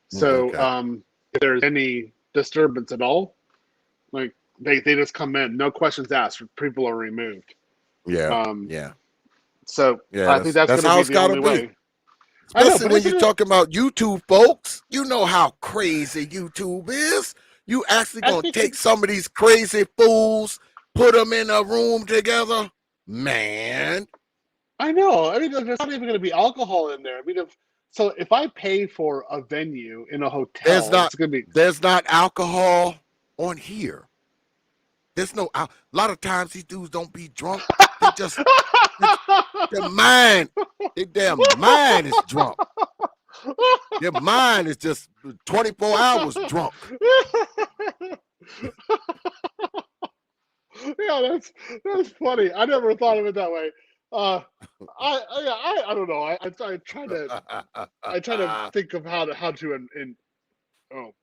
So Okay. if there's any disturbance at all, like They just come in, no questions asked. People are removed. Yeah, Um, yeah, so yeah. I think that's That's going to how be it's the got to only be. way. I know, Especially but when isn't you're it? talking about YouTube, folks. You know how crazy YouTube is. You actually I gonna think take some of these crazy fools, put them in a room together, man. I know. I mean, there's not even going to be alcohol in there. I mean, if I pay for a venue in a There's hotel, not it's going to be. there's not alcohol on here. There's no. A lot of times these dudes don't be drunk. They just their mind, their damn mind is drunk. Their mind is just 24 hours drunk. Yeah, that's funny. I never thought of it that way. I don't know. I try to think of how to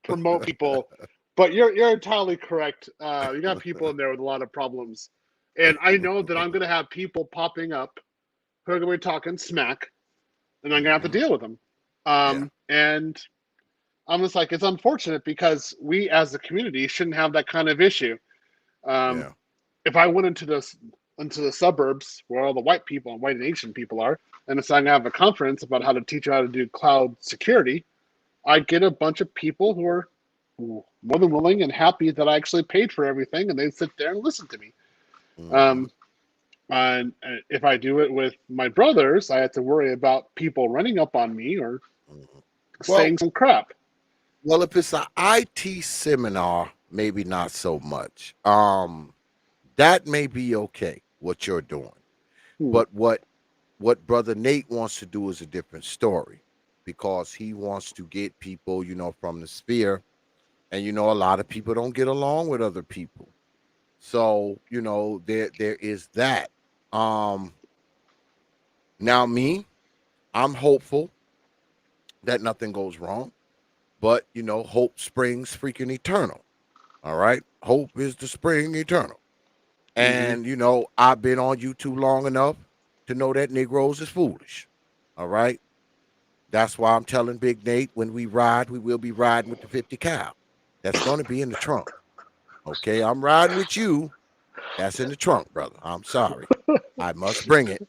promote people, but you're entirely correct. You got people in there with a lot of problems, and I know that I'm going to have people popping up who are going to be talking smack, and I'm going to have to deal with them. Yeah. And I'm just like, it's unfortunate because we as a community shouldn't have that kind of issue. Um, Yeah. if I went into the suburbs where all the white people and white and Asian people are, and decided to have a conference about how to teach you how to do cloud security, I get a bunch of people who are more than willing and happy that I actually paid for everything, and they sit there and listen to me. Mm-hmm. Um, and if I do it with my brothers, I have to worry about people running up on me or Mm-hmm. Well, saying some crap. well, if it's an IT seminar, maybe not so much. That may be okay what you're doing, Hmm. but what Brother Nate wants to do is a different story, because he wants to get people, from the sphere, and a lot of people don't get along with other people. So there is that. Um, Now me, I'm hopeful that nothing goes wrong, but hope springs freaking eternal. All right, hope is the spring eternal. Mm-hmm. And I've been on YouTube long enough to know that Negroes is foolish. All right. That's why I'm telling Big Nate, when we ride, we will be riding with the 50 cal. That's going to be in the trunk. Okay. I'm riding with you. That's in the trunk, brother. I'm sorry. I must bring it,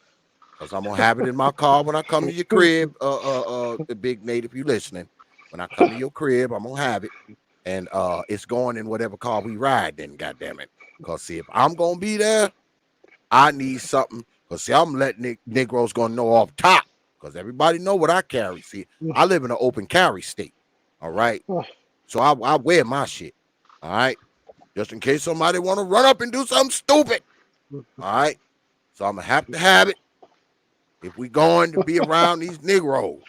because I'm gonna have it in my car when I come to your crib. The Big Nate, if you listening, when I come to your crib, I'm gonna have it. And it's going in whatever car we ride, then, goddamn it. Because see, if I'm gonna be there, I need something. Because see, I'm letting Negroes gonna know off top. Because everybody know what I carry. See, I live in an open carry state. All right. So I wear my shit. All right. Just in case somebody want to run up and do something stupid. All right. So I'm gonna have to have it if we going to be around these Negroes.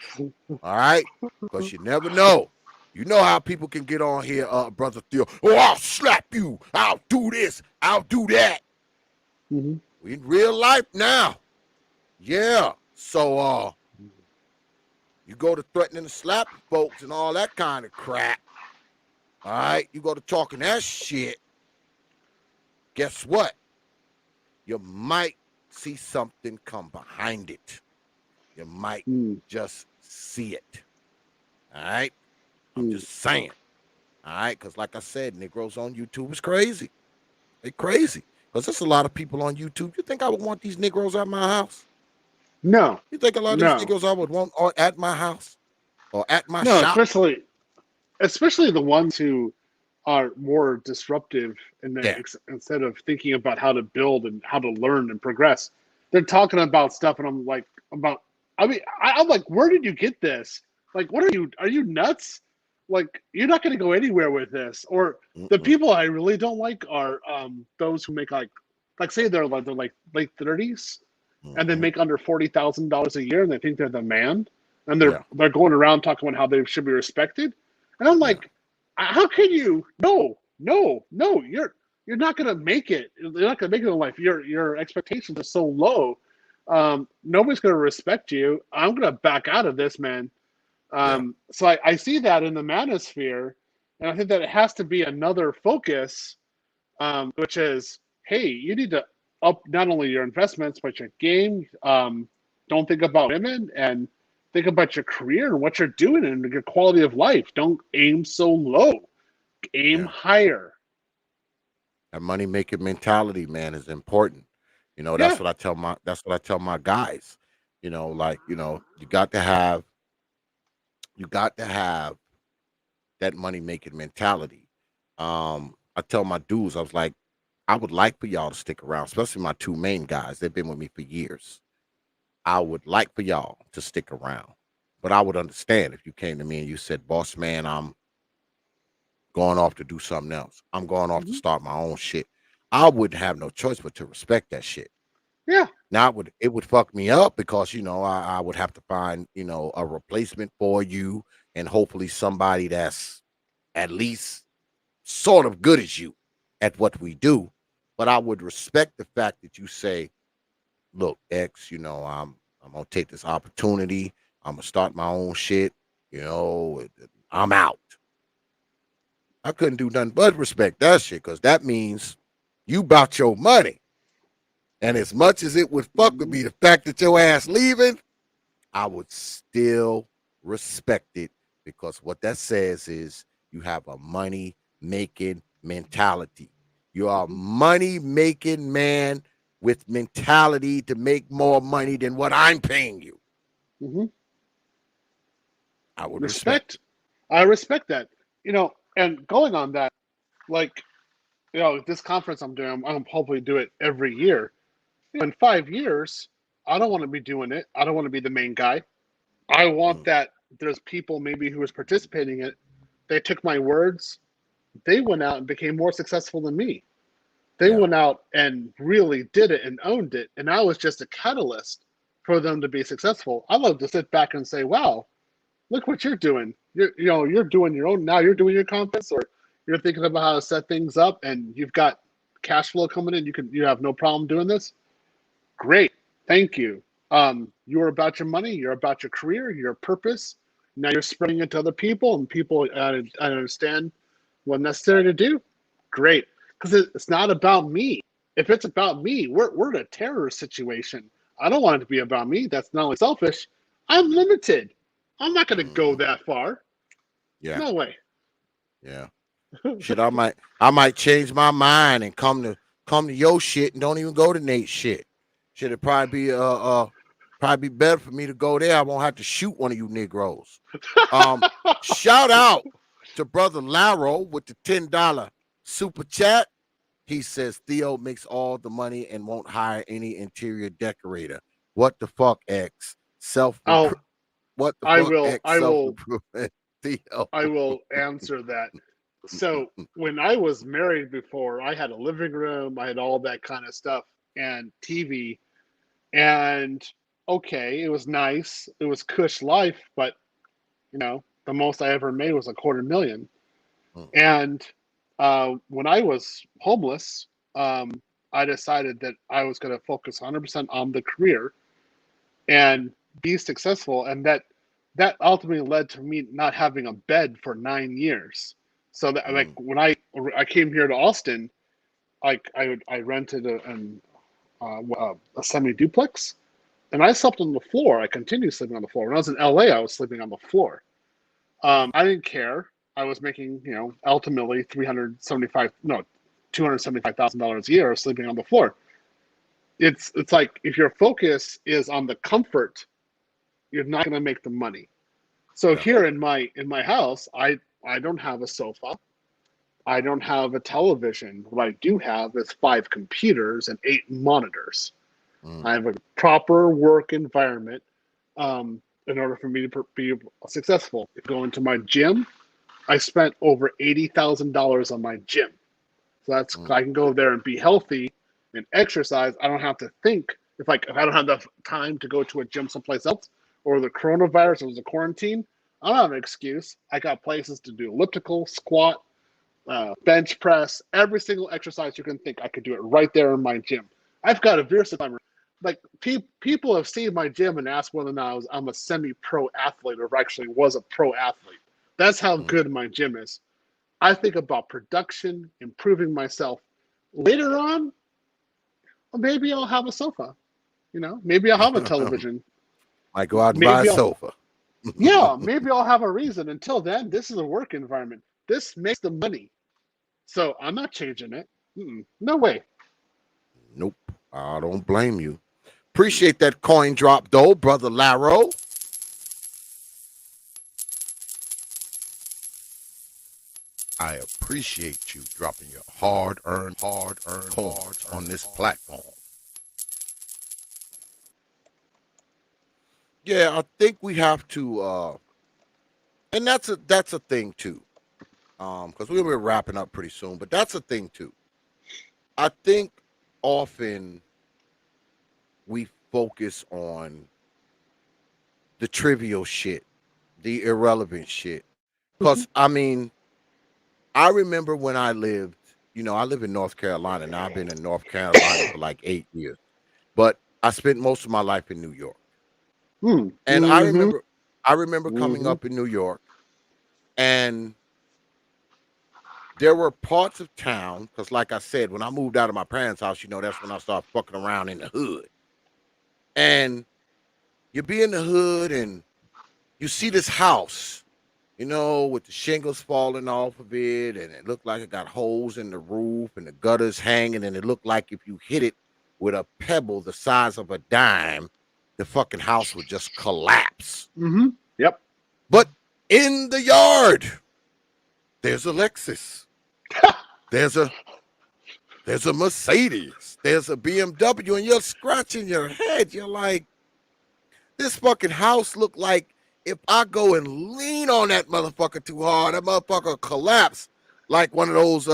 All right. Because you never know. You know how people can get on here, Brother Theo. Oh, I'll slap you. I'll do this. I'll do that. Mm-hmm. We in real life now. Yeah. So you go to threatening to slap folks and all that kind of crap. All right. You go to talking that shit. Guess what? You might see something come behind it. You might just see it. All right. I'm just saying. All right. Because like I said, Negroes on YouTube is crazy. They crazy. Because there's a lot of people on YouTube. You think I would want these Negroes at my house? No, You think a lot of these no, Negroes I would want at my house or at my no. shop? Especially the ones who are more disruptive, and Yeah. instead of thinking about how to build and how to learn and progress, they're talking about stuff, and I'm like, I'm like, where did you get this? Like, what are you nuts? Like, you're not going to go anywhere with this. Or the Mm-mm. people I really don't like are those who make like say they're like late 30s, and they Mm-hmm. make under $40,000 a year, and they think they're the man, and Yeah. they're going around talking about how they should be respected, and I'm Yeah. like, how can you? No, no, no. You're not gonna make it. You're not gonna make it in life. Your expectations are so low. Nobody's gonna respect you. I'm gonna back out of this, man. Yeah. So I see that in the manosphere, and I think that it has to be another focus, which is, hey, you need to up not only your investments but your game. Don't think about women, and think about your career and what you're doing and your quality of life. Don't aim so low. Aim Yeah. higher. That money making mentality, man, is important. Yeah. That's what I tell my guys. Like, you got to have that money making mentality. I tell my dudes, I was like, I would like for y'all to stick around, especially my two main guys. They've been with me for years. I would like for y'all to stick around. But I would understand if you came to me and you said, boss man, I'm going off to do something else. I'm going off to Mhm. start my own shit. I wouldn't have no choice but to respect that shit. Yeah. Now it would fuck me up because I would have to find a replacement for you, and hopefully somebody that's at least sort of good as you at what we do. But I would respect the fact that you say, look, X, I'm gonna take this opportunity. I'm gonna start my own shit. I'm out. I couldn't do nothing but respect that shit because that means you bought your money. And as much as it would fuck with me, the fact that your ass leaving, I would still respect it because what that says is you have a money making mentality. You are a money making man with mentality to make more money than what I'm paying you. Mm-hmm. I would respect Respect. it. I respect that. And going on that, like, this conference I'm doing, I'm hopefully do it every year. In 5 years, I don't want to be doing it. I don't want to be the main guy. I want Mm, that there's people maybe who was participating in it. They took my words. They went out and became more successful than me. They yeah. went out and really did it and owned it. And I was just a catalyst for them to be successful. I love to sit back and say, wow, look what you're doing. You're doing your own now. You're doing your conference, or you're thinking about how to set things up, and you've got cash flow coming in. You have no problem doing this. Great, thank you. You're about your money. You're about your career. Your purpose. Now you're spreading it to other people, and people understand what's necessary to do. Great, because it's not about me. If it's about me, we're in a terror situation. I don't want it to be about me. That's not only selfish. I'm limited. I'm not going to go Hmm. that far. Yeah. No way. Yeah. Shit, I might change my mind and come to your shit and don't even go to Nate's shit. Should it probably be better for me to go there. I won't have to shoot one of you Negroes. Um, Shout out to brother Laro with the $10 super chat. He says Theo makes all the money and won't hire any interior decorator. What the fuck, X? Self I'll. What the I fuck, will. X? I Self will. improvement, Theo. I will answer that. So when I was married before, I had a living room. I had all that kind of stuff and TV. And okay, it was nice. It was cush life, but the most I ever made was a quarter million. Mm, And when I was homeless, I decided that I was going to focus 100% on the career and be successful. And that ultimately led to me not having a bed for 9 years. So that, like, mm, when I came here to Austin, I rented a semi duplex, and I slept on the floor. I continued sleeping on the floor. When I was in LA, I was sleeping on the floor. mm, I didn't care. I was making, ultimately 375, no, $275,000 a year sleeping on the floor. It's like if your focus is on the comfort, you're not going to make the money. So yeah. here in my house, I don't have a sofa. I don't have a television. What I do have is 5 computers and 8 monitors. Mm, I have a proper work environment in order for me to be successful. Go into my gym. I spent over $80,000 on my gym. So mm, I can go there and be healthy and exercise. I don't have to think if I don't have enough time to go to a gym someplace else, or the coronavirus or the quarantine. I don't have an excuse. I got places to do elliptical, squat, bench press, every single exercise you can think. I could do it right there in my gym. I've got a Versa timer. Like people have seen my gym and asked whether or not I'm a semi-pro athlete or actually was a pro athlete. That's how mm. good my gym is. I think about production, improving myself. Later on, maybe I'll have a sofa. Maybe I'll have a television. Might go out and buy a Maybe I'll, sofa. yeah, maybe I'll have a reason. Until then, this is a work environment. This makes the money. So I'm not changing it. No way. Nope. I don't blame you. Appreciate that coin drop, though, Brother Laro. I appreciate you dropping your hard-earned coins on this platform. Yeah, I think we have to, and that's a thing too, because we'll be wrapping up pretty soon. But that's a thing too. I think often we focus on the trivial shit, the irrelevant shit. Because, I mean, I remember when I lived, I live in North Carolina. Now I've been in North Carolina for like 8 years, but I spent most of my life in New York. And I remember coming up in New York, and there were parts of town, because like I said, when I moved out of my parents' house, that's when I started fucking around in the hood. And you be in the hood and you see this house, with the shingles falling off of it, and it looked like it got holes in the roof and the gutters hanging, and it looked like if you hit it with a pebble the size of a dime, the fucking house would just collapse. Yep. But in the yard, there's a Lexus. There's a Mercedes. There's a BMW, and you're scratching your head. You're like, this fucking house look like if I go and lean on that motherfucker too hard, that motherfucker collapse like one of those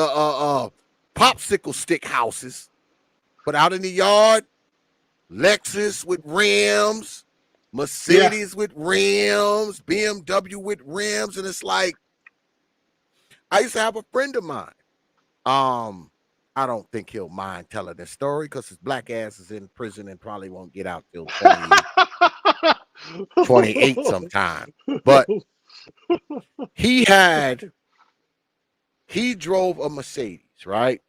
popsicle stick houses. But out in the yard, Lexus with rims, Mercedes with rims, BMW with rims, and it's like, I used to have a friend of mine. I don't think he'll mind telling this story because his black ass is in prison and probably won't get out till 28 sometime. But he drove a Mercedes, right?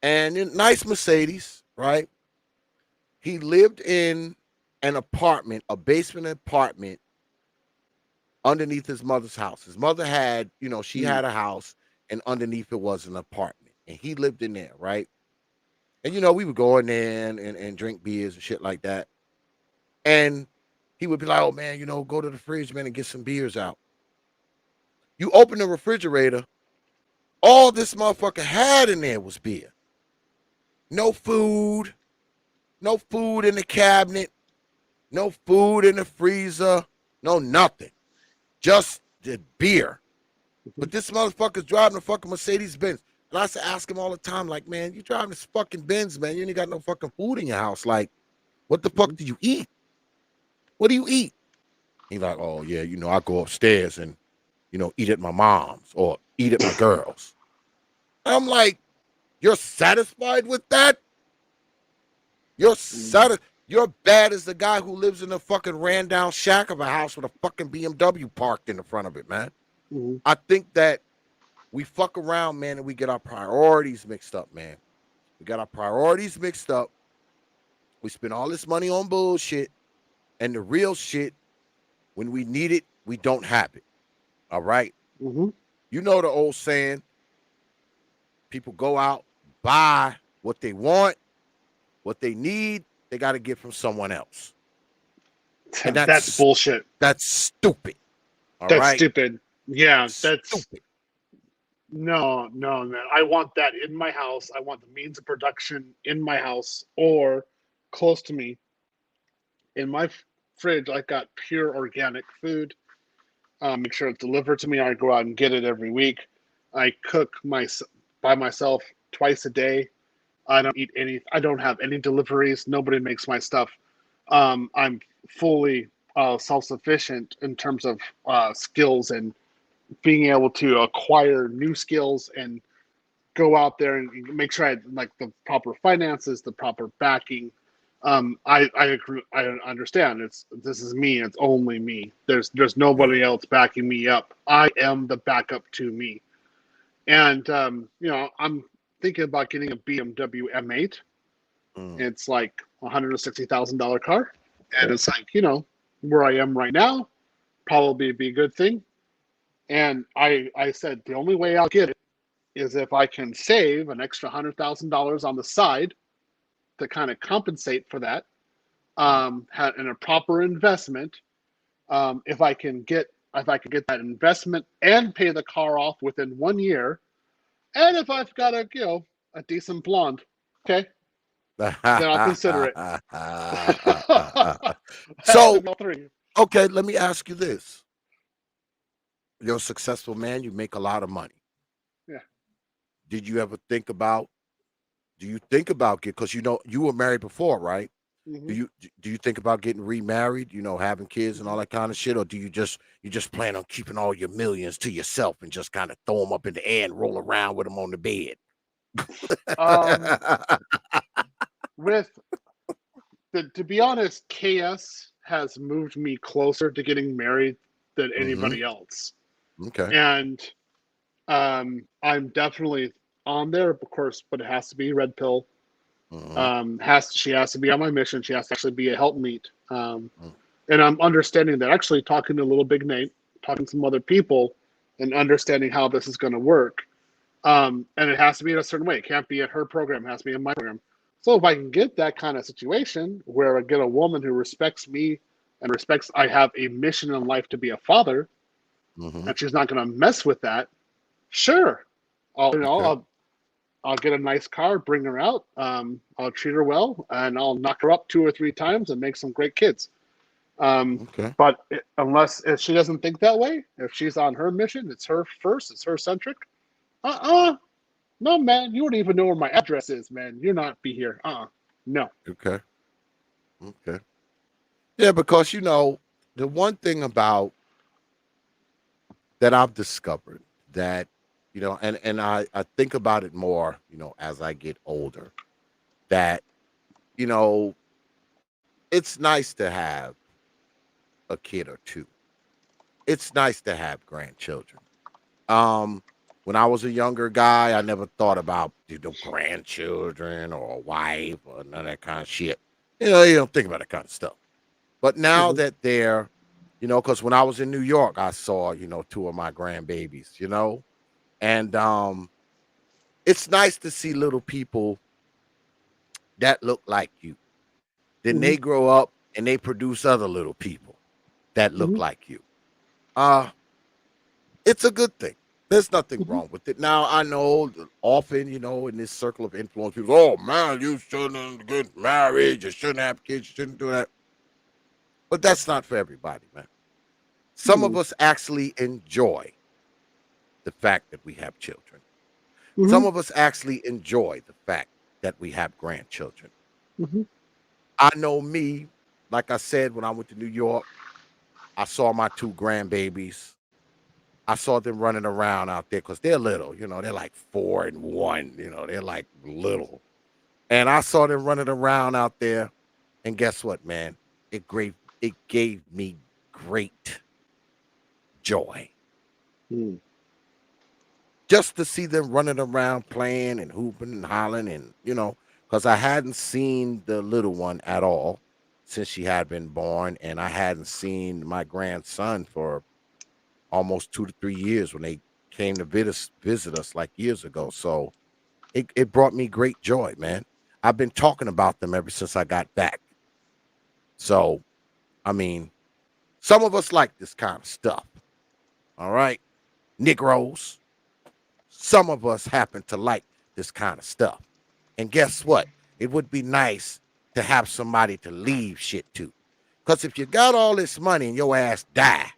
And a nice Mercedes, right? He lived in an apartment, a basement apartment underneath his mother's house. His mother had, she had a house, and underneath it was an apartment. And he lived in there, right? And, we would go in there and drink beers and shit like that. And he would be like, oh, man, go to the fridge, man, and get some beers out. You open the refrigerator, all this motherfucker had in there was beer. No food in the cabinet, no food in the freezer, no nothing. Just the beer. But this motherfucker's driving a fucking Mercedes Benz. And I used to ask him all the time, like, man, you driving this fucking Benz, man. You ain't got no fucking food in your house. Like, what the fuck do you eat? What do you eat? He's like, oh, yeah, I go upstairs and, eat at my mom's or eat at my girl's. And I'm like, you're satisfied with that? You're bad as the guy who lives in a fucking ran down shack of a house with a fucking BMW parked in the front of it, man. I think that we fuck around, man, and we get our priorities mixed up, man. We got our priorities mixed up. We spend all this money on bullshit, and the real shit, when we need it, we don't have it. All right? You know the old saying, people go out, buy what they want, what they need, they got to get from someone else. And that's bullshit. That's stupid. That's stupid. Yeah, that's stupid. No, man. I want that in my house. I want the means of production in my house or close to me. In my fridge, I got pure organic food. Make sure it's delivered to me. I go out and get it every week. I cook by myself twice a day. I don't have any deliveries. Nobody makes my stuff. I'm fully self-sufficient in terms of skills and being able to acquire new skills and go out there and make sure I had like the proper finances, the proper backing. I agree. I understand. This is me. It's only me. There's nobody else backing me up. I am the backup to me. And I'm thinking about getting a BMW M8. It's like $160,000 car, and it's like where I am right now, probably be a good thing. And I said the only way I'll get it is if I can save an extra $100,000 on the side to kind of compensate for that, in a proper investment. If I can get that investment and pay the car off within 1 year, and if I've got a decent blonde, okay, then I'll consider it. Has to So, be all three. okay, let me ask you this. You're a successful man, you make a lot of money. Yeah. Did you ever think about, do you think about get, because you were married before, right? Mm-hmm. Do you think about getting remarried, having kids and all that kind of shit? Or do you just plan on keeping all your millions to yourself and just kind of throw them up in the air and roll around with them on the bed? With to be honest, KS has moved me closer to getting married than anybody else. Okay. And I'm definitely on there, of course, but it has to be red pill. She has to be on my mission. She has to actually be a helpmeet. And I'm understanding that, actually talking to Little Big Nate, talking to some other people, and understanding how this is going to work. And it has to be in a certain way. It can't be at her program. It has to be in my program. So if I can get that kind of situation where I get a woman who respects me and respects I have a mission in life to be a father, and she's not going to mess with that, sure, I'll get a nice car, bring her out, I'll treat her well, and I'll knock her up 2 or 3 times and make some great kids. But if she doesn't think that way, if she's on her mission, it's her first, it's her centric. No, man, you wouldn't even know where my address is, man. You'll not be here. No. Okay. Yeah, because the one thing about that I've discovered that, and I think about it more, as I get older, that, it's nice to have a kid or two. It's nice to have grandchildren. When I was a younger guy, I never thought about grandchildren or a wife or none of that kind of shit. You don't think about that kind of stuff. But now that they're, because when I was in New York, I saw, 2 of my grandbabies, and it's nice to see little people that look like you. Then they grow up and they produce other little people that look like you. It's a good thing. There's nothing wrong with it. Now, I know often, in this circle of influence, people, oh, man, you shouldn't get married. You shouldn't have kids. You shouldn't do that. But that's not for everybody, man. Some of us actually enjoy the fact that we have children. Some of us actually enjoy the fact that we have grandchildren. I know me, like I said, when I went to New York, I saw my 2 grandbabies. I saw them running around out there because they're little, they're like 4 and 1, they're like little. And I saw them running around out there. And guess what, man? It gave me great joy. Just to see them running around playing and hooping and hollering and, because I hadn't seen the little one at all since she had been born. And I hadn't seen my grandson for almost 2 to 3 years when they came to visit us like years ago. So it brought me great joy, man. I've been talking about them ever since I got back. So, I mean, some of us like this kind of stuff. All right. Negroes. Some of us happen to like this kind of stuff. And guess what? It would be nice to have somebody to leave shit to. Because if you got all this money and your ass die,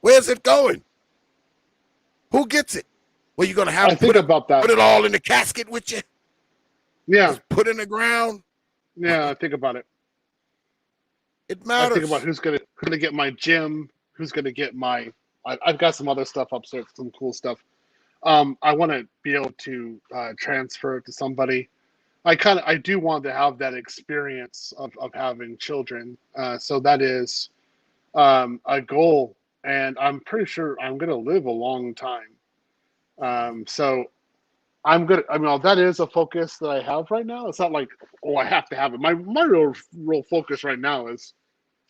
where's it going? Who gets it? Well, you gonna have to put it all in the casket with you? Yeah. Just put it in the ground? Yeah, I think about it. It matters. I think about who's gonna get my gym, who's gonna get my. I've got some other stuff upstairs, some cool stuff. I want to be able to transfer it to somebody. I do want to have that experience of having children. So that is a goal, and I'm pretty sure I'm going to live a long time. So I'm good. I mean, that is a focus that I have right now. It's not like, oh, I have to have it. My real focus right now is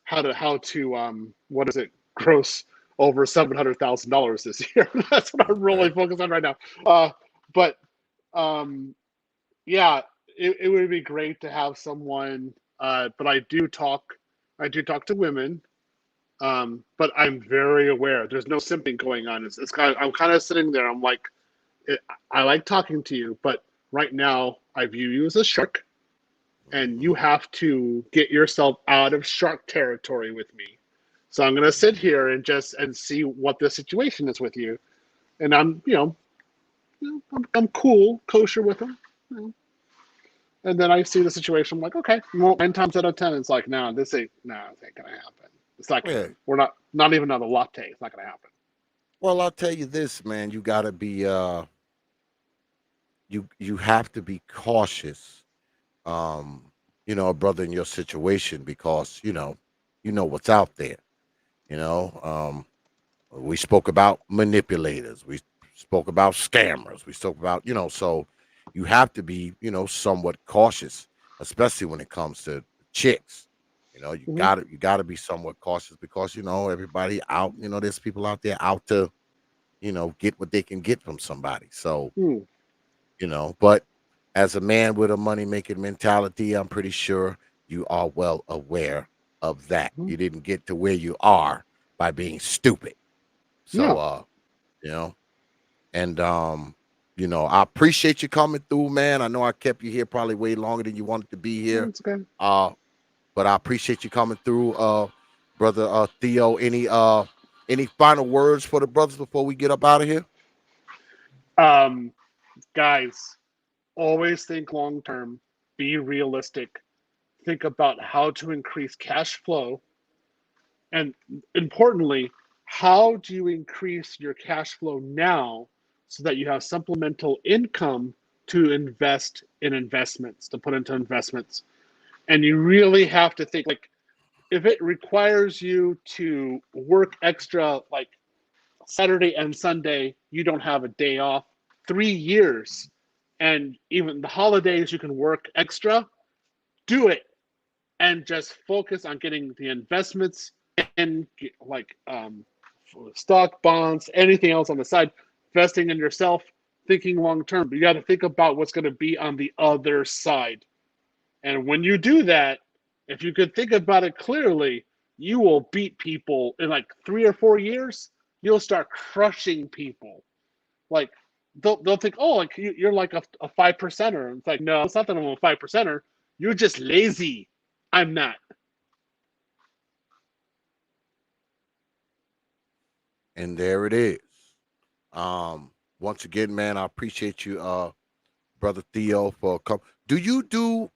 how to what is it, gross over $700,000 this year. That's what I'm really focused on right now. But yeah, it would be great to have someone. But I do talk to women. But I'm very aware there's no simping going on. It's kind of, I'm kind of sitting there. I'm like, I like talking to you, but right now I view you as a shark, and you have to get yourself out of shark territory with me. So I'm gonna sit here and see what the situation is with you, and I'm I'm cool, kosher with them. You know. And then I see the situation. I'm like, okay, well, 9 times out of 10, it's like, no, this ain't gonna happen. It's not gonna. Yeah. We're not even on a latte. It's not gonna happen. Well, I'll tell you this, man. You gotta be you have to be cautious, brother, in your situation because you know what's out there. You know, we spoke about manipulators. We spoke about scammers. We spoke about, so you have to be, somewhat cautious, especially when it comes to chicks. You Mm-hmm. gotta be somewhat cautious because everybody out. There's people out there out to, get what they can get from somebody. So Hmm. but as a man with a money making mentality, I'm pretty sure you are well aware of that. Hmm. You didn't get to where you are by being stupid. So Yeah, you know, and I appreciate you coming through, man. I know I kept you here probably way longer than you wanted to be here. it's okay. But I appreciate you coming through, brother Theo. Any final words for the brothers before we get up out of here? Um, Guys, always think long term. Be realistic. Think about how to increase cash flow, and importantly, how do you increase your cash flow now so that you have supplemental income to invest in investments, to put into investments. And you really have to think, like, if it requires you to work extra, like Saturday and Sunday, you don't have a day off, 3 years, and even the holidays you can work extra, do it and just focus on getting the investments in, like stock, bonds, anything else on the side, investing in yourself, thinking long term. But you got to think about what's going to be on the other side. And when you do that, if you could think about it clearly, you will beat people in like 3 or 4 years. You'll start crushing people. Like they'll think, oh, like you're like a 5%er. It's like, no, it's not that I'm a 5%er. You're just lazy. I'm not. And there it is. Once again, man, I appreciate you, brother Theo, for come. Do you do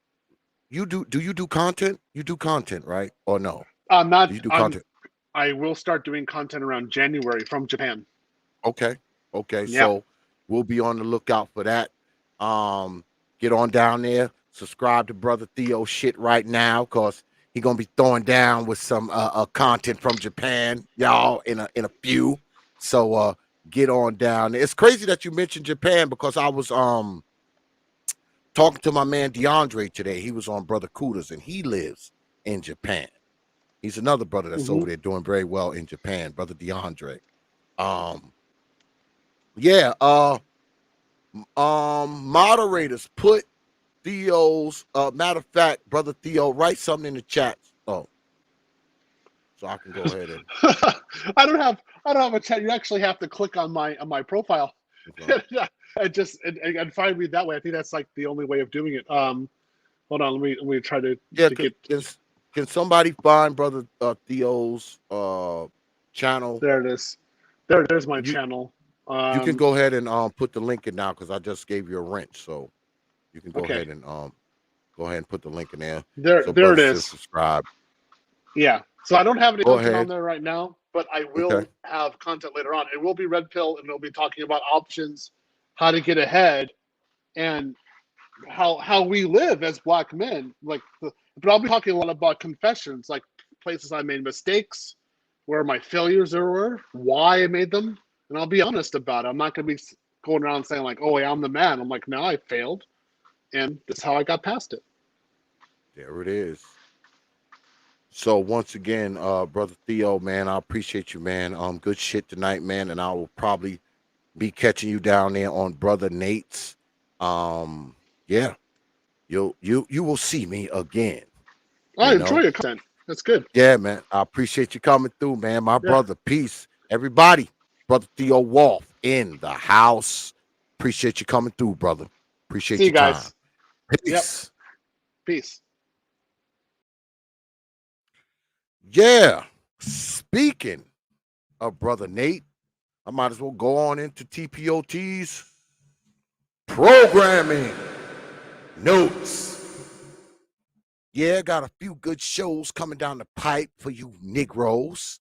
content? You do content, right? Or no? I'm Do not. you do content? I will start doing content around January from Japan. Okay. Okay. Yeah. So we'll be on the lookout for that. Get on down there, subscribe to Brother Theo shit right now, cause he gonna be throwing down with some content from Japan, y'all, in a few. So get on down. It's crazy that you mentioned Japan because I was talking to my man DeAndre today. He was on Brother Cooter's and he lives in Japan. He's another brother that's over there doing very well in Japan, Brother DeAndre. Yeah, moderators put Theo's matter of fact, Brother Theo, write something in the chat. Oh, so I can go ahead and I don't have a chat. You actually have to click on my profile. and find me that way. I think that's like the only way of doing it. Hold on, let me try to get. Can somebody find Brother Theo's channel? There it is. There's my channel. You can go ahead and put the link in now because I just gave you a wrench, so you can go ahead and put the link in there. There it is. Subscribe. Yeah. So I don't have any content on there right now, but I will Okay. have content later on. It will be Red Pill, and it'll be talking about options, how to get ahead, and how we live as Black men. But I'll be talking a lot about confessions, like places I made mistakes, where my failures were, why I made them, and I'll be honest about it. I'm not going to be going around saying like, "Oh, yeah, I'm the man." I'm like, "No, I failed, and that's how I got past it." There it is. So once again, Brother Theo, man, I appreciate you, man. Good shit tonight, man, and I will probably be catching you down there on Brother Nate's. Yeah, you will see me again. I You enjoy know, your content. That's good. yeah, man. I appreciate you coming through, man. My Yeah. brother, peace, everybody. Brother THEO WAF in the house. Appreciate you coming through, brother. See Appreciate you your time. guys. Yep. Peace. Peace. Yeah. Speaking of Brother Nate, I might as well go on into TPOT's programming notes. Yeah, got a few good shows coming down the pipe for you Negroes.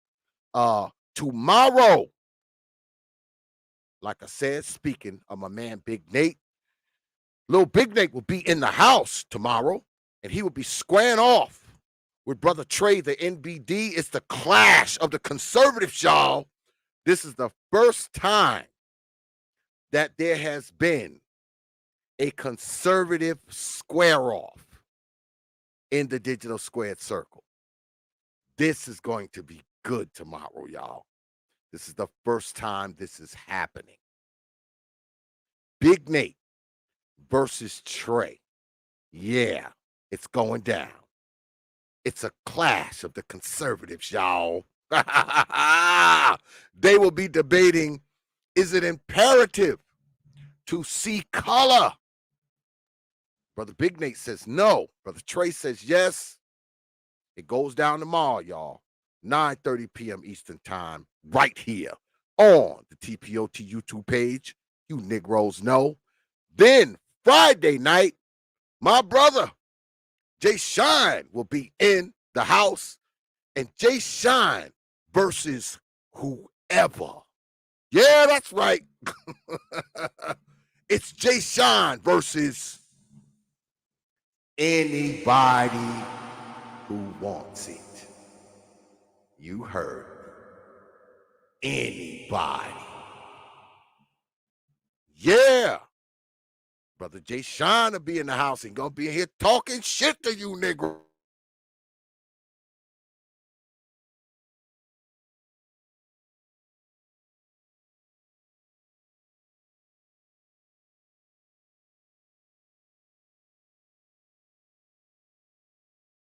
Tomorrow, like I said, speaking of my man Big Nate, little Big Nate will be in the house tomorrow, and he will be squaring off with Brother Trey, the NBD. It's the clash of the conservatives, y'all. This is the first time that there has been a conservative square off in the digital squared circle. This is going to be good tomorrow, y'all. This is the first time this is happening. Big Nate versus Trey. Yeah, it's going down. It's a clash of the conservatives, y'all. They will be debating, is it imperative to see color? Brother Big Nate says no. Brother Trey says yes. It goes down tomorrow, y'all. 9:30 p.m. Eastern Time, right here on the TPOT YouTube page. You Negroes know. Then Friday night, my brother Jay Shine will be in the house, and Jay Shine versus whoever. Yeah, that's right. It's Jay Shine versus anybody who wants it. You heard. Anybody. Yeah. Brother Jay Shine will be in the house and gonna be in here talking shit to you, nigga.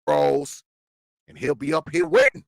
Bros, and he'll be up here waiting.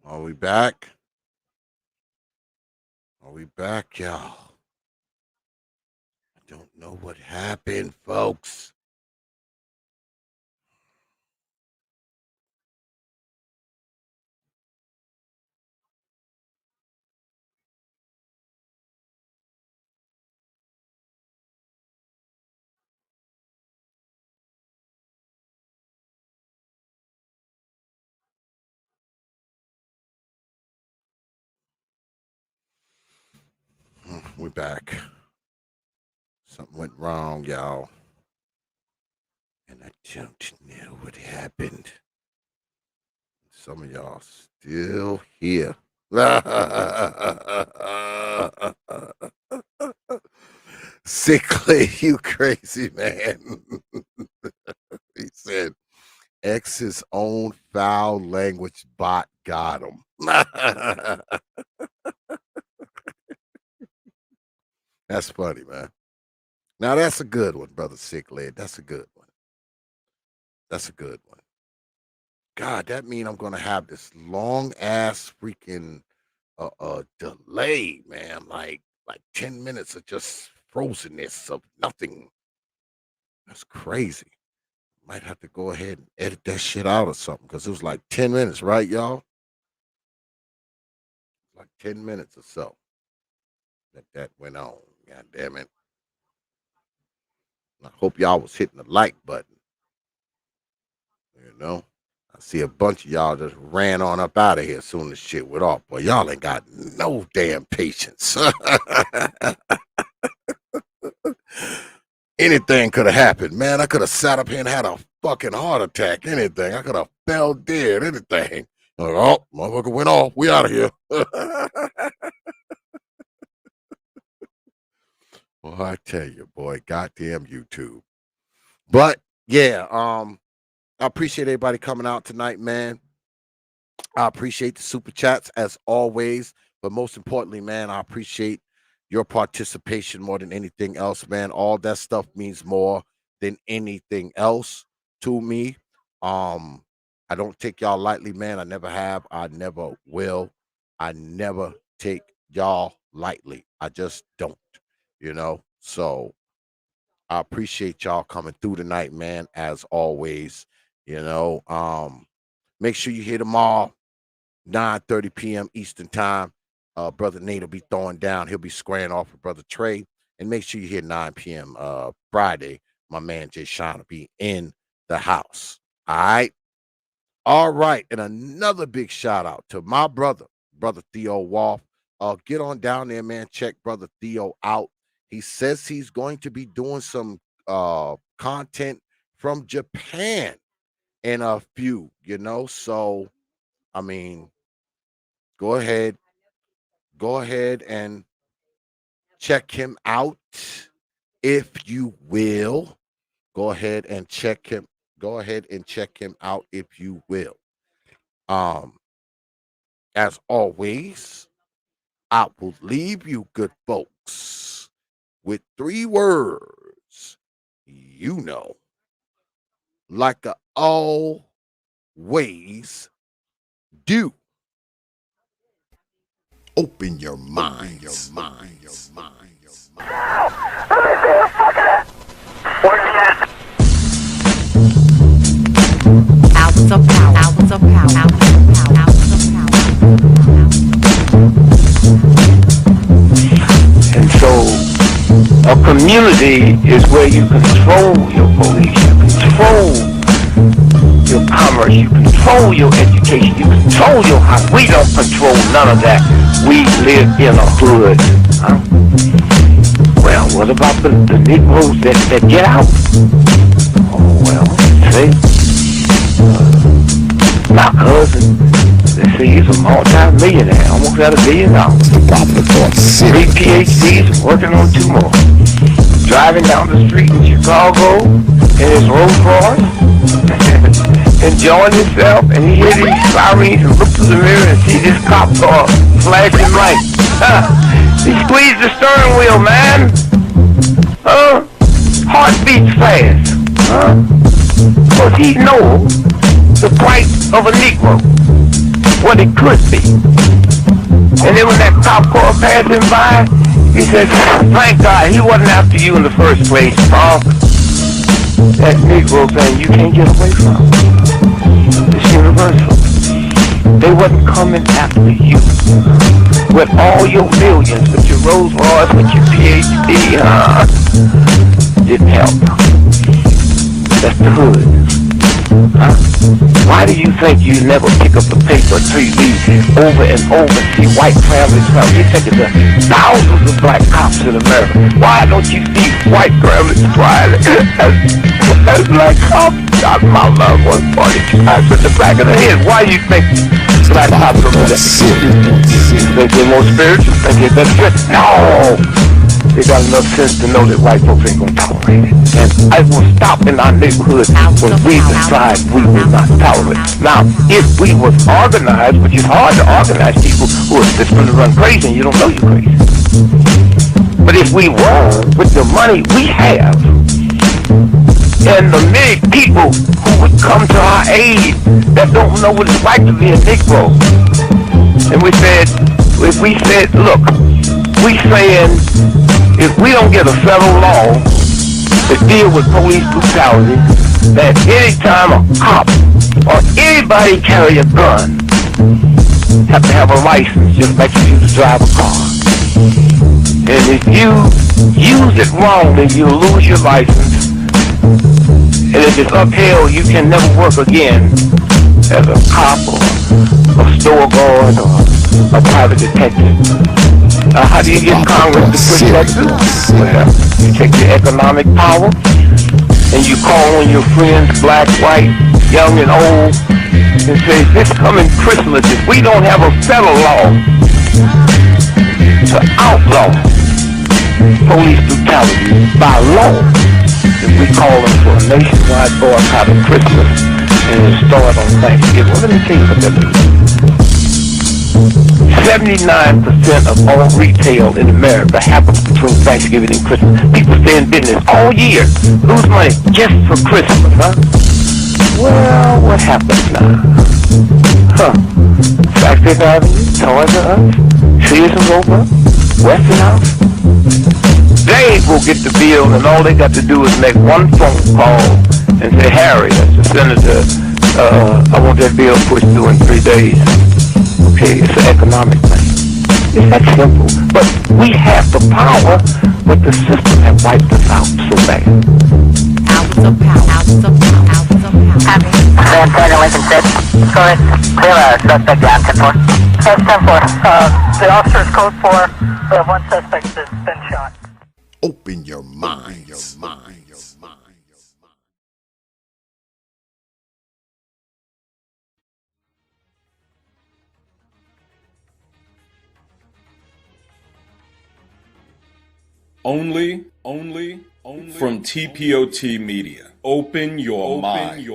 Are we back? Are we back, y'all? I don't know what happened, folks. We're back. Something went wrong, y'all. And I don't know what happened. Some of y'all still here. Sickly, you crazy man. He said, X's own foul language bot got him. That's funny, man. Now that's a good one, brother Sickly. That's a good one. That's a good one. God, that mean I'm gonna have this long ass freaking delay, man. Like 10 minutes of just frozenness of nothing. That's crazy. Might have to go ahead and edit that shit out or something because it was like 10 minutes, right, y'all? Like 10 minutes or so that went on. God damn it. I hope y'all was hitting the like button. You know? I see a bunch of y'all just ran on up out of here as soon as shit went off. Boy, y'all ain't got no damn patience. Anything could have happened, man. I could have sat up here and had a fucking heart attack. Anything. I could have fell dead. Anything. Like, oh, motherfucker went off. We out of here. Well, I tell you, boy, goddamn YouTube. But yeah, I appreciate everybody coming out tonight, man. I appreciate the super chats as always, but most importantly, man, I appreciate your participation more than anything else, man. All that stuff means more than anything else to me. I don't take y'all lightly, man. I never have. I never will. I never take y'all lightly. I just don't, you know. So I appreciate y'all coming through tonight, man, as always. You know, make sure you hit them all 9:30 p.m. Eastern time. Brother Nate will be throwing down. He'll be squaring off with Brother Trey. And make sure you hit 9 p.m. Friday. My man Jay Sean will be in the house. All right. All right. And another big shout out to my brother, Brother THEO WAF. Get on down there, man. Check Brother THEO out. He says he's going to be doing some content from Japan in a few, you know. So, I mean, go ahead and check him out if you will. Go ahead and check him out if you will. As always, I will leave you, good folks, with 3 words. You know, like I always do. Open your minds. Hours of power. Hours of power. Hours of power. And so a community is where you control your police, you control your commerce, you control your education, you control your house. We don't control none of that. We live in a hood. Huh? Well, what about the Negroes that get out? Oh, well, see, my cousin, they say he's a multi-millionaire, almost got $1 billion. Three PhDs, working on 2 more. Driving down the street in Chicago in his Rolls Royce, enjoying himself, and he hears these sirens and looks through the mirror and sees this cop car flashing lights. He squeezed the steering wheel, man. Heart beats fast. Because he knows the plight of a Negro. what it could be. And then when that cop car passed him by, he said, thank God he wasn't after you in the first place, punk. That Negro thing you can't get away from. It's universal. They wasn't coming after you with all your millions, with your Rolls Royce, with your PhD, didn't help. That's the hood. Huh? Why do you think you never pick up the paper until you read over and over and see white families? You think it's thousands of black cops in America. Why don't you see white families crying as black cops shot my loved one 42 times in the back of the head? Why do you think black cops are that? Think they're more spiritual? Think they're better good? No! They got enough sense to know that white folks ain't gonna tolerate it. And I will stop in our neighborhood when we decide we will not tolerate it. Now, if we was organized, which is hard to organize people who are just gonna run crazy and you don't know you're crazy. But if we were, with the money we have, and the many people who would come to our aid that don't know what it's like to be a Negro, and we said, if we said, look, we saying, if we don't get a federal law to deal with police brutality, that anytime a cop or anybody carry a gun, have to have a license just like you used to drive a car. And if you use it wrongly, you'll lose your license. And if it's upheld, you can never work again as a cop or a store guard or a private detective. How do you get Congress to push that through? Well, you take your economic power and you call on your friends, black, white, young and old, and say, this coming Christmas, if we don't have a federal law to outlaw police brutality by law, then we call them for a nationwide boycott of Christmas and it start on Thanksgiving. Well, let me tell you what that means. 79% of all retail in America happens between Thanksgiving and Christmas. People stay in business all year, lose money just for Christmas, huh? Well, what happens now? Flagstaff Avenue, Toys R Us, Sears and Roebuck, Westinghouse. They will get the bill, and all they got to do is make one phone call and say, Harry, that's the senator, I want that bill pushed through in 3 days. Okay, it's an economic thing. It's that simple. But we have the power, but the system has wiped us out so bad. Hours of power. Hours of power. Hours of power. Van Taylor, Lincoln 6. Correct. Clear suspect down, 10-4. That's 10-4. The officer's code 4. We have one suspect that's been shot. Open your mind. Your mind. Only from T.P.O.T. Media. Open your mind.